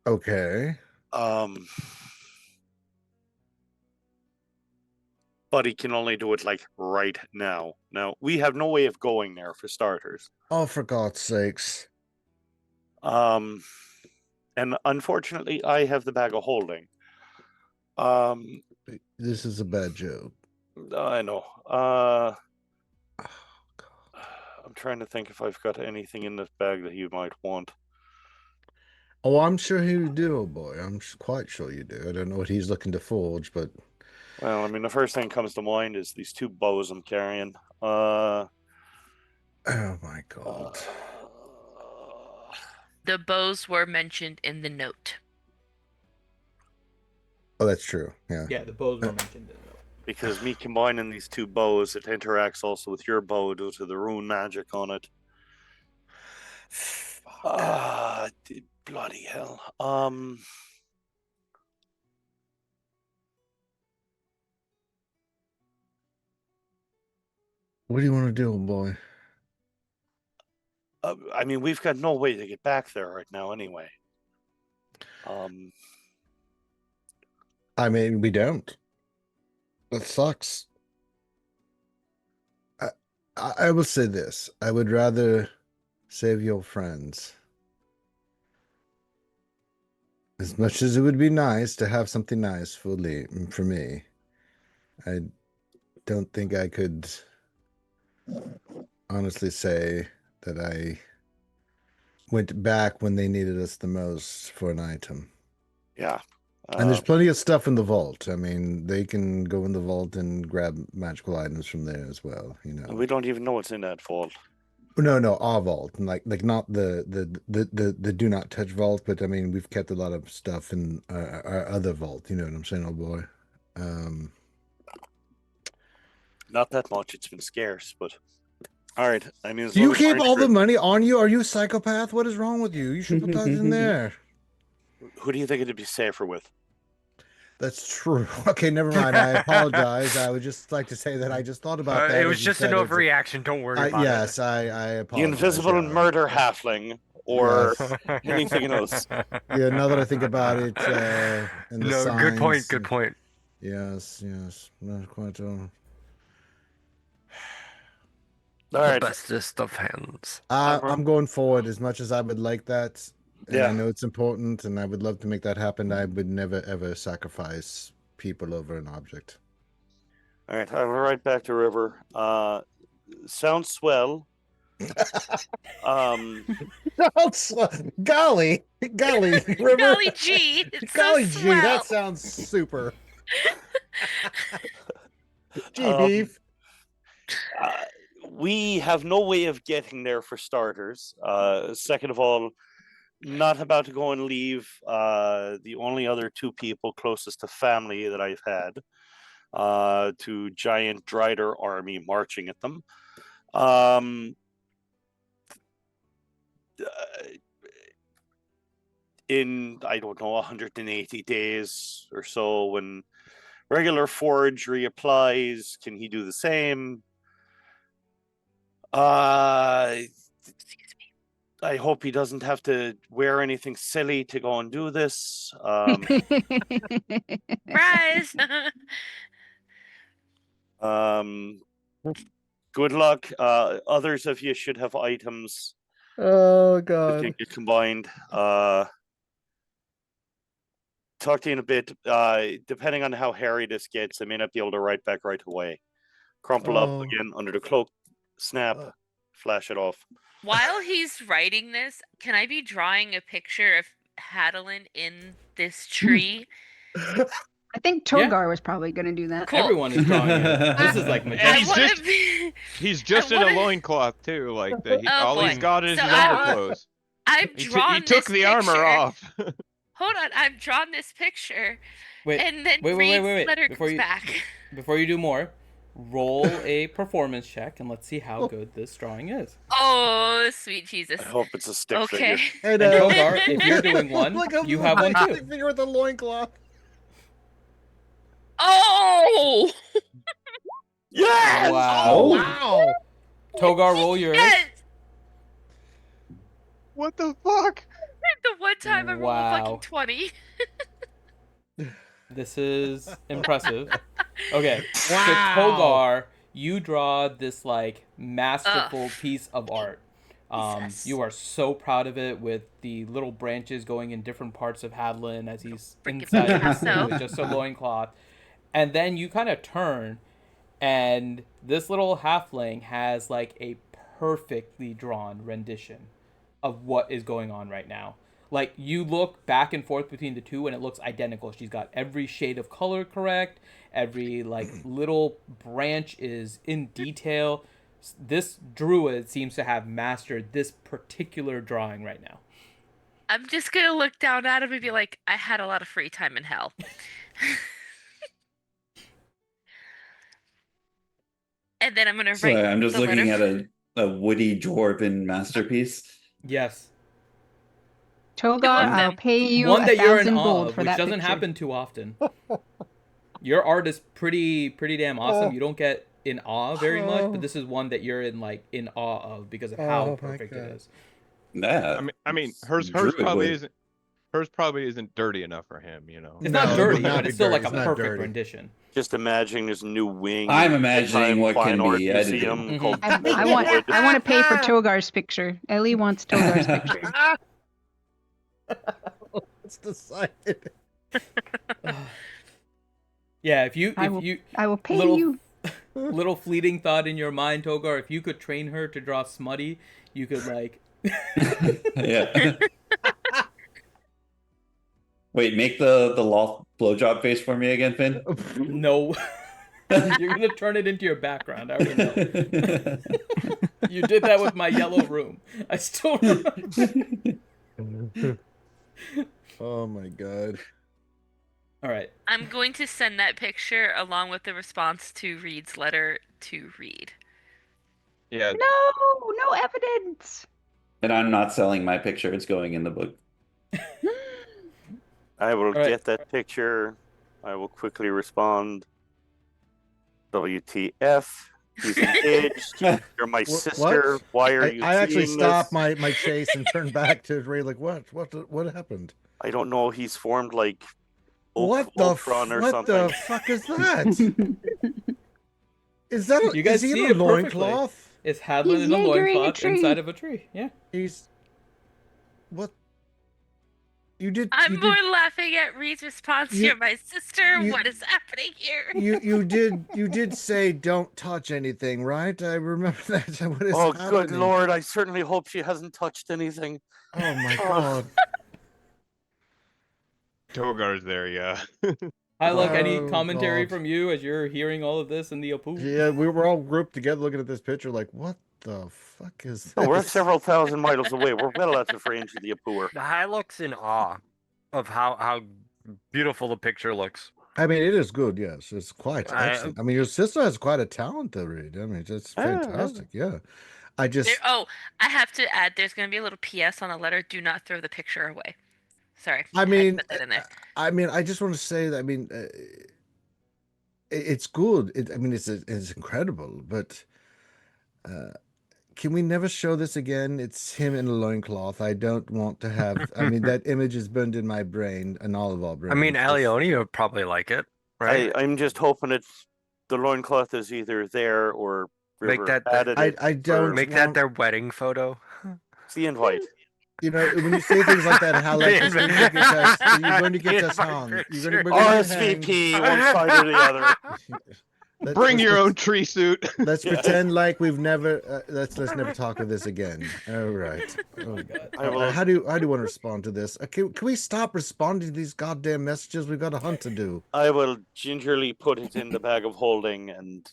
Okay. But he can only do it like right now. Now we have no way of going there for starters. Oh, for God's sakes. And unfortunately, I have the bag of holding. This is a bad joke. I know. Oh, God. I'm trying to think if I've got anything in this bag that you might want. Oh, I'm sure you do, boy. I'm quite sure you do. I don't know what he's looking to forge, but Well, I mean, the first thing that comes to mind is these two bows I'm carrying. Oh my God. The bows were mentioned in the note. Oh, that's true. Yeah. Yeah, the bows were mentioned in it. Because me combining these two bows, it interacts also with your bow due to the rune magic on it. Bloody hell. What do you want to do, boy? I mean, we've got no way to get back there right now anyway. I mean, we don't. That sucks. I will say this. I would rather save your friends. As much as it would be nice to have something nice for me, I don't think I could honestly say that I went back when they needed us the most for an item. Yeah. And there's plenty of stuff in the vault. I mean, they can go in the vault and grab magical items from there as well, you know. We don't even know what's in that vault. No, our vault, like not the do not touch vault, but I mean we've kept a lot of stuff in our other vault. You know what I'm saying, old boy? Not that much. It's been scarce, but all right. I mean, Do you keep all the money on you? Are you a psychopath? What is wrong with you? You should have put it in there. Who do you think it'd be safer with? That's true. Okay, never mind. I apologize. I would just like to say that I just thought about that. It was just an overreaction. Don't worry about yes, it. I The apologize. invisible murder halfling, or anything else. Yeah, now that I think about it, and the No, good point. signs Good and- point. Yes, not quite. All The right. bestest of hands. I'm going forward as much as I would like that. And Yeah. I know it's important, and I would love to make that happen. I would never ever sacrifice people over an object. All right. I'll write back to River. Sounds swell. Golly, River. Golly gee, it's Golly so gee, swell. that sounds super. Gee, Um, beef. We have no way of getting there for starters. Second of all, not about to go and leave the only other two people closest to family that I've had to giant Drider army marching at them. In, I don't know, 180 days or so, when regular forge reapplies, can he do the same? I hope he doesn't have to wear anything silly to go and do this. Surprise! Good luck. Others of you should have items Oh I god. think it combined. Talk to you in a bit. Depending on how hairy this gets, I may not be able to write back right away. Crumple up Oh. again under the cloak, snap, flash it off. While he's writing this, can I be drawing a picture of Hadelin in this tree? I think Yeah. Togar was probably going to do that. Cool. Everyone is drawing it. This is like And I magician. he's want just to be. he's just in wanna- a loincloth too. Like Oh, all he's boy. got is So his I- underclothes. I've He drawn took this the armor picture. off. Hold on, I've drawn this picture, Wait, and then wait. Reed's letter Before comes you back. before you do more, roll a performance check and let's see how good this drawing is. Oh, sweet Jesus! I hope it's a stick Okay. figure. And, And Togar, if you're doing one, like a you have one too. stick figure with a loincloth. Oh! Yes! Wow. Oh wow. Togar, roll yours. Yes! What the fuck? The one time I rolled a Wow. fucking 20. This is impressive. Okay, Wow. so Togar, you draw this like masterful piece of art. Yes. You are so proud of it with the little branches going in different parts of Hadlin as he's Freaking inside of his Picasso. with just a loincloth. And then you kind of turn, and this little halfling has like a perfectly drawn rendition of what is going on right now. Like, you look back and forth between the two, and it looks identical. She's got every shade of color correct. Every, like, little branch is in detail. This druid seems to have mastered this particular drawing right now. I'm just gonna look down at him and be like, I had a lot of free time in hell. And then I'm gonna write. So I'm just the looking letter at a woody dwarven masterpiece. Yes. One Togar, of I'll them. pay you One that you're in 1,000 awe gold of, for which that doesn't picture. happen too often. Your art is pretty damn awesome. You don't get in awe very much, but this is one that you're in awe of because of how Oh my perfect it God. is. Yeah. I mean, hers Druid probably would. isn't. Hers probably isn't dirty enough for him, you know. It's No, not it dirty, would not but be it's still dirty. like a It's not perfect dirty. rendition. Just imagining this new wing. I'm in imagining Time what Fine can Art be edited. Museum Mhm. called I want Wood. I want to pay for Togar's picture. Ellie wants Togar's picture. It's decided. Yeah, if you I will pay little- you. little fleeting thought in your mind, Togar, if you could train her to draw smutty, you could like Yeah. Wait, make the loft blowjob face for me again, Finn. no. You're gonna turn it into your background. I already know. You did that with my yellow room. I still remember. Oh my god. All right. I'm going to send that picture along with the response to Reed's letter to Reed. Yeah. No evidence. And I'm not selling my picture. It's going in the book. I will right. get that picture. I will quickly respond. WTF? He's engaged. You're my sister. Why are you I actually seeing stopped this? my chase and turned back to Ray like, what happened? I don't know. He's formed like What the Ultron or what something. the fuck is that? Is that a, You guys is he see in a it perfectly. loincloth? It's Hadlin He's in a Jaegering a loincloth tree. inside of a tree. Yeah. He's what? You did. I'm you more did, laughing at Reed's response. You- You're my sister. you- What is happening here? you did say don't touch anything, right? I remember that. What is Oh, happening? good lord. I certainly hope she hasn't touched anything. Oh my god. Togar's there, yeah. Hi, look. Any Oh, commentary God. from you as you're hearing all of this in the Apu? Yeah, we were all grouped together looking at this picture like, what the fuck is this? No, we're several thousand miles away. We're well out of range of the Apuer. Hylock's in awe of how beautiful the picture looks. I mean, it is good, yes. It's quite excellent. I mean, your sister has quite a talent to read. I mean, it's fantastic, yeah. I just... I have to add, there's going to be a little PS on the letter. Do not throw the picture away. Sorry. I had to mean, put that in there. I just want to say that, I mean, it's good. It's incredible, but can we never show this again? It's him in a loincloth. I don't want to have, I mean, that image is burned in my brain and all of our brains. I mean, It's- Alioni would probably like it, right? I'm just hoping the loincloth is either there or Make River that the- added it I don't for- Make that their wedding photo. It's the invite. You know, when you say things like that, Halleck, it's going to get us. You're going to get us hung. We're going to get hanged. RSVP, one side or the other. Bring your own tree suit. Let's pretend like we've never. Let's never talk of this again. All right. Oh my god. How do you want to respond to this? Can we stop responding to these goddamn messages? We've got a hunt to do. I will gingerly put it in the bag of holding and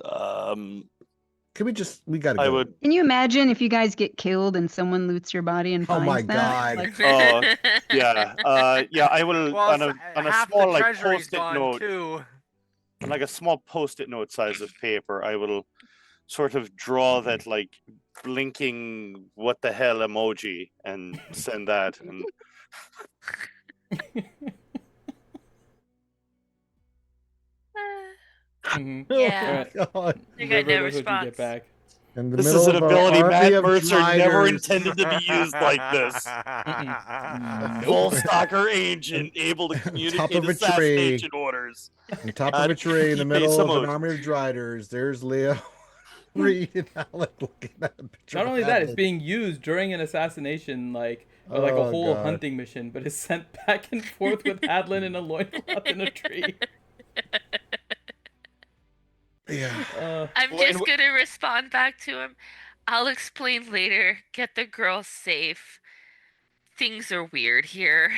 Can we gotta go. I would. Can you imagine if you guys get killed and someone loots your body and finds my that? God. Like, Yeah. I will Well, on a half small the like treasury's post-it gone note, too. like a small post-it note size of paper. I will sort of draw that like blinking what the hell emoji and send that. And Yeah. Oh, God. I got no River, what did you response. get back? In the this middle is an of our ability army Matt of Mercer never driders. intended to be used like this. Full stalker agent able to communicate of a assassination orders. On top of a tree in the Keep middle some of an emoji. army of driders, there's Leo. Reed and Alec looking at a picture. Not of only that, it's Hadley. being used during an assassination, like or like a Oh, whole God. hunting mission, but it's sent back and forth with Hadlin in a loincloth in a tree. Yeah. I'm just gonna respond back to him. I'll explain later. Get the girl safe. Things are weird here.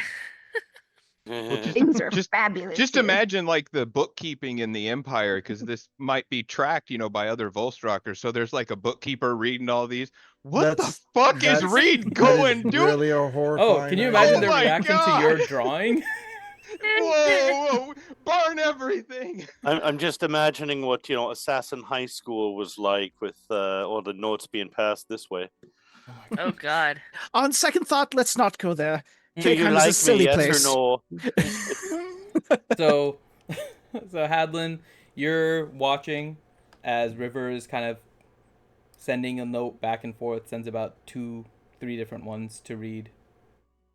things are fabulous. Just here. imagine like the bookkeeping in the Empire, because this might be tracked, by other Volstrockers. So there's like a bookkeeper reading all these. What the fuck is Reed going doing? Really a horrifying. Oh, can you imagine Oh their my reaction to God. your drawing? Whoa, burn everything. I'm just imagining what Assassin High School was like with all the notes being passed this way. Oh God. On second thought, let's not go there. Do you Cakeheim is like a silly me, yes place. or no? So Hadlin, you're watching as River is kind of sending a note back and forth, sends about 2-3 different ones to read.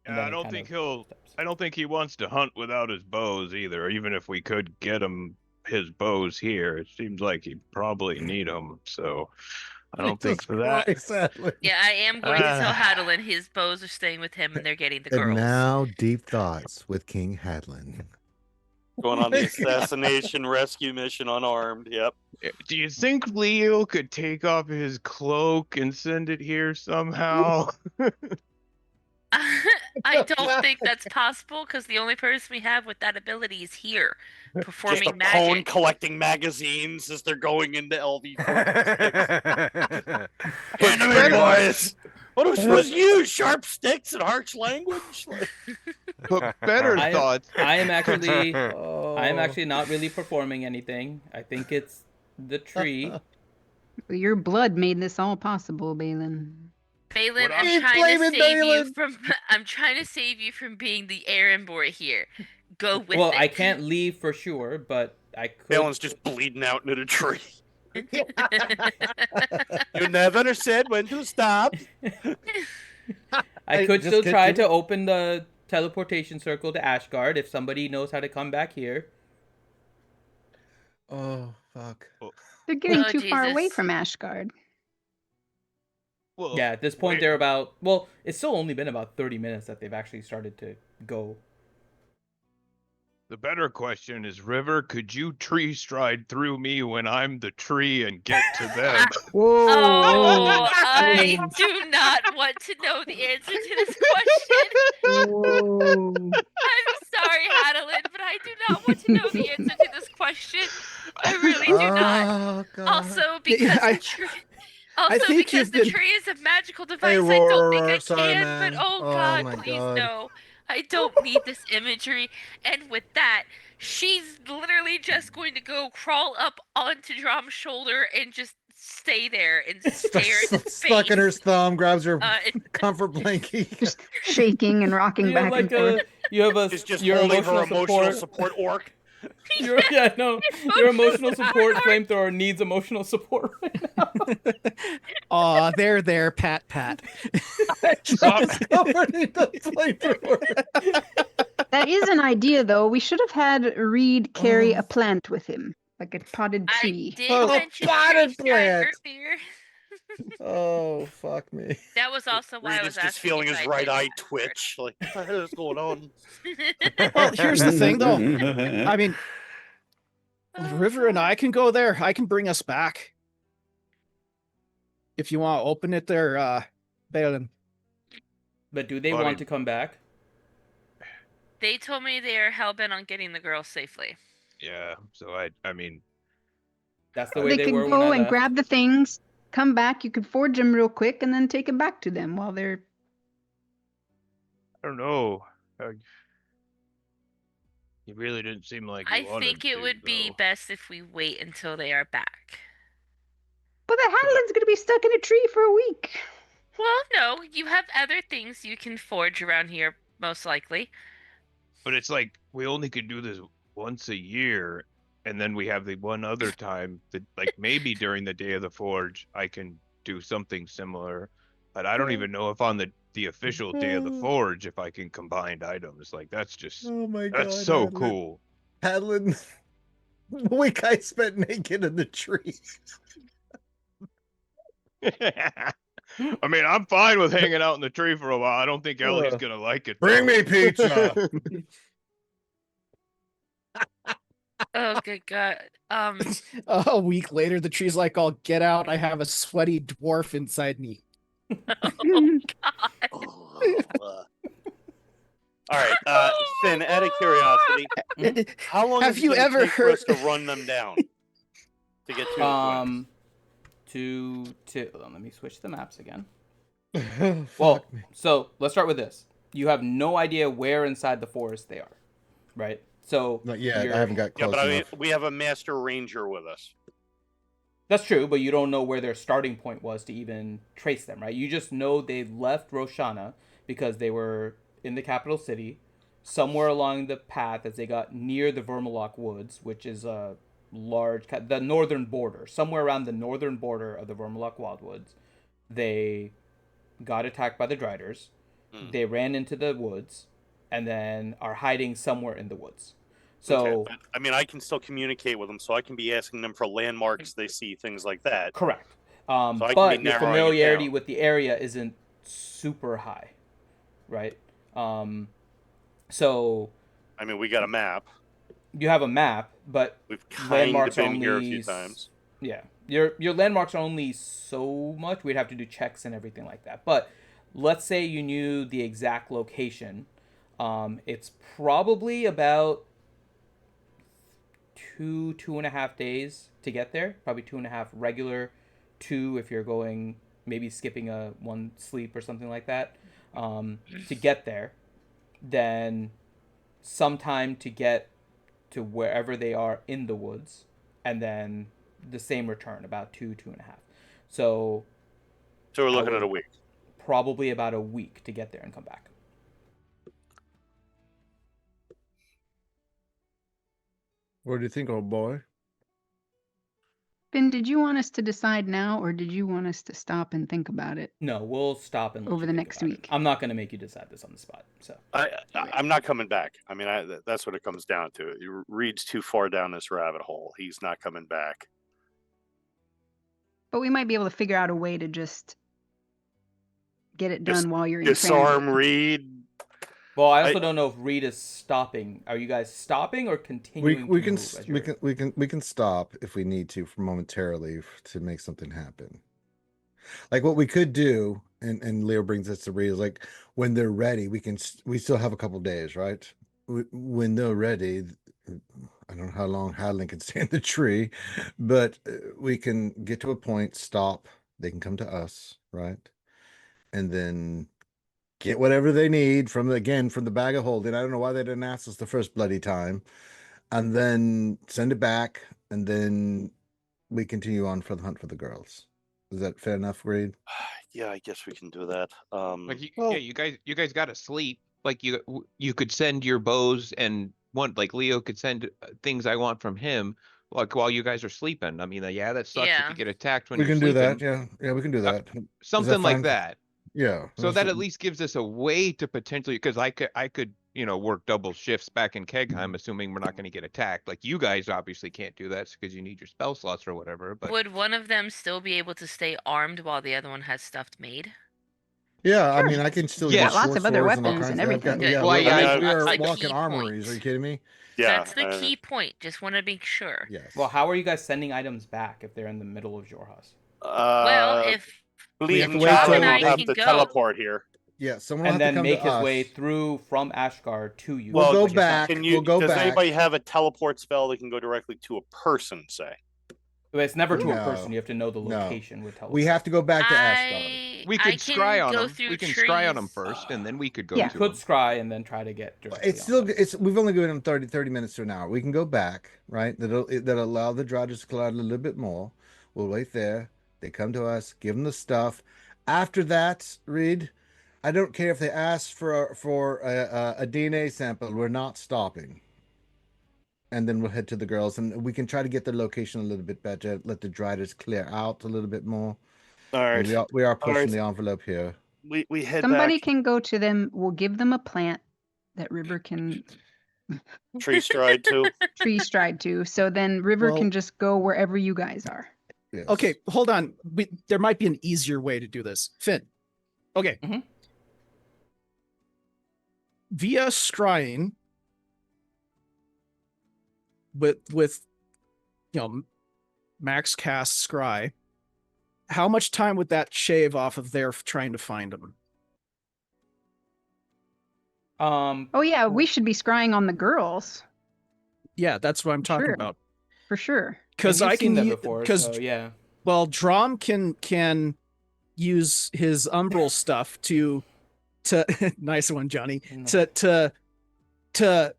and Yeah, then I it don't kind think of stops. I don't think he wants to hunt without his bows either. Even if we could get him his bows here, it seems like he'd probably need them. So I don't think for that. Exactly. Yeah, I am going to tell Hadlin his bows are staying with him and they're getting the girls. And now, deep thoughts with King Hadlin. Going on the assassination rescue mission unarmed. Yep. Do you think Leo could take off his cloak and send it here somehow? I don't think that's possible because the only person we have with that ability is here, Just performing a cone magic. collecting magazines as they're going into LV. But Hey, boys. What are we supposed to use? Sharp sticks and harsh language? But better I am- thoughts. I am actually not really performing anything. I think it's the tree. Your blood made this all possible, Balin. Balin, What I'm trying to blaming save you Balin? from. I'm trying to save you from being the errand boy here. Go with Well, it. I can't leave for sure, but I could. Balon's just bleeding out into the tree. You never said when to stop. I could just still get try you- to open the teleportation circle to Ashgard if somebody knows how to come back here. Oh, fuck. They're getting Oh, too far away Jesus. from Ashgard. Well, Yeah, at this point wait. they're about. Well, it's still only been about 30 minutes that they've actually started to go. The better question is, River, could you tree stride through me when I'm the tree and get to them? Whoa. Oh, I do not want to know the answer to this question. Whoa. I'm sorry, Hadalin, but I do not want to know the answer to this question. I really do not. Oh, God. Also, because I- the tree. I Also, think because you've the been- tree is a magical device, Hey, I don't think I Roar, sorry, can. man. But oh Oh, God, my please God. no. I don't need this imagery. And with that, she's literally just going to go crawl up onto Drom's shoulder and just stay there and stare at his Stuck in her face. thumb, grabs her It- comfort blanket. Just shaking and rocking You back have like and forth. you have a She's just your holding her emotional emotional support. support orc. Your emotional support flamethrower needs emotional support right now. Aw, there, Pat. Stop. Somebody does flamethrower. That is an idea, though. We should have had Reed carry a plant with him, like a potted I tree. did Oh, mention potted tree stride plant. earlier. Oh, fuck me. That was also why I Reed was is just asking feeling if his I right did eye that twitch. Like, what the hell is going on? Well, here's the thing, though. I mean, River and I can go there. I can bring us back. If you want to open it there, Balin. But do they Well, I want mean- to come back? They told me they are hell-bent on getting the girl safely. Yeah. So I mean, That's the way They they could were when I go and left. grab the things, come back. You could forge them real quick, and then take them back to them while they're. I don't know. You really didn't seem like you I wanted think it to, would be though. best if we wait until they are back. But the Hadlin's gonna be stuck in a tree for a week. Well, no, you have other things you can forge around here, most likely. But it's like we only could do this once a year, and then we have the one other time that, like, maybe during the day of the forge, I can do something similar. But I don't even know if on the official day of the forge if I can combine items. Like that's just Oh my god. that's so Hadlin. cool. Hadlin, the week I spent naked in the tree. I mean, I'm fine with hanging out in the tree for a while. I don't think Ellie's gonna like it. Bring though. me pizza. Oh, good God. A week later, the tree's like, "I'll get out. I have a sweaty dwarf inside me." Oh, God. All right, Finn. Out of curiosity, how long Have is it you gonna ever take for heard? us to run them down to get to the twins? Hold on, let me switch the maps again. Fuck Well, me. so let's start with this. You have no idea where inside the forest they are, right? So Not yet. you're- I haven't got Yeah, close but I mean, enough. we have a master ranger with us. That's true, but you don't know where their starting point was to even trace them, right? You just know they left Roshana because they were in the capital city, somewhere along the path as they got near the Vermalock Woods, which is a the northern border, somewhere around the northern border of the Vermalock Wildwoods. They got attacked by the Driders. They ran into the woods, and then are hiding somewhere in the woods. So, Okay, but, I mean, I can still communicate with them, so I can be asking them for landmarks they see, things like that. correct. So I can be But your narrowing it familiarity down. with the area isn't super high, right? So I mean, we got a map. you have a map, but We've kind of landmarks are been here a only few times. Yeah, your landmarks are only so much. We'd have to do checks and everything like that. But let's say you knew the exact location. It's probably about 2.5 days to get there. Probably 2.5 regular, 2 if you're going maybe skipping a 1 sleep or something like that. To get there, then sometime to get to wherever they are in the woods, and then the same return, about 2.5. So So we're looking would- at a week. probably about a week to get there and come back. What do you think, old boy? Ben, did you want us to decide now, or did you want us to stop and think about it? No, we'll stop and let Over you the think next about it. week. I'm not going to make you decide this on the spot. So I'm not coming back. I mean, that's what it comes down to. Reed's too far down this rabbit hole. He's not coming back. But we might be able to figure out a way to just get it done while you're in Disarm transit. Reed. well, I also don't know if Reed is stopping. Are you guys stopping or continuing We to can move as we can stop if we need to for momentarily to make something happen. Like what we could do, and Leo brings this to Reed, is like when they're ready, we still have a couple days, right? When they're ready, I don't know how long Hadlin can stay in the tree, but we can get to a point, stop. They can come to us, right? And then get whatever they need from the bag of holding. I don't know why they didn't ask us the first bloody time, and then send it back, and then we continue on for the hunt for the girls. Is that fair enough, Reed? Yeah, I guess we can do that. Like, Well- yeah, you guys got to sleep. Like you could send your bows and like Leo could send things I want from him. Like while you guys are sleeping. I mean, yeah, that sucks if Yeah. you get attacked when We you're can do sleeping. that. Yeah, we can do that. Is Something like fine? that. Yeah. So that at least gives us a way to potentially, because I could, work double shifts back in Kegheim, assuming we're not going to get attacked. Like you guys obviously can't do that because you need your spell slots or whatever. But Would one of them still be able to stay armed while the other one has stuff made? Yeah, I Sure. mean, I can still Yeah. use Got lots short of other swords and all weapons kinds and of. I've got, everything. yeah, Good. Well, yeah, we That's are the walking key armories. point. Are you kidding me? Yeah, That's the key point. Just want to make sure. Yes. Well, how are you guys sending items back if they're in the middle of Jorhas? Well, if We have Bleeding to wait John till and Charlie I will have can to go. teleport here. Yeah, someone will And have to then come make to his us. way through from Ashgar to you. We'll go Like, it's not- back. Can you? We'll go does back. anybody have a teleport spell that can go directly to a person? Say. It's never to a No. person. You have to know the No. location with teleport. We have to go back to Ashgar. we I could can scry on go them. through We can trees. scry on them first, and then we could go Yeah. You to could them. scry and then try to get directly It's on still them. we've only given them 30 minutes to an hour. We can go back, right? That'll allow the Drodgers to collide a little bit more. We'll wait there. They come to us, give them the stuff. After that, Reed, I don't care if they ask for a DNA sample. We're not stopping. And then we'll head to the girls, and we can try to get their location a little bit better. Let the Driders clear out a little bit more. All right. We are pushing right. the envelope here. We head Somebody back. can go to them. We'll give them a plant that River can Tree stride too. tree stride to. So then River Well- can just go wherever you guys are. Yes. Okay, hold on. There might be an easier way to do this. Finn. Okay. Mhm. Via scrying with max cast scry, how much time would that shave off of their trying to find them? Oh yeah, we should be scrying on the girls Yeah, that's what I'm talking Sure. about. for sure. Because And you've I seen can that before, because so yeah. well, Drom can use his umbral stuff to nice one, Johnny. No. To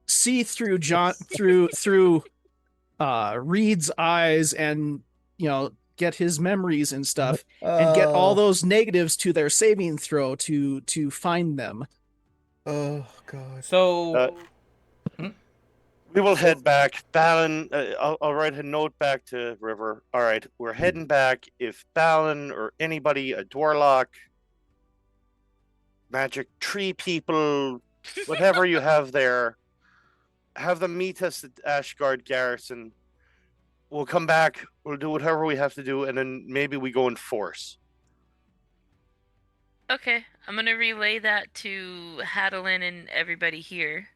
see through John through Reed's eyes and get his memories and stuff and get all those negatives to their saving throw to find them. Oh God. So We will head back. Balin, I'll write a note back to River. All right, we're heading back. If Balin or anybody, a Dwarlock, magic tree people, whatever you have there, have them meet us at Ashgard Garrison. We'll come back. We'll do whatever we have to do, and then maybe we go in force. Okay, I'm gonna relay that to Hadelin and everybody here.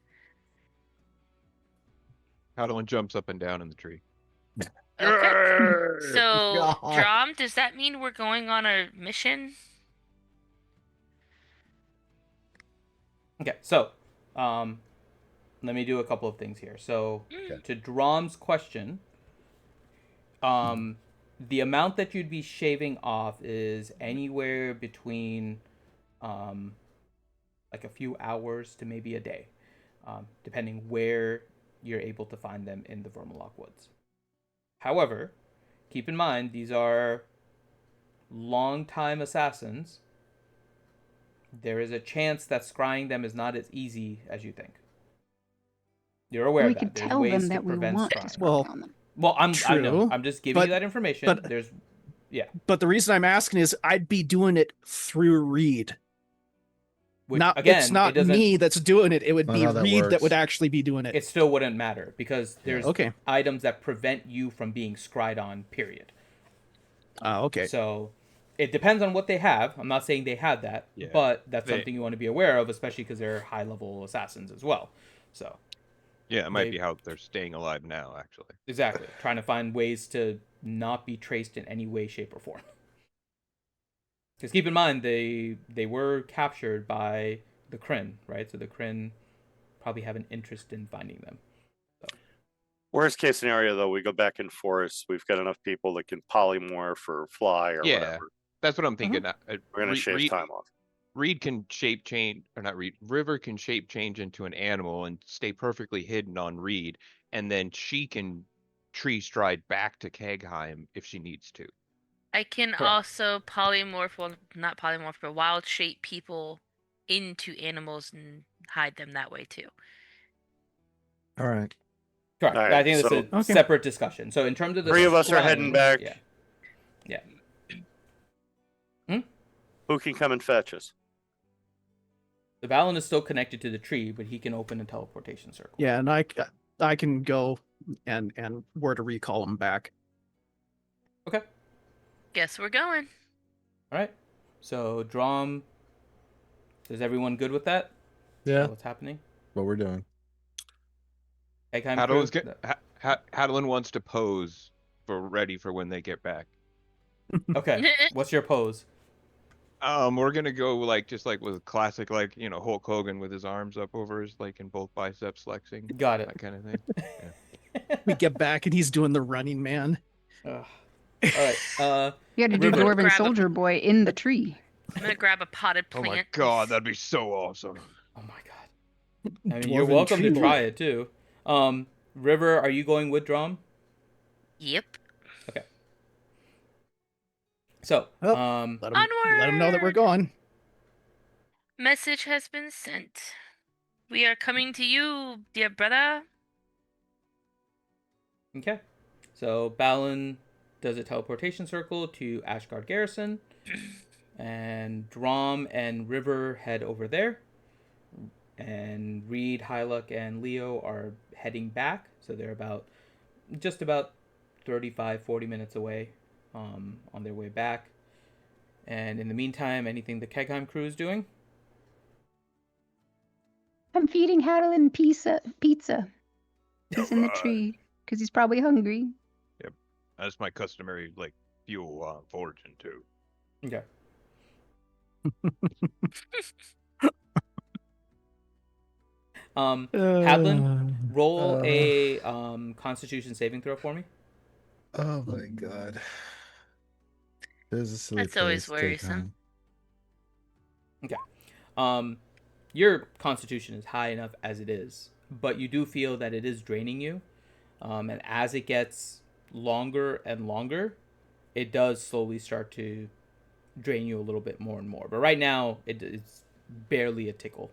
Hadelin jumps up and down in the tree. Okay. So, God. Drom, does that mean we're going on a mission? okay, so let me do a couple of things here. So to Drom's question, the amount that you'd be shaving off is anywhere between like a few hours to maybe a day, depending where you're able to find them in the Vermalock Woods. However, keep in mind these are long-time assassins. There is a chance that scrying them is not as easy as you think. You're aware We of that. could There's tell ways them to that we prevent want to scrying. scry Well, on them. Well, I know. True, I'm just giving but- you that information. but- There's, yeah. But the reason I'm asking is I'd be doing it through Reed. Which, again, It's not it doesn't, me that's doing it. It would Not be how that Reed that works. would actually be doing it. It still wouldn't matter because there's Okay. items that prevent you from being scryed on. Period. Okay. So it depends on what they have. I'm not saying they had that, Yeah. but that's They- something you want to be aware of, especially because they're high-level assassins as well. So Yeah, it might They- be how they're staying alive now, actually. exactly, trying to find ways to not be traced in any way, shape, or form. Because keep in mind, they were captured by the Kryn, right? So the Kryn probably have an interest in finding them. Worst case scenario, though, we go back in force. We've got enough people that can polymorph or fly or Yeah. whatever. That's what I'm thinking. We're gonna shave time off. Reed can shape change, or not Reed. River can shape change into an animal and stay perfectly hidden on Reed, and then she can tree stride back to Kegheim if she needs to. I can Correct. also polymorph, well, not polymorph, but wild shape people into animals and hide them that way too. All right. Correct. All right, I think that's so- a Okay. separate discussion. So in terms of the Three of us are scrying- heading back. Yeah. Yeah. Who can come and fetch us? The Balin is still connected to the tree, but he can open a teleportation circle. Yeah, and I can go and where to recall him back. Okay. Guess we're going. All right. So, Drom, is everyone good with that? Yeah, What's happening? what we're doing. Hadlin wants to pose for ready for when they get back. Okay. What's your pose? We're gonna go just like with classic Hulk Hogan with his arms up over his and both biceps flexing. Got it. That kind of thing. We get back and he's doing the running man. All right. You had to do River. Dwarven Grab a- Soldier Boy in the tree. I'm gonna grab a potted Oh plant. my god, that'd be so awesome. Oh my god. I mean, you're Dwarven welcome to tree try it too. River, are you going with Drom? Yep. Okay. So, Well, let him know that we're Onward! going. Message has been sent. We are coming to you, dear brother. okay. So Balin does a teleportation circle to Ashgard Garrison, and Drom and River head over there, and Reed, Hyluck, and Leo are heading back. So they're just about 35-40 minutes away, on their way back. And in the meantime, anything the Kegheim crew is doing? I'm feeding Hadalin pizza. He's in the tree because he's probably hungry. That's my customary fuel while I'm foraging too. Okay. Hadlin, roll a Constitution saving throw for me. Oh my god. There's a silly That's always place, take worrisome. home. Your Constitution is high enough as it is, but you do feel that it is draining you, and as it gets longer and longer, it does slowly start to drain you a little bit more and more. But right now, it's barely a tickle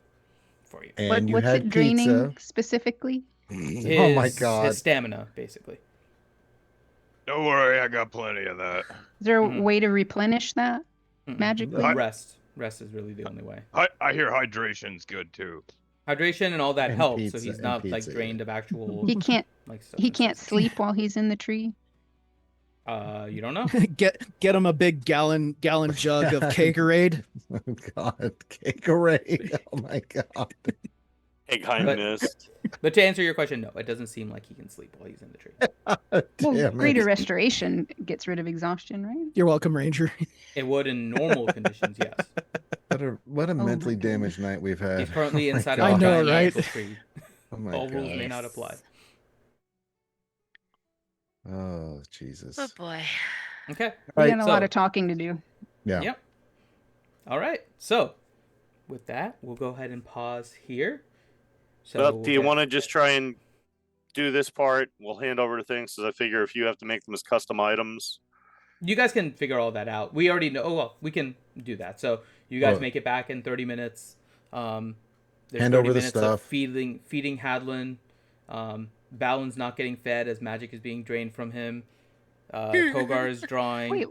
for you. And you What's had it draining pizza. specifically? Oh my god. His stamina, basically. Don't worry, I got plenty of that. Is there a Mhm. way to replenish that magically? Rest is really the only way. I hear hydration's good too. Hydration and all that And helps, so pizza, he's and not pizza, drained yeah. of actual He can't. stuff. He can't sleep while he's in the tree. You don't know. get him a big gallon jug of Cakerade. Oh god, Cakerade. Oh my god. Kegheim mist. But to answer your question, no, it doesn't seem like he can sleep while he's in the tree. Well, Damn greater it. restoration gets rid of exhaustion, right? You're welcome, Ranger. It would in normal conditions, yes. What a my mentally goodness. damaged night we've had. He's currently Oh my inside I of a know, giant right? magical tree. Oh my All rules god. may not apply. Oh Jesus. Oh boy. Okay. We Right, got a lot of talking to do. Yeah. Yep. All right. So, with that, we'll go ahead and pause here. So, Well, do you want to just try and do this part? We'll hand over to things, because I figure if you have to make them as custom items. You guys can figure all that out. We already know. Oh, well, we can do that. So you guys Well- make it back in 30 minutes. There's Hand 30 over the minutes stuff. of feeding Hadlin. Balin's not getting fed as magic is being drained from him. Togar is drawing. Wait,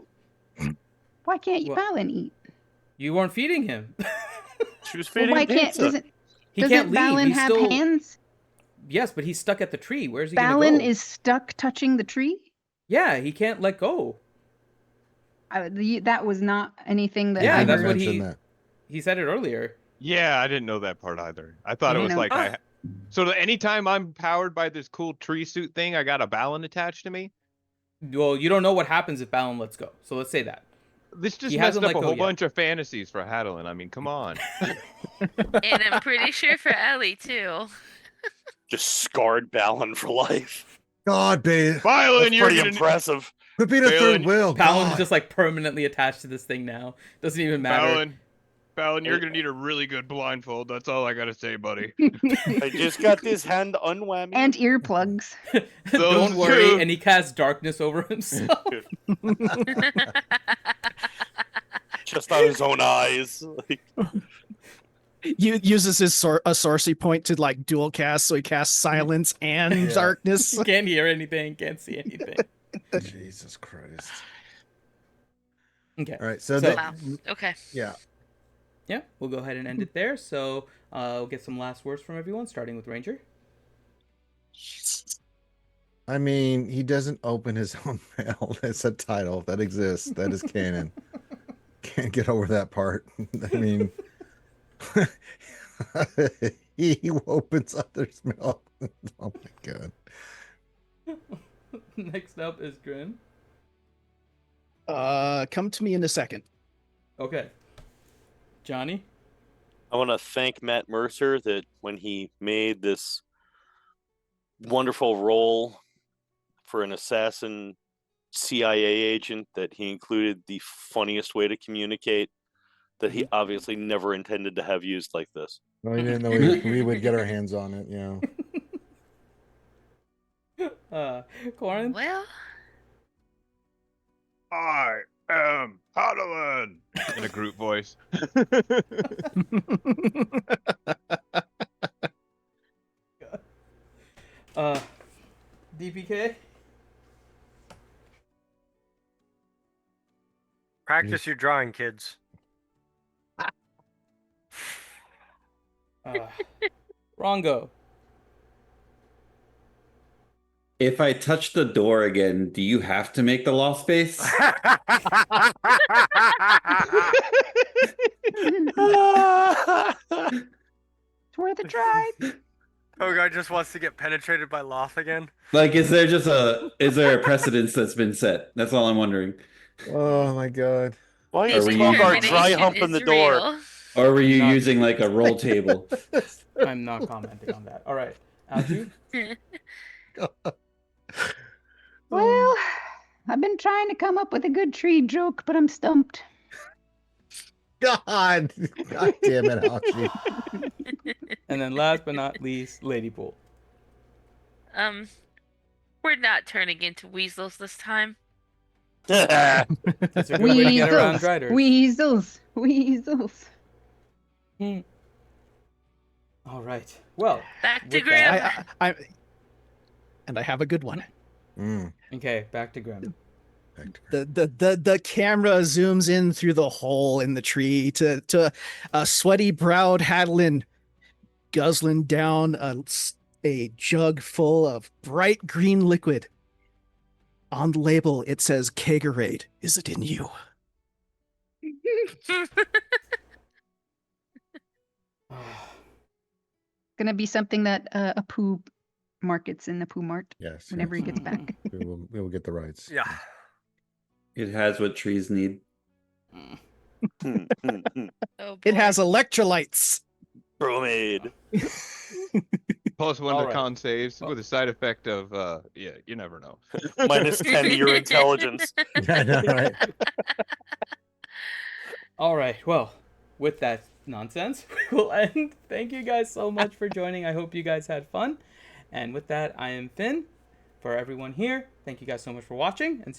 why can't you What? Balin eat? You weren't feeding him. She was Well, feeding why can't pizza. doesn't He can't doesn't leave. Balin He's have still... hands? Yes, but he's stuck at the tree. Where's he gonna Balin go? is stuck touching the tree. Yeah, he can't let go. That was not anything that Yeah, I that's heard. what Mention he- that. He said it earlier. Yeah, I didn't know that part either. I thought it Mhm. was like Oh. So anytime I'm powered by this cool tree suit thing, I got a Balin attached to me. Well, you don't know what happens if Balin lets go. So let's say that. This just He messed hasn't up let a go whole yet. bunch of fantasies for Hadalin. I mean, come on. And I'm pretty sure for Ellie too. Just scarred Balin for life. God, babe. That's Balin, you're pretty gonna impressive. Quit being a Balin- third wheel. Balin's God. just like permanently attached to this thing now. Doesn't even matter. Balin, you're gonna need a really good blindfold. That's all I gotta say, buddy. I just got this hand unwhammy. And earplugs. Don't Those worry. two. And he casts darkness over himself. Just on his own eyes. Uses his a sorcery point to like dual cast, so he casts silence and Yeah. darkness. Can't hear anything. Can't see anything. Jesus Christ. Okay. All right. So, So- Wow. Okay. yeah. Yeah, we'll go ahead and end it there. So we'll get some last words from everyone, starting with Ranger. I mean, he doesn't open his own mail. That's a title that exists. That is canon. Can't get over that part. I mean, he opens others' mail. Oh my god. Next up is Grim. Come to me in a second. Okay. Johnny. I want to thank Matt Mercer that when he made this wonderful role for an assassin CIA agent, that he included the funniest way to communicate that he obviously never intended to have used like this. Well, he didn't know we would get our hands on it, you know. Corin. Well, I am Padawan in a group voice. DPK. Practice your drawing, kids. Rongo. If I touch the door again, do you have to make the lost space? It's worth a try. Togar just wants to get penetrated by Loth again. Like, is there a precedence that's been set? That's all I'm wondering. Oh my god. Why Are is we Togar using- dry humping the door? real. Or were you Not- using like a roll table? I'm not commenting on that. All right. Algie. Well, I've been trying to come up with a good tree joke, but I'm stumped. God. God damn it, Algie. And then last but not least, Ladypool. We're not turning into weasels this time. That's a good way to get around Driders. Weasels. Weasels. All right. Well, Back to with Grim. that- And I have a good one. Okay, back to Grim. The camera zooms in through the hole in the tree to a sweaty browed Hadlin guzzling down a jug full of bright green liquid. On the label, it says Keggerade. Is it in you? Gonna be something that Apu markets in the Pooh Mart Yes. whenever he gets back. We will get the rights. Yeah. It has what trees need. Oh, It boy. has electrolytes. Bromade. Plus one All to right. con saves with a side effect of yeah, you never know. Minus 10 to your intelligence. I know, right? All right. Well, with that nonsense, we will end. Thank you guys so much for joining. I hope you guys had fun. And with that, I am Finn. For everyone here, thank you guys so much for watching, and